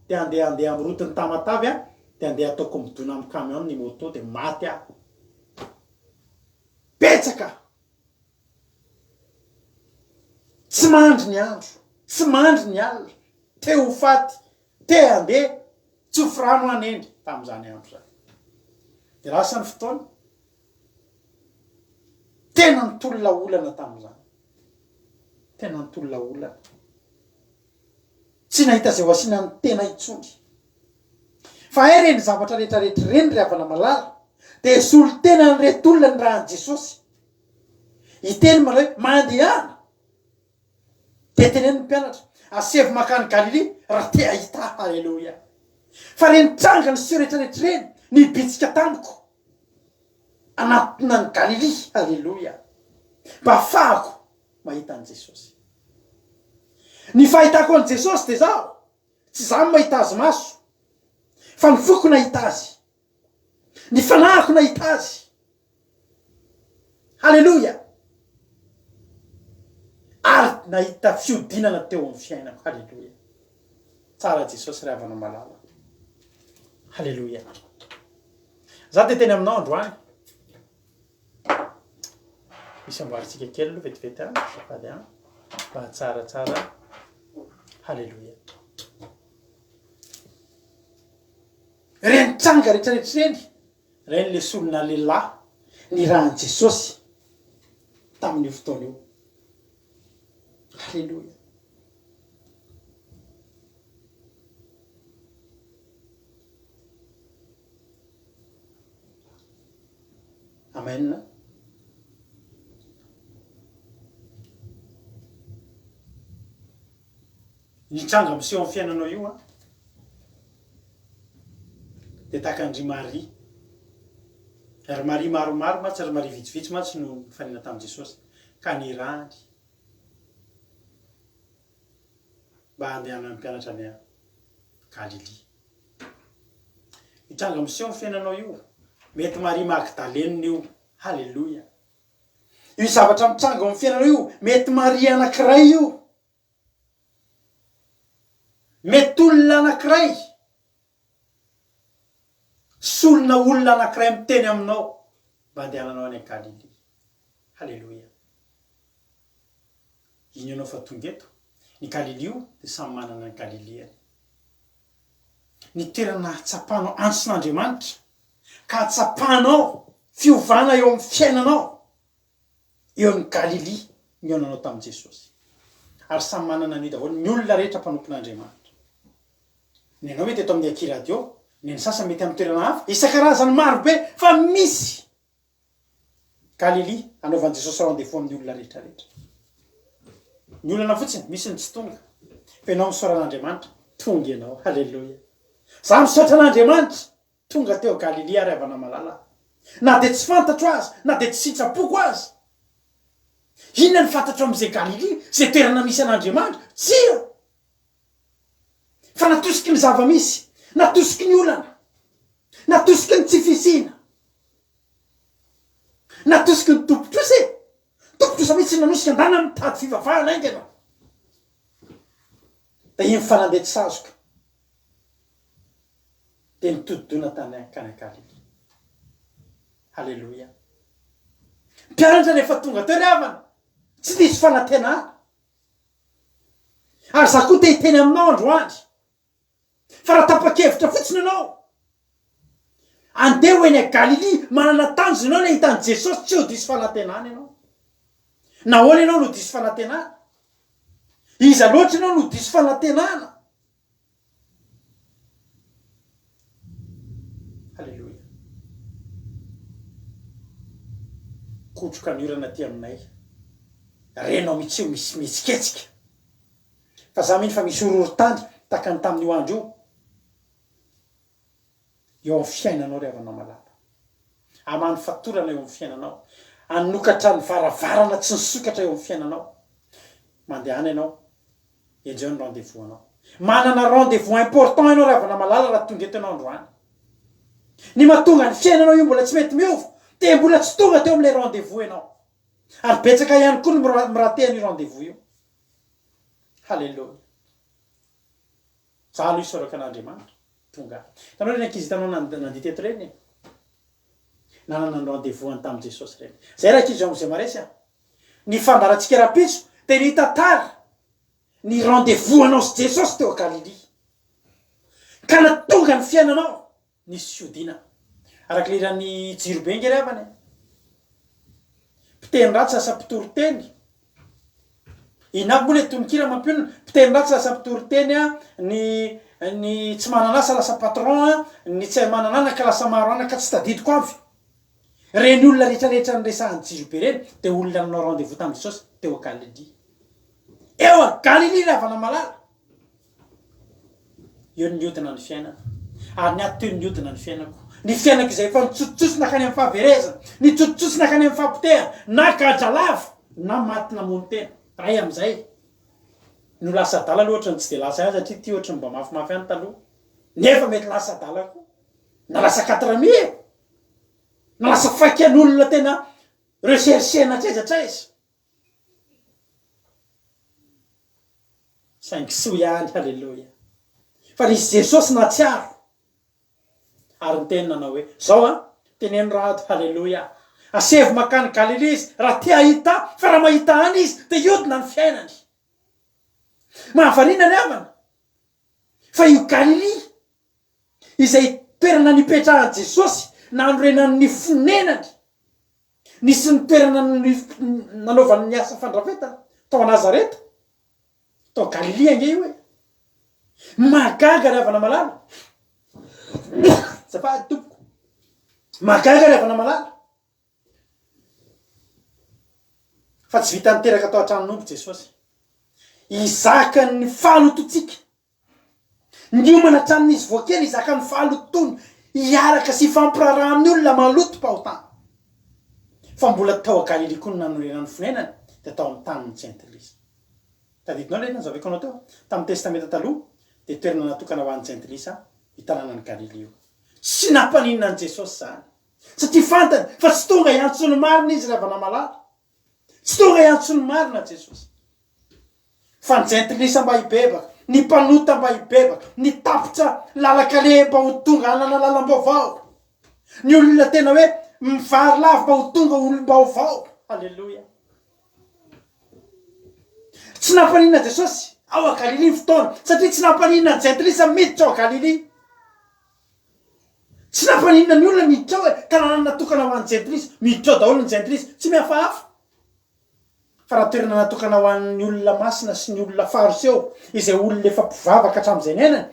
de andeha amin'ny rotiny Tamatavy de andeha ataoko midona amin'ny camion ny moto de maty aho betsaka tsy mandry ny andro tsy mandry ny alina te ho faty te andeha tsofy rano anendry tamin'izany andro zany de lasa ny fotoana tena nitolona olana tamin'izany tena nitolona olana tsy nahita zay ho asiana ny tena itsony fa e reny zavatra rehetrarehetra reny ry havana malala de solo tena nyretolona ny rahan'i Jesosy iteny manao hoe mandehana de teneny ny mpianatra asevy makany Galily raha te ahita halleloja fa reny tranga ny sio rehetrarehetra reny nibitsika tamiko anatina ny Galily halleloja mba ahafahako mahita an Jesosy. Ny fahitako an Jesosy de zao tsy zany mahita azy maso fa ny foko nahita azy, ny fanahiko nahita azy. Halleluja. Ary nahita fiodinana teo amin'ny fiainako. Halleluja. Tsara Jesosy ry havana malala. Halleluja. Za te teny aminao androany misy amboaritsika kely aloha vetivety any safady any mba tsaratsara. Halleluja. Reny tranga rehetrarehetra reny, reny le solona lehilahy ny rahan Jesosy tamin'io fotoana io. Halleluja. Amen. Ny tranga miseho amin'ny fiainanao io de tahaka andry Maria. Ary Maria maromaro matsy, ary Maria vitsivitsy matsy no fanina tamin'i Jesosy ka nirany mba andehana mpianatra any Galily. Ny tranga miseho amin'ny fiainanao io mety Maria Magdalene io. Halleluja. Io zavatra mitranga amin'ny fiainanao io mety Maria anankiray io. Mety olona anankiray, solona olona anankiray miteny aminao mba andehananao any Galily. Halleluja. Iny ianao fa tonga eto. Ny Galily io dia samy manana ny Galileany. Ny toerana hatsapanao antson'Andriamanitra ka hatsapanao fiovana eo amin'ny fiainanao eo ny Galily nionanao tamin'i Jesosy. Ary samy manana ny daholo ny olona rehetra mpanompon'Andriamanitra. Ny anao mety eto amin'ny akiradio, ny sasany mety amin'ny toerana hafa, isan-karazany maro be fa misy Galily anaovan'i Jesosy rendez-vous amin'ny olona rehetrarehetra. Ny olana fotsiny misy ny tsy tonga. Fa ianao misaora an'Andriamanitra, tonga ianao. Halleluja. Za misaotra an'Andriamanitra, tonga teo Galily ary havana malala. Na de tsy fantatro azy, na de tsy sitrapoko azy. Inona ny fantatro amin'izay Galily, zay toerana misy an'Andriamanitra? Tsira. Fa natosiky ny zava-misy, natosiky ny olana, natosiky ny tsy fisina, natosiky ny tompotrosy. Tompotrosa mihitsy nanosika andana mitady fivavahana aingana. Da iny fanandeha tsy sazoka de nitodidona tany akany Galily. Halleluja. Mpianatra rehefa tonga teo ry havana, tsy diso fanantenana. Ary za koa te hiteny aminao androany, fa raha tapa-kevitra fotsiny ianao andeha ho eny Galily, manana tanjo ianao le hitan'i Jesosy, tsy ho diso fanantenana ianao. Na hoana ianao no diso fanantenana? Iza loatra ianao no diso fanantenana? Halleluja. Kotroka ny orana ty aminay, renao mitsy io misy mitsiketsika. Fa za miny fa misy ororotany takany tamin'io andro io amin'ny fiainanao ry havana malala. Amany fatorana eo amin'ny fiainanao, anokatra ny varavarana tsy nisokatra eo amin'ny fiainanao. Mandehana ianao, enjeo ny rendez-vous anao. Manana rendez-vous important ianao ry havana malala raha tonga eto ianao androany. Ny mahatonga ny fiainanao io mbola tsy mety miova, de mbola tsy tonga teo amin'ilay rendez-vous ianao. Ary betsaka ihany koa ny miratean'io rendez-vous io. Halleluja. Za aloha isaoraka an'Andriamanitra, tonga. Tanao reny ankizy tanao nandihy teto reny, nanana ny rendez-vous any tamin'i Jesosy reny. Zay raha ankizy amin'izay maresy a. Ny fandarantsika rapitso de ny tantara ny rendez-vous anao sy Jesosy teo Galily. Ka natonga ny fiainanao nisy fiodina. Arak'leran'ny jiro be ngery avany. Mpiteny ratsy asa mpitory-teny. Inavy moa le tononkira mampionona, mpiteny ratsy lasa mpitory-teny a, ny tsy mananasa lasa patron a, ny tsy manananaka lasa maro anaka tsy tadidiko avy. Reny olona rehetrarehetra nyresahan'ny jiro be reny de olona nanao rendez-vous tamin'i Jesosy teo Galily. Eo a Galily ry havana malala. Eo ny niodina ny fiainana. Ary ny ato teo ny niodina ny fiainako. Ny fiainako izay fa nitsototsosina nakany amin'ny fahaverezana, nitsototsosina nakany amin'ny fampiteha, na gadra lava, na maty namono tena. ray am'izay no lasa adala aloha ohatrany tsy de lasa ihany satria ty ohatrany mba mafimafy ihany taloha nefa mety lasa adala koa na lasa 4 na lasa fakian'olona tena recherchena traizatraiza saingy soa ihany halleloia fa nisy Jesosy natsiaro ary ny teny nanao hoe zao a teneno rato halleloia asevy makany Galilea izy raha tia hita fa raha mahita any izy de iodina ny fiainany mahavarina ny avana fa io Galilea izay toerana nipetrahan Jesosy nanorenany ny fonenany nisy ny toerana nanaovany ny asa fandrafetana tao Nazareta tao Galilea nge io hoe magaga ny avana malala zafady tompoko magaga ny avana malala fa tsy vita niteraka tao an-tranon'omby Jesosy izaka ny fahalototsika niomana hatramin'izy voakely izaka ny fahalotony hiaraka sy fampiraraha amin'ny olona maloto mpahotany fa mbola tao Galilea koa nanorenany fonenany de tao amin'ny tany ny Sainte Lise tadidinao le nazaveko anao teo tamin'ny testamenta taloha de toerana natokana ho an'ny Sainte Lise hitananany Galilea io tsy nampaninana an Jesosy zany satria fantany fa tsy tonga hiantso ny marina izy raha vana malala tsy tonga hiantso ny marina Jesosy fa ny Sainte Lise mba hibebaka ny mpanota mba hibebaka ny tapitra lalakale mba ho tonga anana lalam-baovao ny olona tena hoe mivary lava mba ho tonga olom-baovao halleloia tsy nampaninana Jesosy ao a Galilea fotoana satria tsy nampaninana Sainte Lise miditra ao a Galilea tsy nampaninana ny olona miditra ao hoe ka nanana natokana ho an'ny Sainte Lise miditra ao daholo ny Sainte Lise tsy mihafahafa fa raha toerana natokana ho an'ny olona masina sy ny olona fariseo izay olona efa mpivavaka hatramin'izay nenany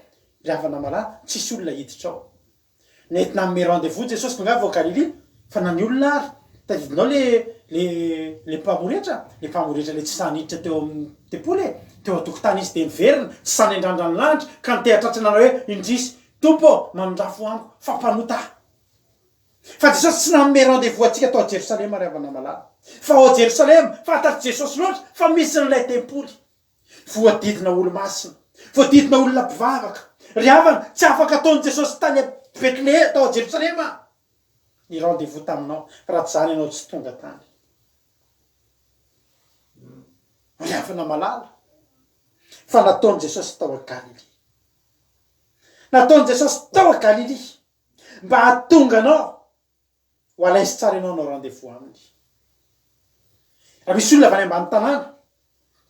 ravana malala tsisy olona hiditra ao nentina amin'ny rendez-vous Jesosy tonga avy ao Galilea fa na ny olona ary tadidinao le mpamoretra le tsy saniditra teo amin'ny tepoly teo atokotany izy de miverina tsy sany andrandrany lanitra ka nitehatratrana hoe indrisy tompo manondrafo amiko fa mpanota fa Jesosy tsy nanome rendez-vous atsika tao Jerosalema ravana malala fa ao Jerosalema fantatry Jesosy loatra fa misy n'ilay tempoly voadidina olo masina voadidina olona mpivavaka ry havana tsy afaka ataony Jesosy tany Betlehem tao Jerosalema ny rendez-vous taminao raha tsy zany ianao tsy tonga tany ry havana malala fa nataony Jesosy tao a Galilea nataony Jesosy tao a Galilea mba hahatonga anao ho alaisy tsara ianao nao rendez-vous aminy raha misy olona avy any ambany tanàna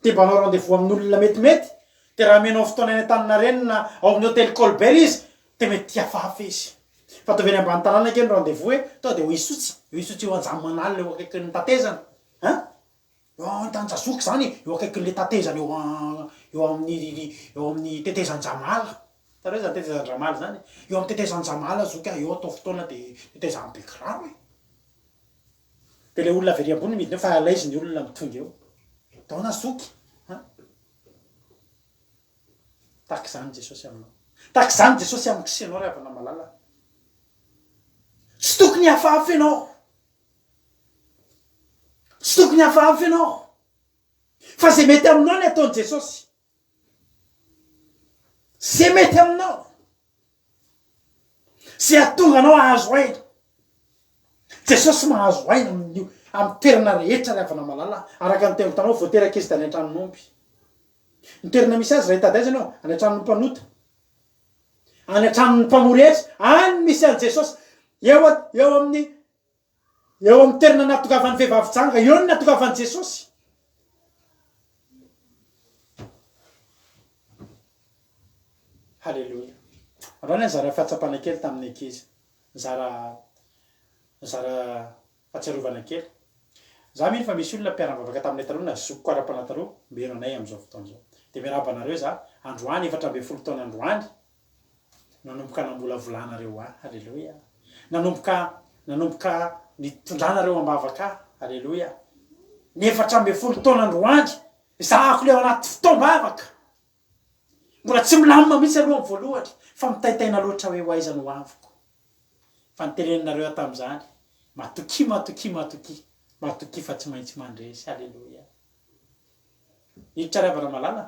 de mba hanao rendez-vous amin'olona metimety de raha menao fotoana any Antaninarenina ao amin'ny hôtel Colbert izy de mety tiafahafa izy fa ataovy any ambany tanàna keny rendez-vous hoe tao de ho isotsy eo anjamy manalina eo akaikin'ny tatezana eo Tanjazoky zany eo akaikin'le tatezana eo amin'ny tetezan-Jamala tareo zany tetezan-Jamala zany eo amin'ny tetezan-Jamala zoky eo atao fotoana de tetezan-Bekiraro de le olona very ambony midina fa alaizy ny olona mitonga eo tao na zoky tahaka zany Jesosy aminao tahaka zany Jesosy amin'ny kisenao ry havana malala tsy tokony hafahafa ianao tsy tokony hafahafa ianao fa zay mety aminao ny ataony Jesosy zay mety aminao zay atonga anao ahazo aina Jesosy mahazo aina amin'ny toerana rehetra ry havana malala araka ny tenotanao voateraka izy tany an-tranon'omby ny toerana misy azy raha hitady anao any an-tranon'ny mpanota any an-tranon'ny mpamoretra any misy any Jesosy eo amin'ny toerana natogavan'ny vehivavy janga eo ny natogavan'i Jesosy halleloia androany anzara fahatsapana kely tamin'ny ankizy zara fahatsiarovana kely za mino fa misy olona mpiara-bavaka taminay taloha na zoko ara-pana taloha mbeno anay am'izao fotoana zao de miaraba anareo za androany 4 taona androany nanomboka nambolavolaanareo halleloia nanomboka nitondranareo ambavaka halleloia ny 4 taona androany zahako le ao anaty fotoam-bavaka mbola tsy milamina mihitsy aloha amin'ny voalohany fa mitaitaina loatra hoe hoaizany ho aviko fa nitereninareo tam'izany matoki fa tsy maintsy mandresy halleloia niditra riavana malala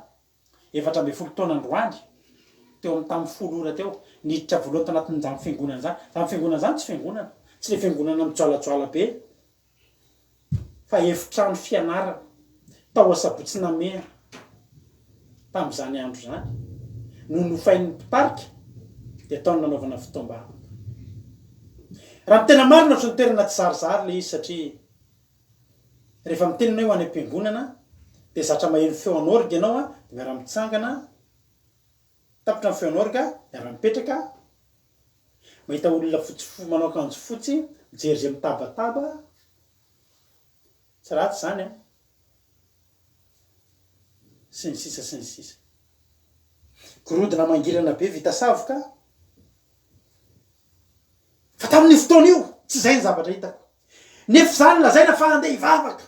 7 taona androany teo amin'ny tamin'ny 10 ora teo niditra voalohany tanatin'izany fiangonana zany. Zany fiangonana zany tsy fiangonana, tsy le fiangonana mijoalajoala be fa efitrano fianarana tao asabotsy namea tamin'izany andro zany no nofain'ny mpitarika dia ataony nanaovana fitaombavaka. Raha tena marina ohatry ny toerana tsy zarizary le izy satria rehefa mitenina hoe ho any am-piangonana dia zatra maheno feo an'orga ianao dia miara-mitsangana tapitra ny feo an'orga miara-mipetraka mahita olona fotsy manao akanjo fotsy mijery zay mitabataba tsy ratsy zany sy ny sisa sy ny sisa. Gorodona mangirana be vita savoka fa tamin'ny fotoana io tsy zay ny zavatra hitako nefa zany lazaina fa andeha hivavaka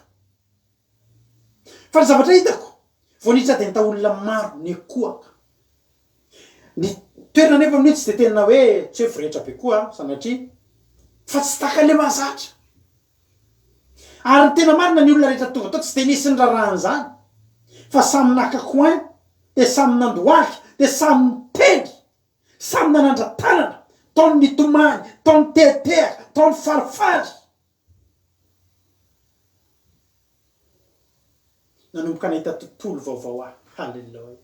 fa ny zavatra hitako voanitra dia nita olona maro ny koaka ny toerana nefa amin'io tsy dia tena hoe tsy hoe voretra be koa sanatria fa tsy taka le mahazatra ary ny tena marina ny olona rehetra tonga atao tsy dia nisy ny raharahany fa samy naka coin dia samy nandoaly dia samy niteny samy nanandra-tanana taony nitomany taony teteaka taony farifary nanomboka nahita tontolo vaovao aho. Halleloja.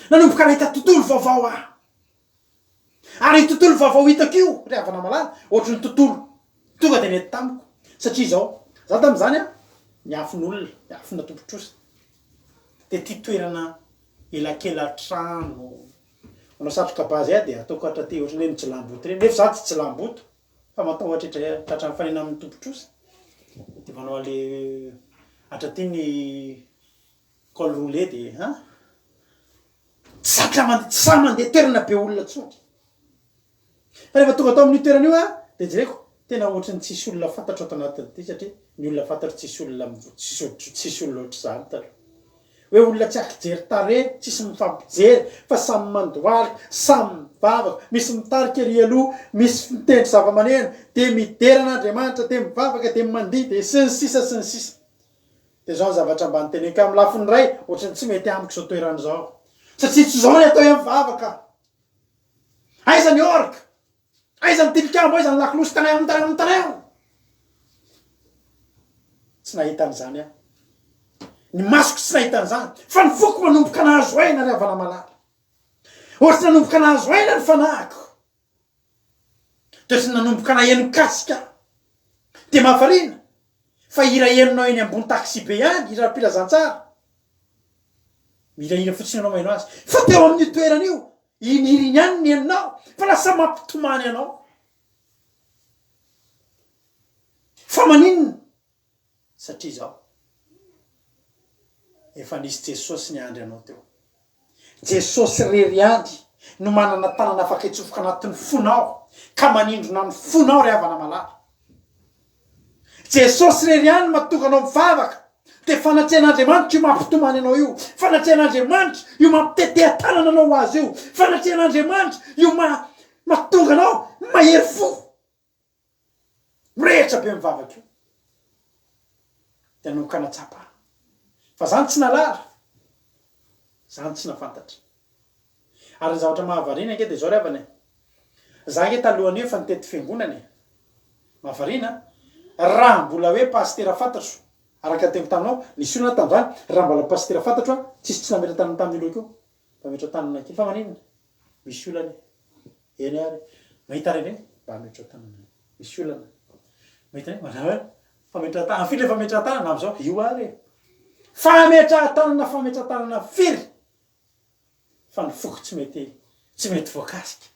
Nanomboka nahita tontolo vaovao aho ary tontolo vaovao hitako io riavana malala ohatry ny tontolo tonga dia nety tamiko satria zao za tamin'izany niafin'olona niafina tompotrosa dia tia toerana elakelan-trano manao satroka bazy dia ataoko hatraty ohatry ny hoe mijilamboto reny nefa za tsy jilamboto fa matahotra tratra mifanena amin'ny tompotrosa dia manao ale hatraty ny col roulé dia tsy sa mandeha toerana be olona tsotra fa rehefa tonga atao amin'ny toerana io dia jereko tena ohatry ny tsisy olona fantatro ato anatin'ity satria ny olona fantatro tsisy olona tsisy olona ohatry zany taro hoe olona tsy akijery tare tsisy mifampijery fa samy mandoaly samy mivavaka misy mitarika ery aloha misy mitendry zava-maneno dia mideran'Andriamanitra dia mivavaka dia mandihy dia sy ny sisa sy ny sisa dia zao ny zavatra mba niteneko amin'ny lafiny ray ohatry ny tsy mety amiko zao toerana zao satria tsy zao ny atao hoe mivavaka aiza ny orga aiza ny tilikambo aiza ny lakilosy tanay tsy nahita an'izany aho ny masoko tsy nahita an'izany fa ny foko manomboka nahazo aina riavana malala ohatry nanomboka nahazo aina ny fanahiko toetry nanomboka naheno kasika dia mahavarina fa irahenonao eny ambony taxi be ihany ira-pilazantsara mirahira fotsiny anao maino azy fa teo amin'ny toerana io iniriny ihany ny enonao fa lasa mampitomany anao fa maninona satria zao efa nisy Jesosy ny andry anao teo Jesosy rery andry no manana tanana afaka hitsofoka anatin'ny fonao ka manindrona ny fonao riavana malala Jesosy rery andry mahatonga anao mivavaka dia fanatrehan'Andriamanitra io mampitomany anao io fanatrehan'Andriamanitra io mampitetea tanana anao azy io fanatrehan'Andriamanitra io mahatonga anao mahery fo mirehitra be mivavaka io dia nanomboka natsapa fa zany tsy nalara zany tsy nafantatra ary ny zavatra mahavarina ange dia zao riavana za nge talohany eo fa nitety fiangonana mahavarina raha mbola hoe pastera fantatro araka teko taminao nisy olona tamin'izany raha mbola pastera fantatro tsisy tsy nametra tanana tamin'ny loha keo fametra tanana kely fa maninona misy olana eny ary mahita reny mba hametra tanana misy olana mahita reny manao fametra tanana firy le fametra tanana amin'izao io ary fametra tanana firy fa ny foko tsy mety voakasika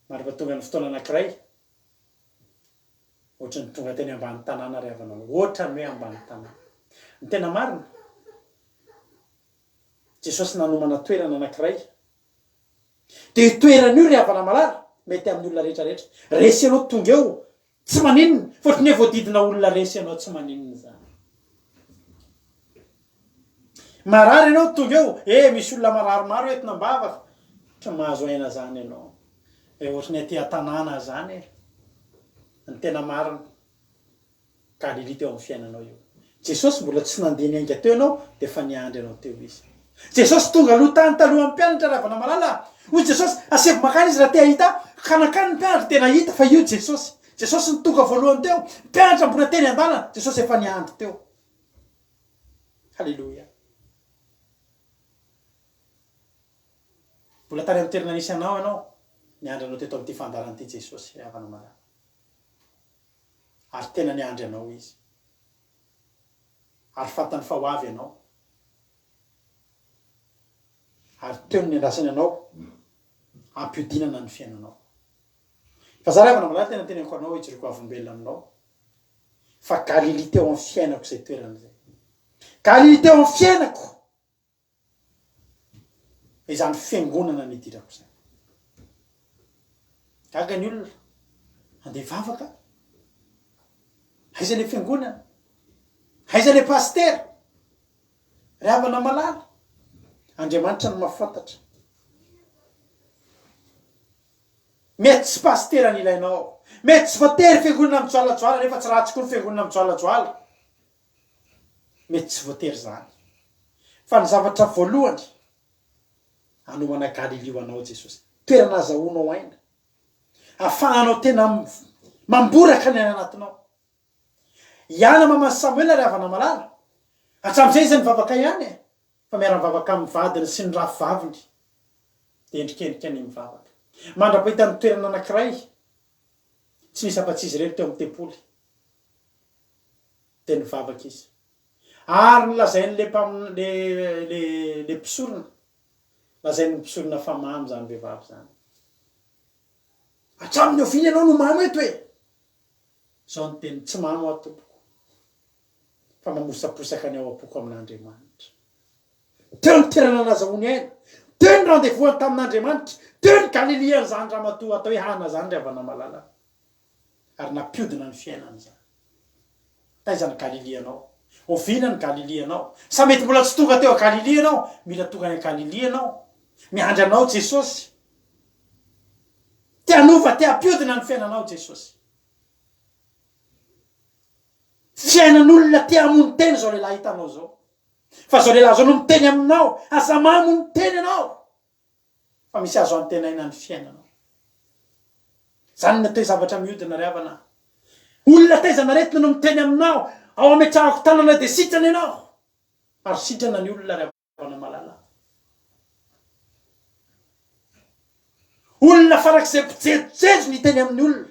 marefa tonga ny fotoana anankiray ohatry ny tonga teny ambany tanàna riavana ohatry ny hoe ambany tanàna ny tena marina Jesosy nanomana toerana anankiray dia toerana io riavana malala mety amin'ny olona rehetrarehetra resy ianao tonga eo tsy maninona fotony hoe voadidina olona resy ianao tsy maninona zany marary ianao tonga eo misy olona mararomaro entina mbavaka tsy mahazo aina zany ianao ohatry ny aty an-tanàna zany ny tena marina ka lilita eo amin'ny fiainanao io Jesosy mbola tsy nandeha niainga teo ianao de fa niandry anao teo izy. Jesosy tonga aloha tany taloha amin'ny mpianatra ravana malala. Hoy Jesosy asevy makany izy raha te hahita kanakany mpianatra tena hita fa io Jesosy. Jesosy ny tonga voalohany teo, mpianatra mbola teny an-dalana, Jesosy efa niandry teo. Halleluja. Mbola tany amin'ny toerana nisy anao niandry anao teto amin'ity fandaran'ity Jesosy ravana malala. Ary tena niandry anao izy. Ary fantany fa ho avy ianao. Ary teo ny andrasany anao ampiodinana ny fiainanao. Fa za ravana malala tena teneniko anao ijoroko avombelona aminao. Fa Galily teo amin'ny fiainako zay toerana zay. Galily teo amin'ny fiainako. Izany fiangonana nidirako zay. Gaga ny olona andeha vavaka. Aiza le fiangonana? Aiza le paster? Ravana malala. Andriamanitra no mahafantatra. Mety tsy paster ny ilainao. Mety tsy voatery fiangonana mitsoalajoala nefa tsy ratsy koa ny fiangonana mitsoalajoala. Mety tsy voatery zany. Fa ny zavatra voalohany anomana Galily ho anao Jesosy. Toerana azahoanao aina. Afahanao tena mamboraka ny anatinao. Iana mama Samuel ravana malala. Hatramin'izay izy nivavaka ihany. Fa miara-mivavaka amin'ny vadiny sy ny rafy-vaviny. Dia endrikendrika ny mivavaka. Mandrapahita ny toerana anankiray. Tsy misy afa-tsy izy ireny teo amin'ny tempoly. Dia nivavaka izy. Ary nilazainy le mpisorona. Lazainy mpisorona fa mamy zany vehivavy zany. Hatramin'ny oviana ianao no mamy eto e. Zao ny teny tsy mamy ao tompoko. Fa mamosaposaka ny ao apoko amin'Andriamanitra. Teo ny toerana nazahoany aina. Teo ny rendez-vous tamin'Andriamanitra. Teo ny Galily zany ramatoa atao hoe Hana zany ravana malala. Ary nampiodina ny fiainany zany. Taiza ny Galily anao? Oviana ny Galily anao? Sa mety mbola tsy tonga teo a Galily anao? Mila tonga ny Galily anao. Miandry anao Jesosy. Te hanova, te hampiodina ny fiainanao Jesosy. Fiainan'olona te hamono teny zao lehilahy hitanao zao. Fa zao lehilahy zao no miteny aminao, aza mamono teny anao. Fa misy azo antenaina ny fiainanao. Zany natao zavatra mihodina ravana. Olona taizana retina no miteny aminao, ao ametrahako tanana dia sitrana ianao. Ary sitrana ny olona ravana malala. Olona farak'izay mpijejojejo ny teny amin'ny olona.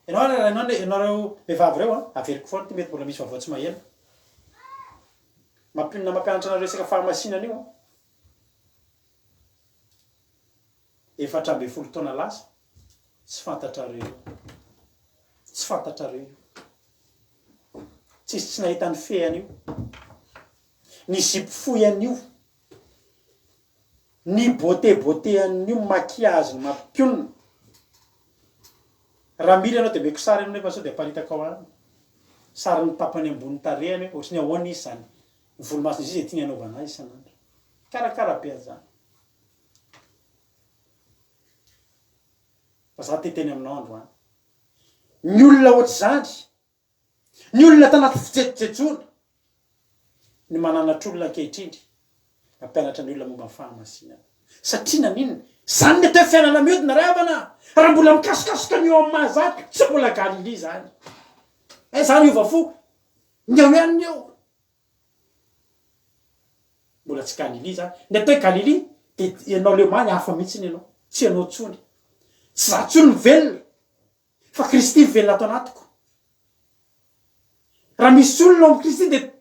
Ianareo vehivavy reo averiko foana ty mety mbola misy vaovao tsy maheno. Mampianatra anareo resaka fahamasinana io. Efatra amby folo taona lasa. Tsy fantatrareo. Tsy fantatrareo. Tsy nahita ny feany io. Ny zipo fohy an'io. Ny beauté an'io maquillage mampionona. Raha mila anao dia meko sary anao nefa sao dia paritaka ao any. Sary ny tapany ambony tarehany ohatrany ny ahoana izy zany. Ny volomasony izy dia tiany anaovana azy isan'andro. Karakara be zany. Fa za te teny aminao androany. Ny olona ohatr'izany. Ny olona tanaty fijejojejoana. Ny mananatr'olona ankehitriny. Mampianatra ny olona momba ny fahamasinana. Satria naninona? Zany ny atao fiainana mihodina ravana. Raha mbola mikasokasoka ny eo amin'ny mahazaka, tsy mbola Galily zany. Zany io vafo. Ny ao ihany eo. Mbola tsy Galily zany. Ny atao Galily dia ianao leo many hafa mihitsy ianao. Tsy ianao tsony. Tsy za tsony velona. Fa Kristy velona ato anatiko. Raha misy olona ao amin'ny Kristy dia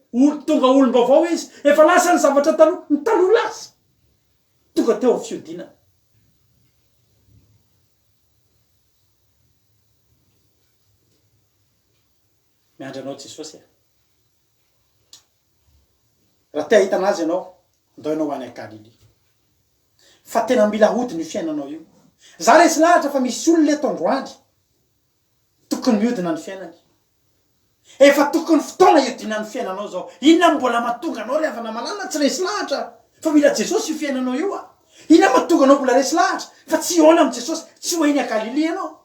tonga olom-baovao izy. Efa lasa ny zavatra taloha. Ny taloha lasa. Tonga teo amin'ny fiodinana. Miandry anao Jesosy. Raha te hahita anazy ianao, ndao ianao any Galily. Fa tena mila hodiny io fiainanao io. Za resy lahatra fa misy olona eto androany. Tokony mihodina ny fiainany. Efa tokony fotoana hiodina ny fiainanao zao. Inona mbola mahatonga anao ravana malala tsy resy lahatra. Fa mila Jesosy io fiainanao io a. Inona mahatonga anao mbola resy lahatra. Fa tsy hoana amin'ny Jesosy. Tsy hoeny a Galily ianao.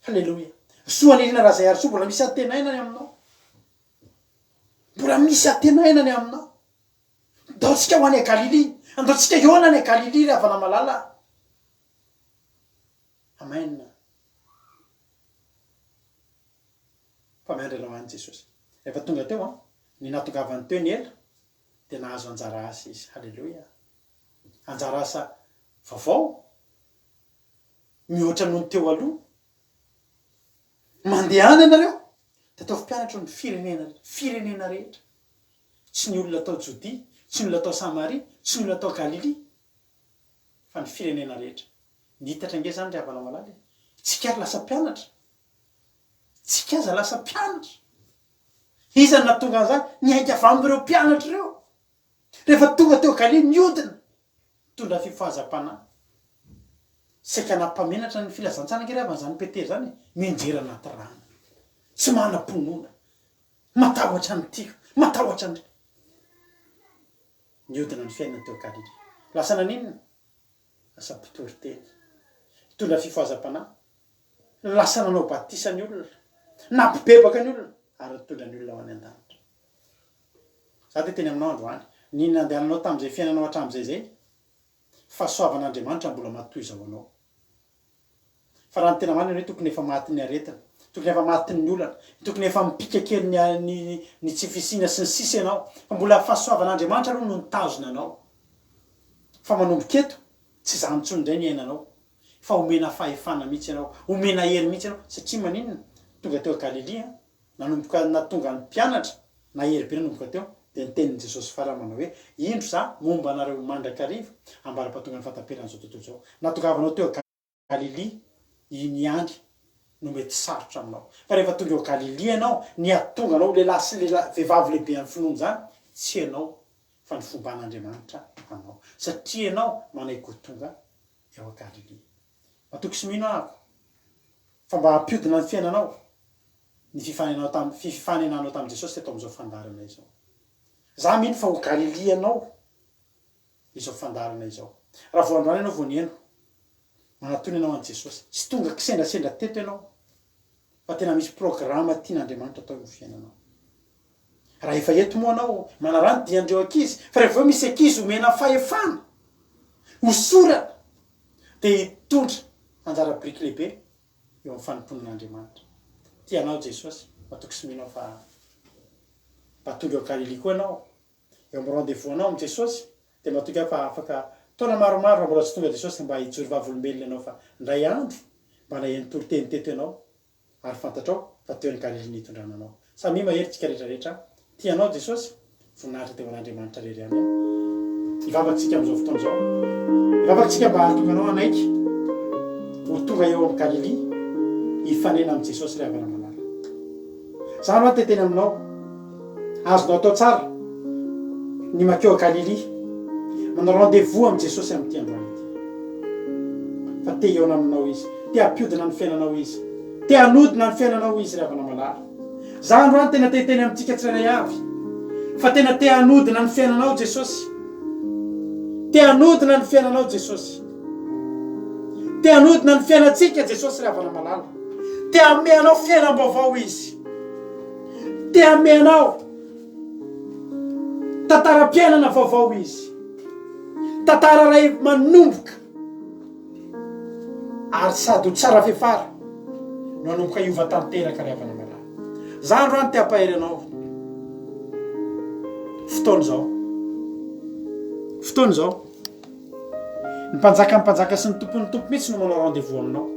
Halleluja. Soa nirina raha zay ary soa mbola misy antenainany aminao. mbola misy atenainany aminao. Andaotsika ho any Galili, andaotsika Iona any Galili ry havana malala. Amen. Mpamendrina ho an'i Jesosy. Rehefa tonga teo ny natongavany teo ny ela dia nahazo anjara asa izy. Halleluja. Anjara asa vaovao mihoatra noho ny teo aloha. Mandeha any ianareo dia ataovy mpianatra ny firenena rehetra. Tsy ny olona atao Jodia, tsy ny olona atao Samaria, tsy ny olona atao Galili, fa ny firenena rehetra. Nihitatra nge zany ry havana malala. Tsika ary lasa mpianatra. Tsika aza lasa mpianatra. Iza natonga an'izany? Niaika avy amin'ireo mpianatra ireo. Rehefa tonga teo Galili niodina tondra fifahaza-panahy. Saika nampamenatra ny filazantsana kely avy an'izany Petera zany, mianjera anaty rano. Tsy manam-ponoana. Matahotra ny tiako, matahotra ny niodina ny fiainana teo Galili. Lasa naninona? Lasa mpitory teny. Tondra fifahaza-panahy. Lasa nanao batisa ny olona. Nampibebaka ny olona. Ary tondra ny olona ho any an-danitra. Za dia teny aminao androany. Ny nandehananao tamin'izay fiainanao hatramin'izay fahasoavan'Andriamanitra mbola matoy izao anao. Fa raha ny tena marina hoe tokony efa maty ny aretina, tokony efa maty ny olana, tokony efa mipika kely ny tsy fisina sy ny sisa ianao. Fa mbola fahasoavan'Andriamanitra aloha no nitazona anao. Fa manomboka eto, tsy izany intsony indray ny ainanao. Fa omena fahefana mihitsy ianao, omena hery mihitsy ianao. Satria maninona? Tonga teo Galili, nanomboka natonga ny mpianatra, na hery be nanomboka teo. Dia nitenin'i Jesosy farany manao hoe indro za momba anareo mandrakariva ambara-pahatonga ny fataperan'izao tontolo izao. Natongavanao teo Galili, ny andry no mety sarotra aminao. Fa rehefa tonga eo Galili ianao, ny atonga anao lehilahy sy lehilahy vehivavy lehibe amin'ny finoana zany, tsy ianao fa ny fomban'Andriamanitra anao. Satria ianao manaiky ho tonga eo Galili. Matoky sy mino ahako fa mba hampiodina ny fiainanao ny fifanenanao tamin'i Jesosy teto amin'izao fandarana izao. Za mino fa ho Galili ianao izao fandarana izao. Raha voandroany ianao voanieno manatony ianao an'i Jesosy. Tsy tonga kisendrasendra teto ianao fa tena misy programa tian'Andriamanitra atao eo fiainanao. Raha efa eto moa anao manarany diandreo ankizy, fa rehefa misy ankizy omena fahefana, hosorana, dia hitondra anjara biriky lehibe eo amin'ny fanomponan'Andriamanitra. Tianao Jesosy, matoky sy mino fa tonga eo Galili koa ianao, eo amin'ny rendez-vous anao amin'ny Jesosy, dia matoky fa afaka taona maromaro raha mbola tsy tonga Jesosy mba hijory vavolombelona ianao fa ndray andro mba nahen'ny toro-teny teto ianao ary fantatrao fa teo ny Galili nitondrana anao. Samy maheritsika rehetrarehetra. Tianao Jesosy, voninahitra teo an'Andriamanitra rery any. Hivavakantsika amin'izao fotoana izao. Hivavakantsika mba hahatonga anao anaiky ho tonga eo amin'ny Galili hifanena amin'ny Jesosy ry havana malala. Za no teteny aminao, azonao atao tsara ny makeo Galili, manao rendez-vous amin'ny Jesosy amin'ity androany ity. Fa te hiaona aminao izy, te hampiodina ny fiainanao izy, te hanodina ny fiainanao izy ry havana malala. Za androany tena teteny amintsika tsirairay avy, fa tena te hanodina ny fiainanao Jesosy. Te hanodina ny fiainanao Jesosy. Te hanodina ny fiainantsika Jesosy ry havana malala. Te hameanao fiainam-baovao izy. Te hameanao tantaram-piainana vaovao izy. Tantara ray manomboka ary sady ho tsara fefara no hanomboka hiova tanteraka ry havana malala. Za androany te hampahery anao fotoana izao ny mpanjaka sy ny tompo mihitsy no manao rendez-vous aminao.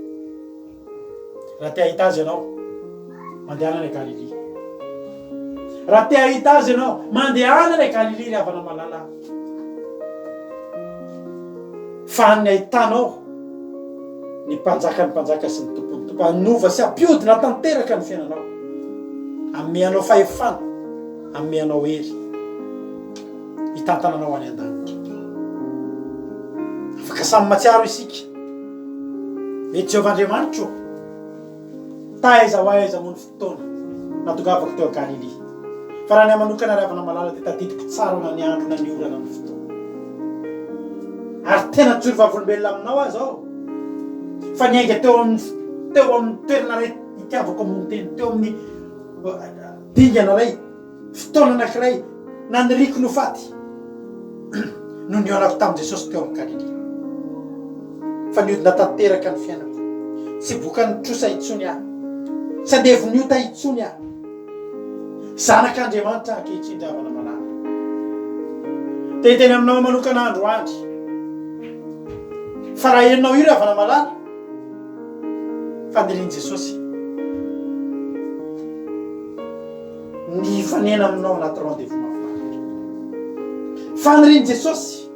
Raha te hahita azy ianao mandehana any Galili. Raha te hahita azy ianao mandehana any Galili ry havana malala. Fa ny ahitanao ny mpanjaka sy ny tompo hanova sy hampiodina tanteraka ny fiainanao, ameanao fahefana, ameanao hery hitantananao any an-danitra. Afaka samy matsiaro isika mety Jehovah-Andriamanitra taiza ho aiza mony fotoana natongavako teo Galili. Fa raha ny manokana ry havana malala dia tadidiko tsara na ny andro na ny orana ny fotoana. Ary tena tsory vavolombelona aminao azy ao. Fa niainga teo amin'ny toerana ray itiavako amin'ny teny, teo amin'ny dingana ray fotoana anankiray naniriko no faty no nionako tamin'i Jesosy teo amin'ny Galilia fa niodina tanteraka ny fiainako tsy bokany trosa itsony aho sady evoniota itsony aho zanak'Andriamanitra ankehitriny ravana malala teny aminao manokana andro andry fa raha enao io ravana malala fandiriny Jesosy ny fanena aminao anaty rendez-vous mahafinaritra faniriny Jesosy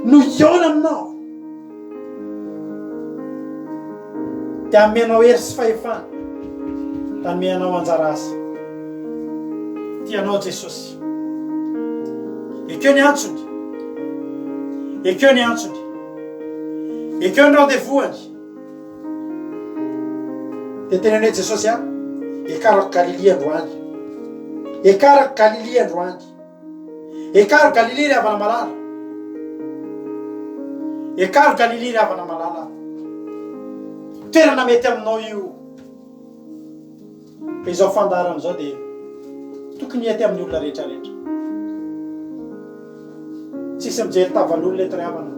no iona aminao de amenao hery sy fahefana da meanao anjara asa tianao Jesosy ekeo ny antsony ekeo ny antsony ekeo ny rendez-vous-any de tenenao Jesosy a ekarako Galilia androany ekarako Galilia androany ekarako Galilia ry havana malala ekarako Galilia ry havana malala toerana mety aminao io fa izao fandarana zao de tokony hety amin'ny olona rehetrarehetra tsisy mijery tavalolona eto ry havana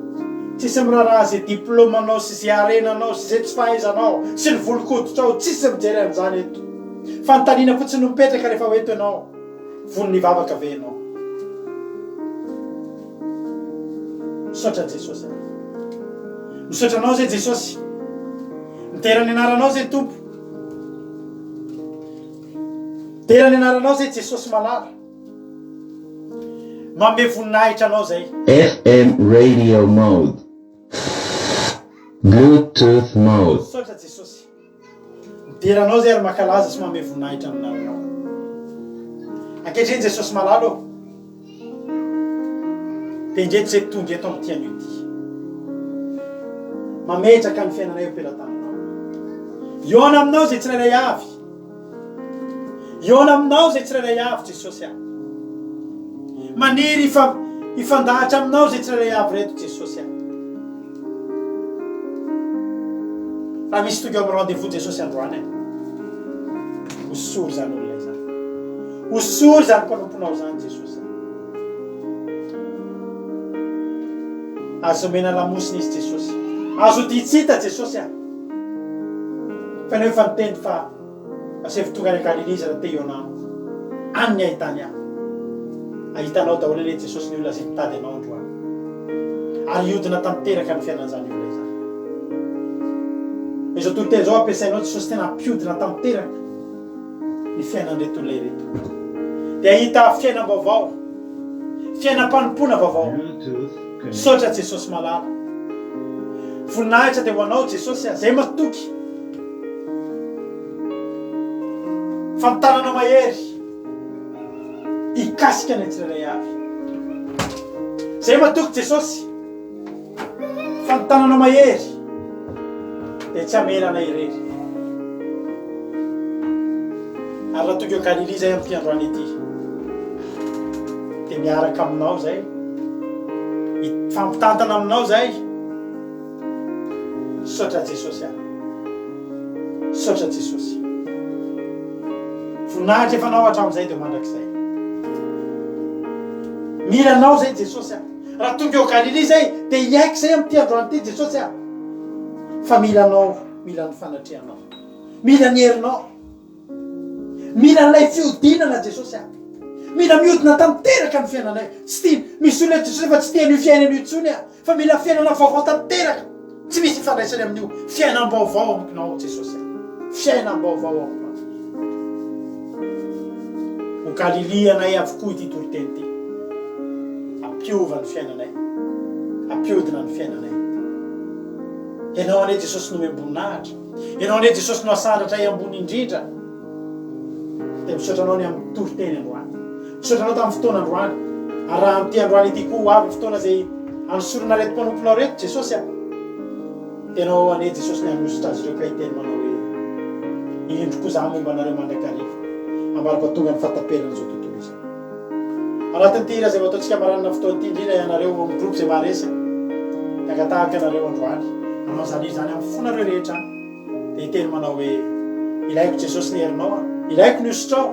tsisy miraraha zay diplômanao sy zay arenanao sy zay tsy fahaizanao sy ny volokoditrao tsisy mijery an'izany eto fa nytanina fotsiny mipetraka rehefa ho eto ianao vonony vavaka ve ianao misaotra Jesosy misaotra anao zay Jesosy miterany anaranao zay tompo miterany anaranao zay Jesosy malala mame voninahitra anao zay FM radio mode. Bluetooth mode. misaotra Jesosy miteranao zay ary makalaza sy mame voninahitra aminareo ankehitriny Jesosy malala ô de indreto zay tonga eto amin'ny tian'io ty mametraka ny fiainanay am-pelantananao iona aminao zay tsirairay avy iona aminao zay tsirairay avy Jesosy a maniry ifandahatra aminao zay tsirairay avy reto Jesosy a raha misy tonga amin'ny rendez-vous Jesosy androany hosory zany olona zany hosory zany mpanomponao zany Jesosy azo mena lamosiny izy Jesosy azo ditsita Jesosy a fa neo efa niteny fa asefy tonga any Galilia izy raha te iona any ahitany aho ahitanao daholo le Jesosy ny olona zay mitady anao androany ary iodina tanteraka ny fiainan'izany olona izany izao tontolo teny zao ampiasainao Jesosy tena ampiodina tanteraka ny fiainan'reto olona ireto de ahita fiainam-baovao fiainam-panompona vaovao misaotra Jesosy malala voninahitra de ho anao Jesosy a zay matoky fantananao mahery ikasika ny tsirairay avy zay matoky Jesosy fantananao mahery de tsy amelana irery ary raha toky eo Galilia zay amin'ny androany ity de miaraka aminao zay fampitantana aminao zay misaotra Jesosy a misaotra Jesosy voninahitra efa nao hatramin'izay de mandrakizay mila anao zay Jesosy a raha tonga eo Galilia zay de iaiky zay amin'ny ty androany ty Jesosy a fa mila anao mila ny fanatrehanao mila ny herinao mila n'ilay fiodinana Jesosy a mila miodina tanteraka ny fiainanay tsy tia misy olona Jesosy fa tsy tia ny fiainan'io intsony a fa mila fiainana vaovao tanteraka tsy misy ifandraisany amin'io fiainam-baovao aminao Jesosy a fiainam-baovao aminao ho Galilia anay avokoa ity toro-teny ty ampiova ny fiainanay ampiodina ny fiainanay ianao ane Jesosy no miamboninahitra ianao ane Jesosy no asandratra ambony indrindra de misaotranao ny amin'ny toro-teny androany misaotranao tamin'ny fotoana androany ary raha amin'ity androany ity koa avy fotoana zay anosorona reto mpanomponao reto Jesosy a ianao ane Jesosy ny anositra azy ireo ka hiteny manao hoe indro koa za momba anareo mandrakariva ambarako atonga ny fataperana zao tontolo izy anatin'ity raha zay ataontsika maranana fotoana ity indrindra ianareo amin'ny groupe zay maharesy tagatahaka anareo androany anao zany izy zany amin'ny fonareo rehetra de hiteny manao hoe ilaiko Jesosy ny herinao a ilaiko ny osotrao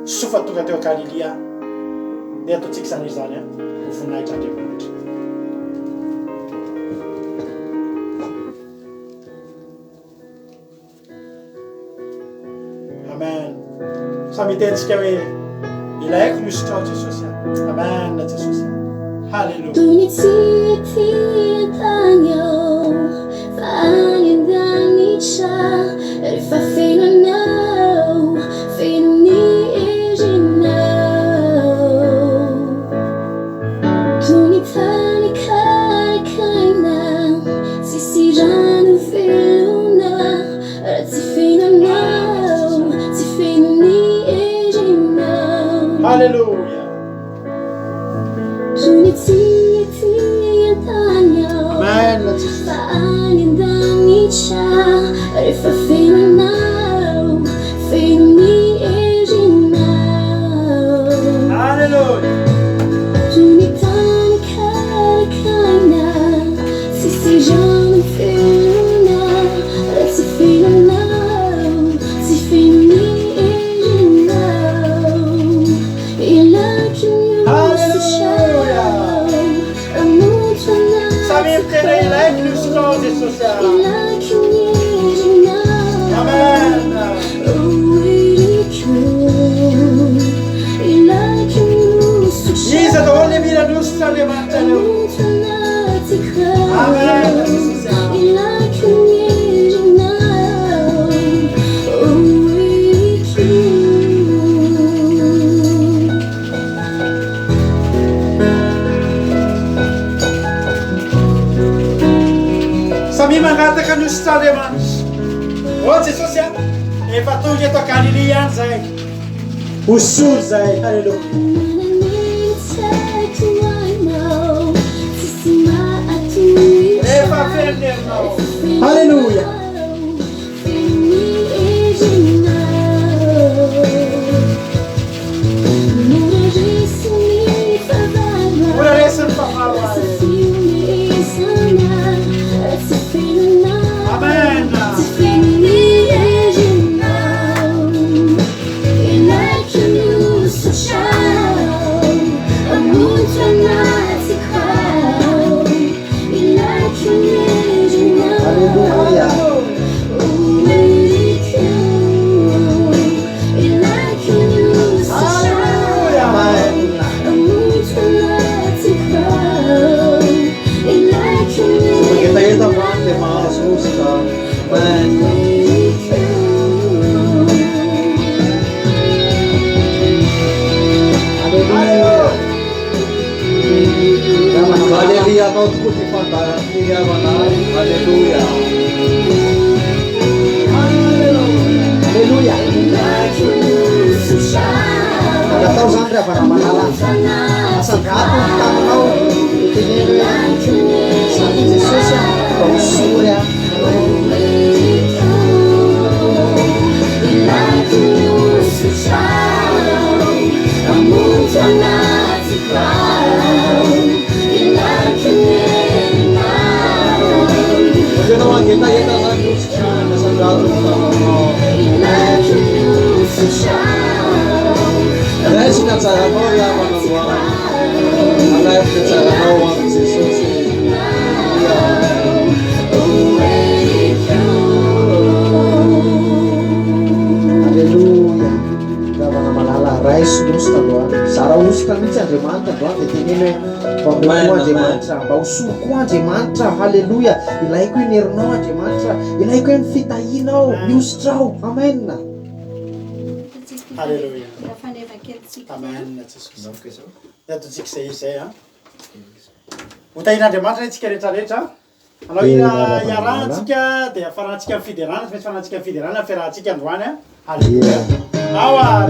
sofa tonga teo Galilia dia ataontsika zany izy zany ho voninahitra Andriamanitra. Amen. Samy tentsika hoe ilaiko misotrao Jesosy. Amen Jesosy. Halleluja. Halleluja. Mangataka Andriamanitra. Oh Jesosy efa tonga eto Galilia any zay. Hosory zay. Halleluja. Efa fendy aminao. Halleluja. Ora resy ny fafalo azy. Amen. Haleluya, mau tukuti pandang dia mana? Haleluya. Haleluya. Ada tahu Sandra apa nama? Asal katu kita mau ini Santi Yesus ya, Kau Surya. Kita kita lanjut sanggatu ada sikat cara mau ya menunggu ada cara mau Yesus ya Haleluya. Dapat nama lala rais musta doa sarau musta ni cari mantap doa ini pembunuhan je mantra bau sukuan je mantra haleluya ilai ku nirno je mantra ilai ku fitaino yustrau amen haleluya amen Jesus ya tu sik sei ya utaina de mantra tsika rehetra anao ina yarantsika dia farantsika fiderana mety farantsika fiderana fiarahantsika androany haleluya awa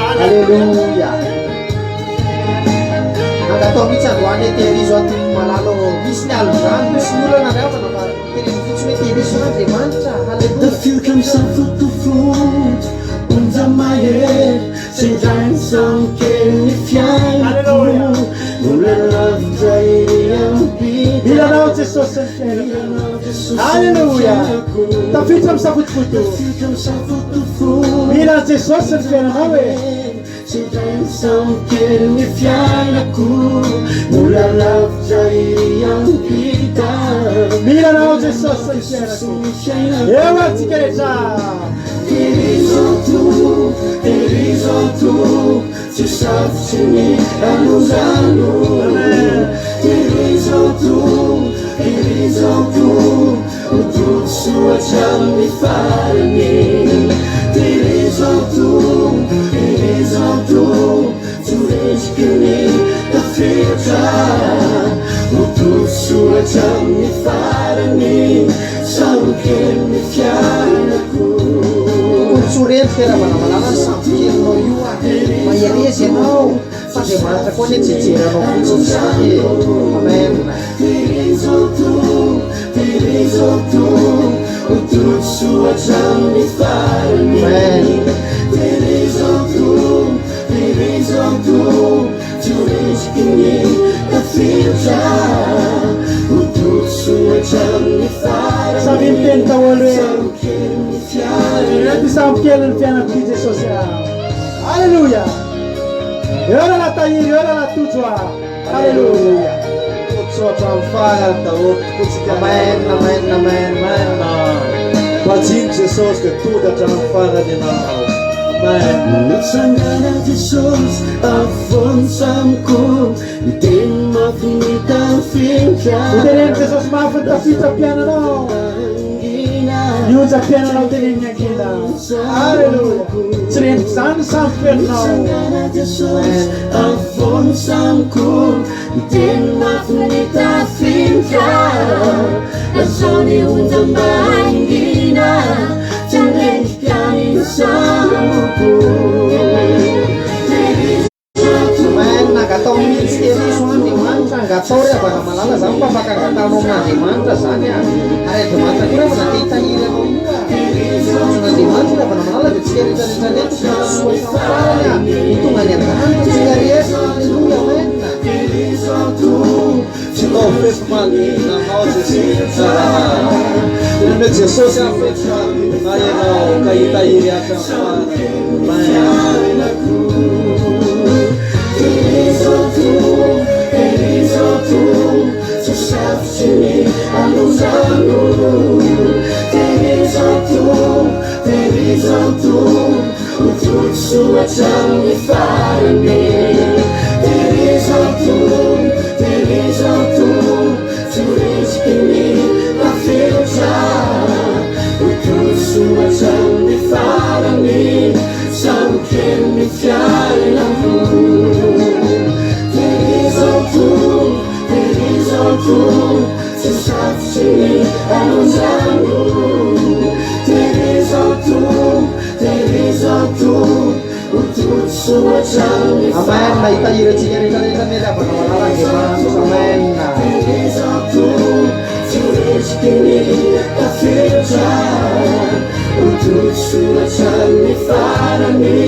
Haleluya. Agak tahu bisa doanya teri suatu malalo bisnya aljan bismillah nada apa nama teri bisnya teri suatu di mantra. Haleluya. The few comes up to the front under my head sejak sangken ifyai. Haleluya. Mulai love day yang bila Jesosy ny fiainana. Alleluia. Tafiditra amin'ny safotofoto. Mila Jesosy ny fiainanao e. Samkely ny fiainako mbola lavitra iry ampita. Mila anao Jesosy ny fiainako. Eo antsika rehetra. Horizonto tsy safotsy ny anozano. Horizonto otosoatra amin'ny farany. Horizonto tsoretsiky ny tafiotra. Otosoatra amin'ny farany. Samkely ny fiainako. Tsorely fiarahavana sambo kelinao io maherezy ianao fa dia manatra koa ny jejeranao fotsiny zany. Amen. Horizonto otosoatra amin'ny farany. Horizonto tsoretsiky ny tafiotra. Otosoatra amin'ny farany. Samy miteny daholo hoe ty sambo kely ny fiainako ty Jesosy. Alleluia. Eo raha tahiry, eo raha tojo. Alleluia. Tsotra amin'ny farany daholo tokotsika. Amen, amen, amen, amen. Vajiny Jesosy dia todatra amin'ny farany ianao. Amen. Mitsangana Jesosy afovoany samiko. Miteny mafinita finitra. Mitereny Jesosy mafy ny tafitra mpiananao. Ioja mpiananao teneny ankina. Alleluia. Tsy reniko zany sambo fiainanao. Afovoany samiko. Miteny mafinita finitra. Lasony onja mangina. Amen. Nagatao mihitsy teriso Andriamanitra angatao ry avana malala zany mba mpangatanao amin'Andriamanitra zany ary Andriamanitra koa rehefa natehitahiry anao io Andriamanitra avana malala dia tsy rehetrarehetra neto soa farany tonga ny an-danitra tsika rehetra. Alleluia. Amen. Tsinao fefy manina anao Jesosy. Ilame Jesosy amin'ny fefy manina ianao ka hitahiry aty amin'ny farany. Horizonto tsy safotsy ny anozano. Horizonto otosoatra amin'ny farany. Horizonto tsoretsiky ny tafiotra. Otosoatra amin'ny farany. Samkely ny fiainako. Horizonto tsy safotsy ny anozano. Horizonto otosoatra amin'ny farany. Amen. Nahitahiry antsika rehetrarehetra ny avana malala Andriamanitra. Amen. Horizonto tsoretsiky ny tafiotra. Otosoatra amin'ny farany.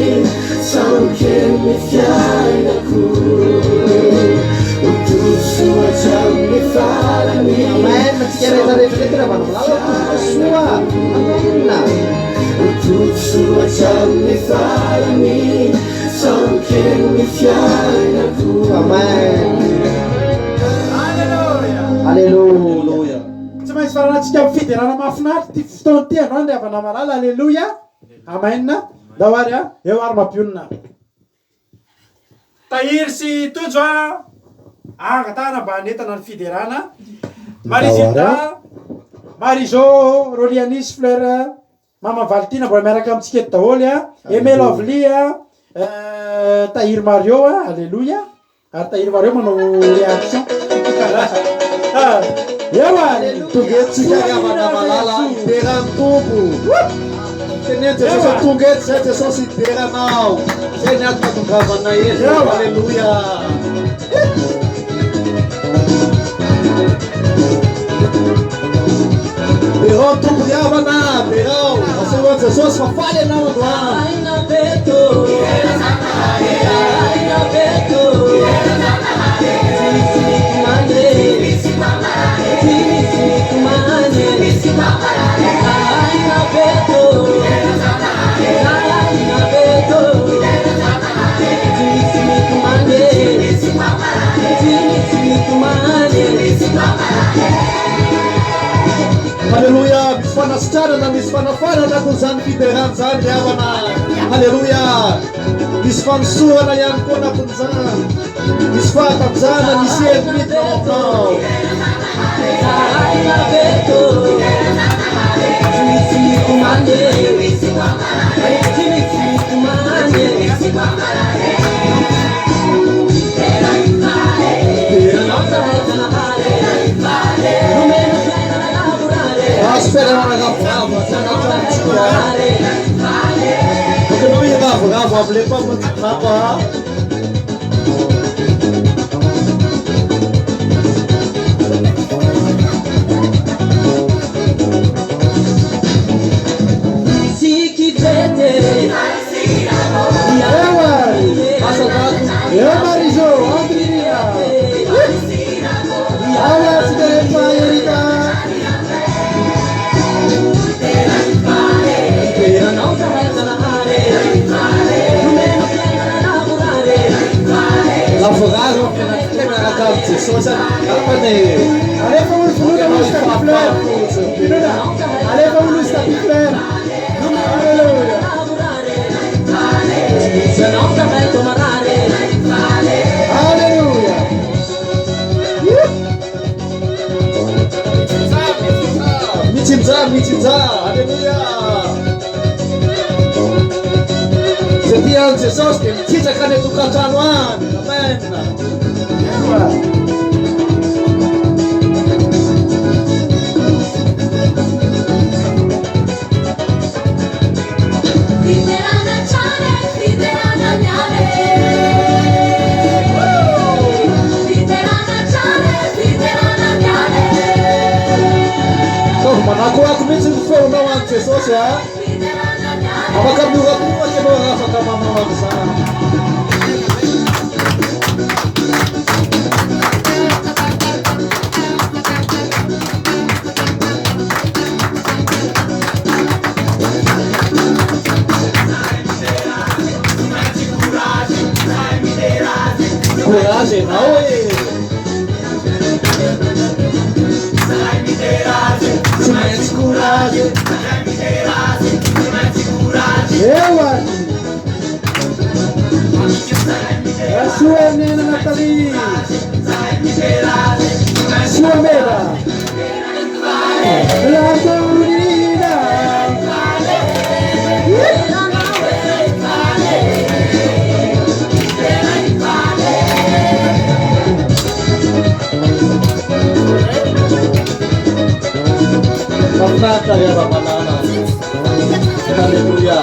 Samkely ny fiainako. Otosoatra amin'ny farany. Amen. Tsika rehetrarehetra ny avana malala soa. Amen. Otosoatra amin'ny farany. Samkely ny fiainako. Amen. Alleluia. Tsy maintsy faranantsika amin'ny fiderana mahafinaritra ty fotoana ty androany ry havana malala. Alleluia. Amen. Dahoary eo ary mampionina. Tahiry sy tojo angatana mba hanetana ny fiderana. Marizita Marizo Rolianis Fleur Mama Valtina mbola miaraka amintsika eto daholo Emelo Avlia Tahiry Mario. Alleluia. Ary Tahiry Mario manao réaction. Tongentsika ry havana malala iderany tompo. Teneny Jesosy tongety zay Jesosy ideranao. Zay ny ato natongavana ezy. Alleluia. Berao tompo ry havana. Berao asehoan'i Jesosy mafaly anao androany. fasitrana na misy fanafana anakon'izany fiderany zany ry havana. Halleloia. Misy fanosorana ihany koa anakon'izany. Misy fahatabizana misy hevimity namanao. Spera una gaffa, perché non mi gaffa, volevo papà. Si chi vede, Mariso, Andrea, alla sigaretta. L'avvocato che mi ha dato sosa aveva un fluido non sta più flare aveva un sta più flare alleluia se non da me tomarare alleluia mi cinza alleluia se ti anzi sosti ci c'è cane tu cantano amen aku mesti film lawan Jesus ya. Apakah juga aku aja bawa kata mama ke sana. Coragem, não é? Coragem, eu aqui é a sua nena Nathalie, sua mera la dormida Nata ya Bapak Nana. Haleluya.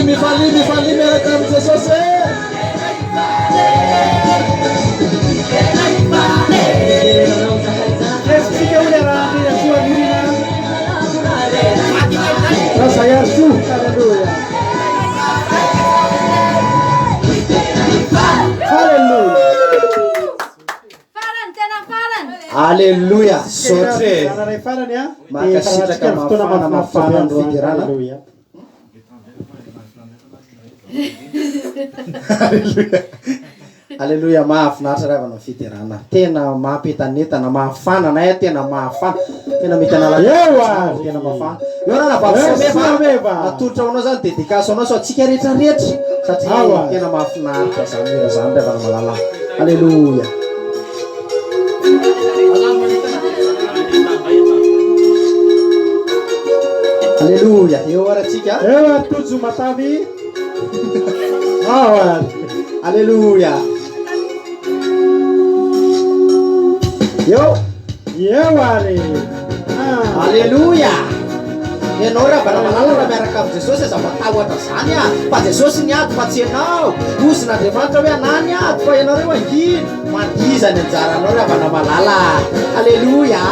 Mi fali merekam Jesus. Saya suka haleluya. Haleluya. Sotre. Makasitraka mafana ny fidirana. Haleluya. Haleluya, mahafinaritra ravana ny fidirana. Tena mampitanetana, mahafana na tena mahafana. Tena mitanala. Tena mahafana. Eo na bavomeva. Atolotra honao zany dédicace honao so atsika rehetra rehetra satria tena mahafinaritra zany mira zany ravana malala. Haleluya. Haleluya. Eo aratsika. Eo atojo matavy. Haleluya. Yo. Ale. Haleluya. Ianao raha banamalala raha miaraka amin'ny Jesosy aza matahotra zany a. Fa Jesosy ny ady fa tsy ianao. Osin'Andriamanitra hoe anany ady fa ianao reo anginy. Mandizany anjaranao raha banamalala. Haleluya.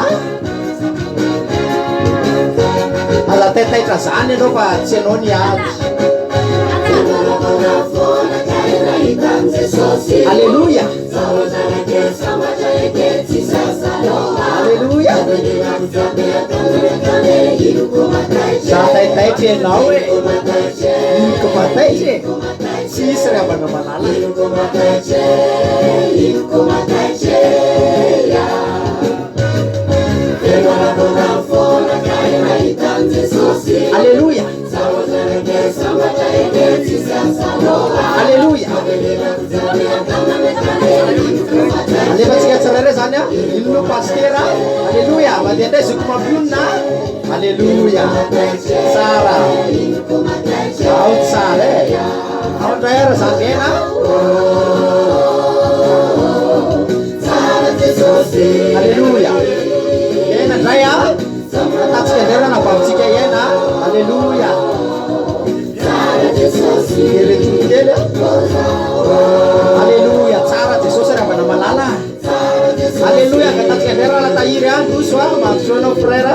Aza taitaitra zany ianao fa tsy ianao ny ady. Haleluya. Haleluya. Sa taitaitra ianao e. Iko mataitra e. tsisy ry abana malala Alleluia. Alleluia. Alefatsika tsara re zany a ino pastera alleluia mandeha ndray zoko mampionina alleluia tsara ao tsara e ao ndray ara zany ena alleluia ena ndray a atatsika ndray raha nabavitsika ena alleluia eretokely alleluia tsara jesosy raha bana malala alleluia angatatsika ndray raha latahiry andro so a mampisoanao frère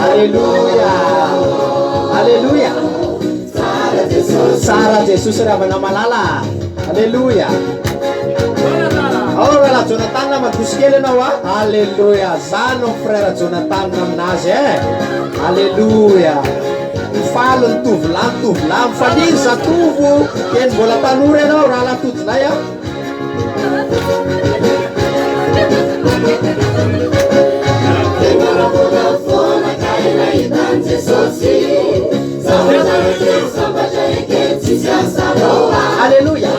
alleluia alleluia tsara jesosy raha bana malala alleluia ao raha Jonathan madosy kely anao a alleluia zano frère Jonathan aminazy e alleluia falo ny tovolahy mifaliry zatovo teny mbola tanora ianao raha latodinay a alleluia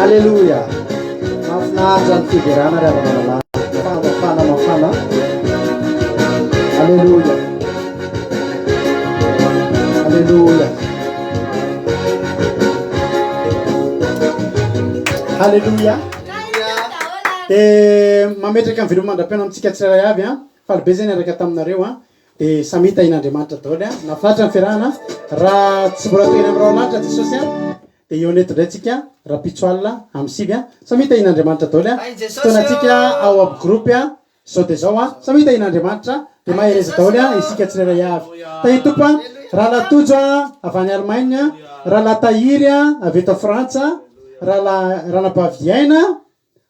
alleluia mafinaritra ny fiderana ry avamalala mafana alleluia alleluia alleluia mametraka ny veloma mandra-piona amitsika tsirairay avy a falibe zay niaraka taminareo a de samita in'andriamanitra daholy a nafinaritra ny fiarahana raha tsy mbola toena am'rao lanitra jesosy a de eo neto ndray tsika raha pitsoalina am'sivy a samita in'andriamanitra daholy a fotoanatsika ao aby groupe a zao de zao a samita in'andriamanitra de mahereza daholy a isika tsirairay avy tahi tompo a raha latojo a avy any Allemagne raha latahiry a avy eto Frantsa raha nabaviaina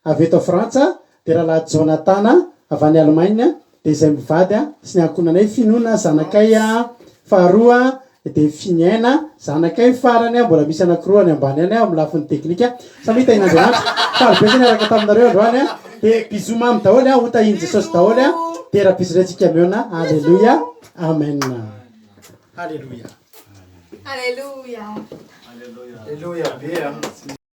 avy eto Frantsa de raha la Jonathan avy any Allemagne de izay mivady a sy ny ankonanay finoana zanakay a faharoa de finiaina zanakay farany a mbola misy anakiroa any ambany any a amin'ny lafin'ny teknika samita in'andriamanitra falibe zay niaraka taminareo androany a de bisou mamy daholy a hotahiny jesosy daholy a de raha pisirayntsika meona alleluia amen alleluia alleluia alleluia be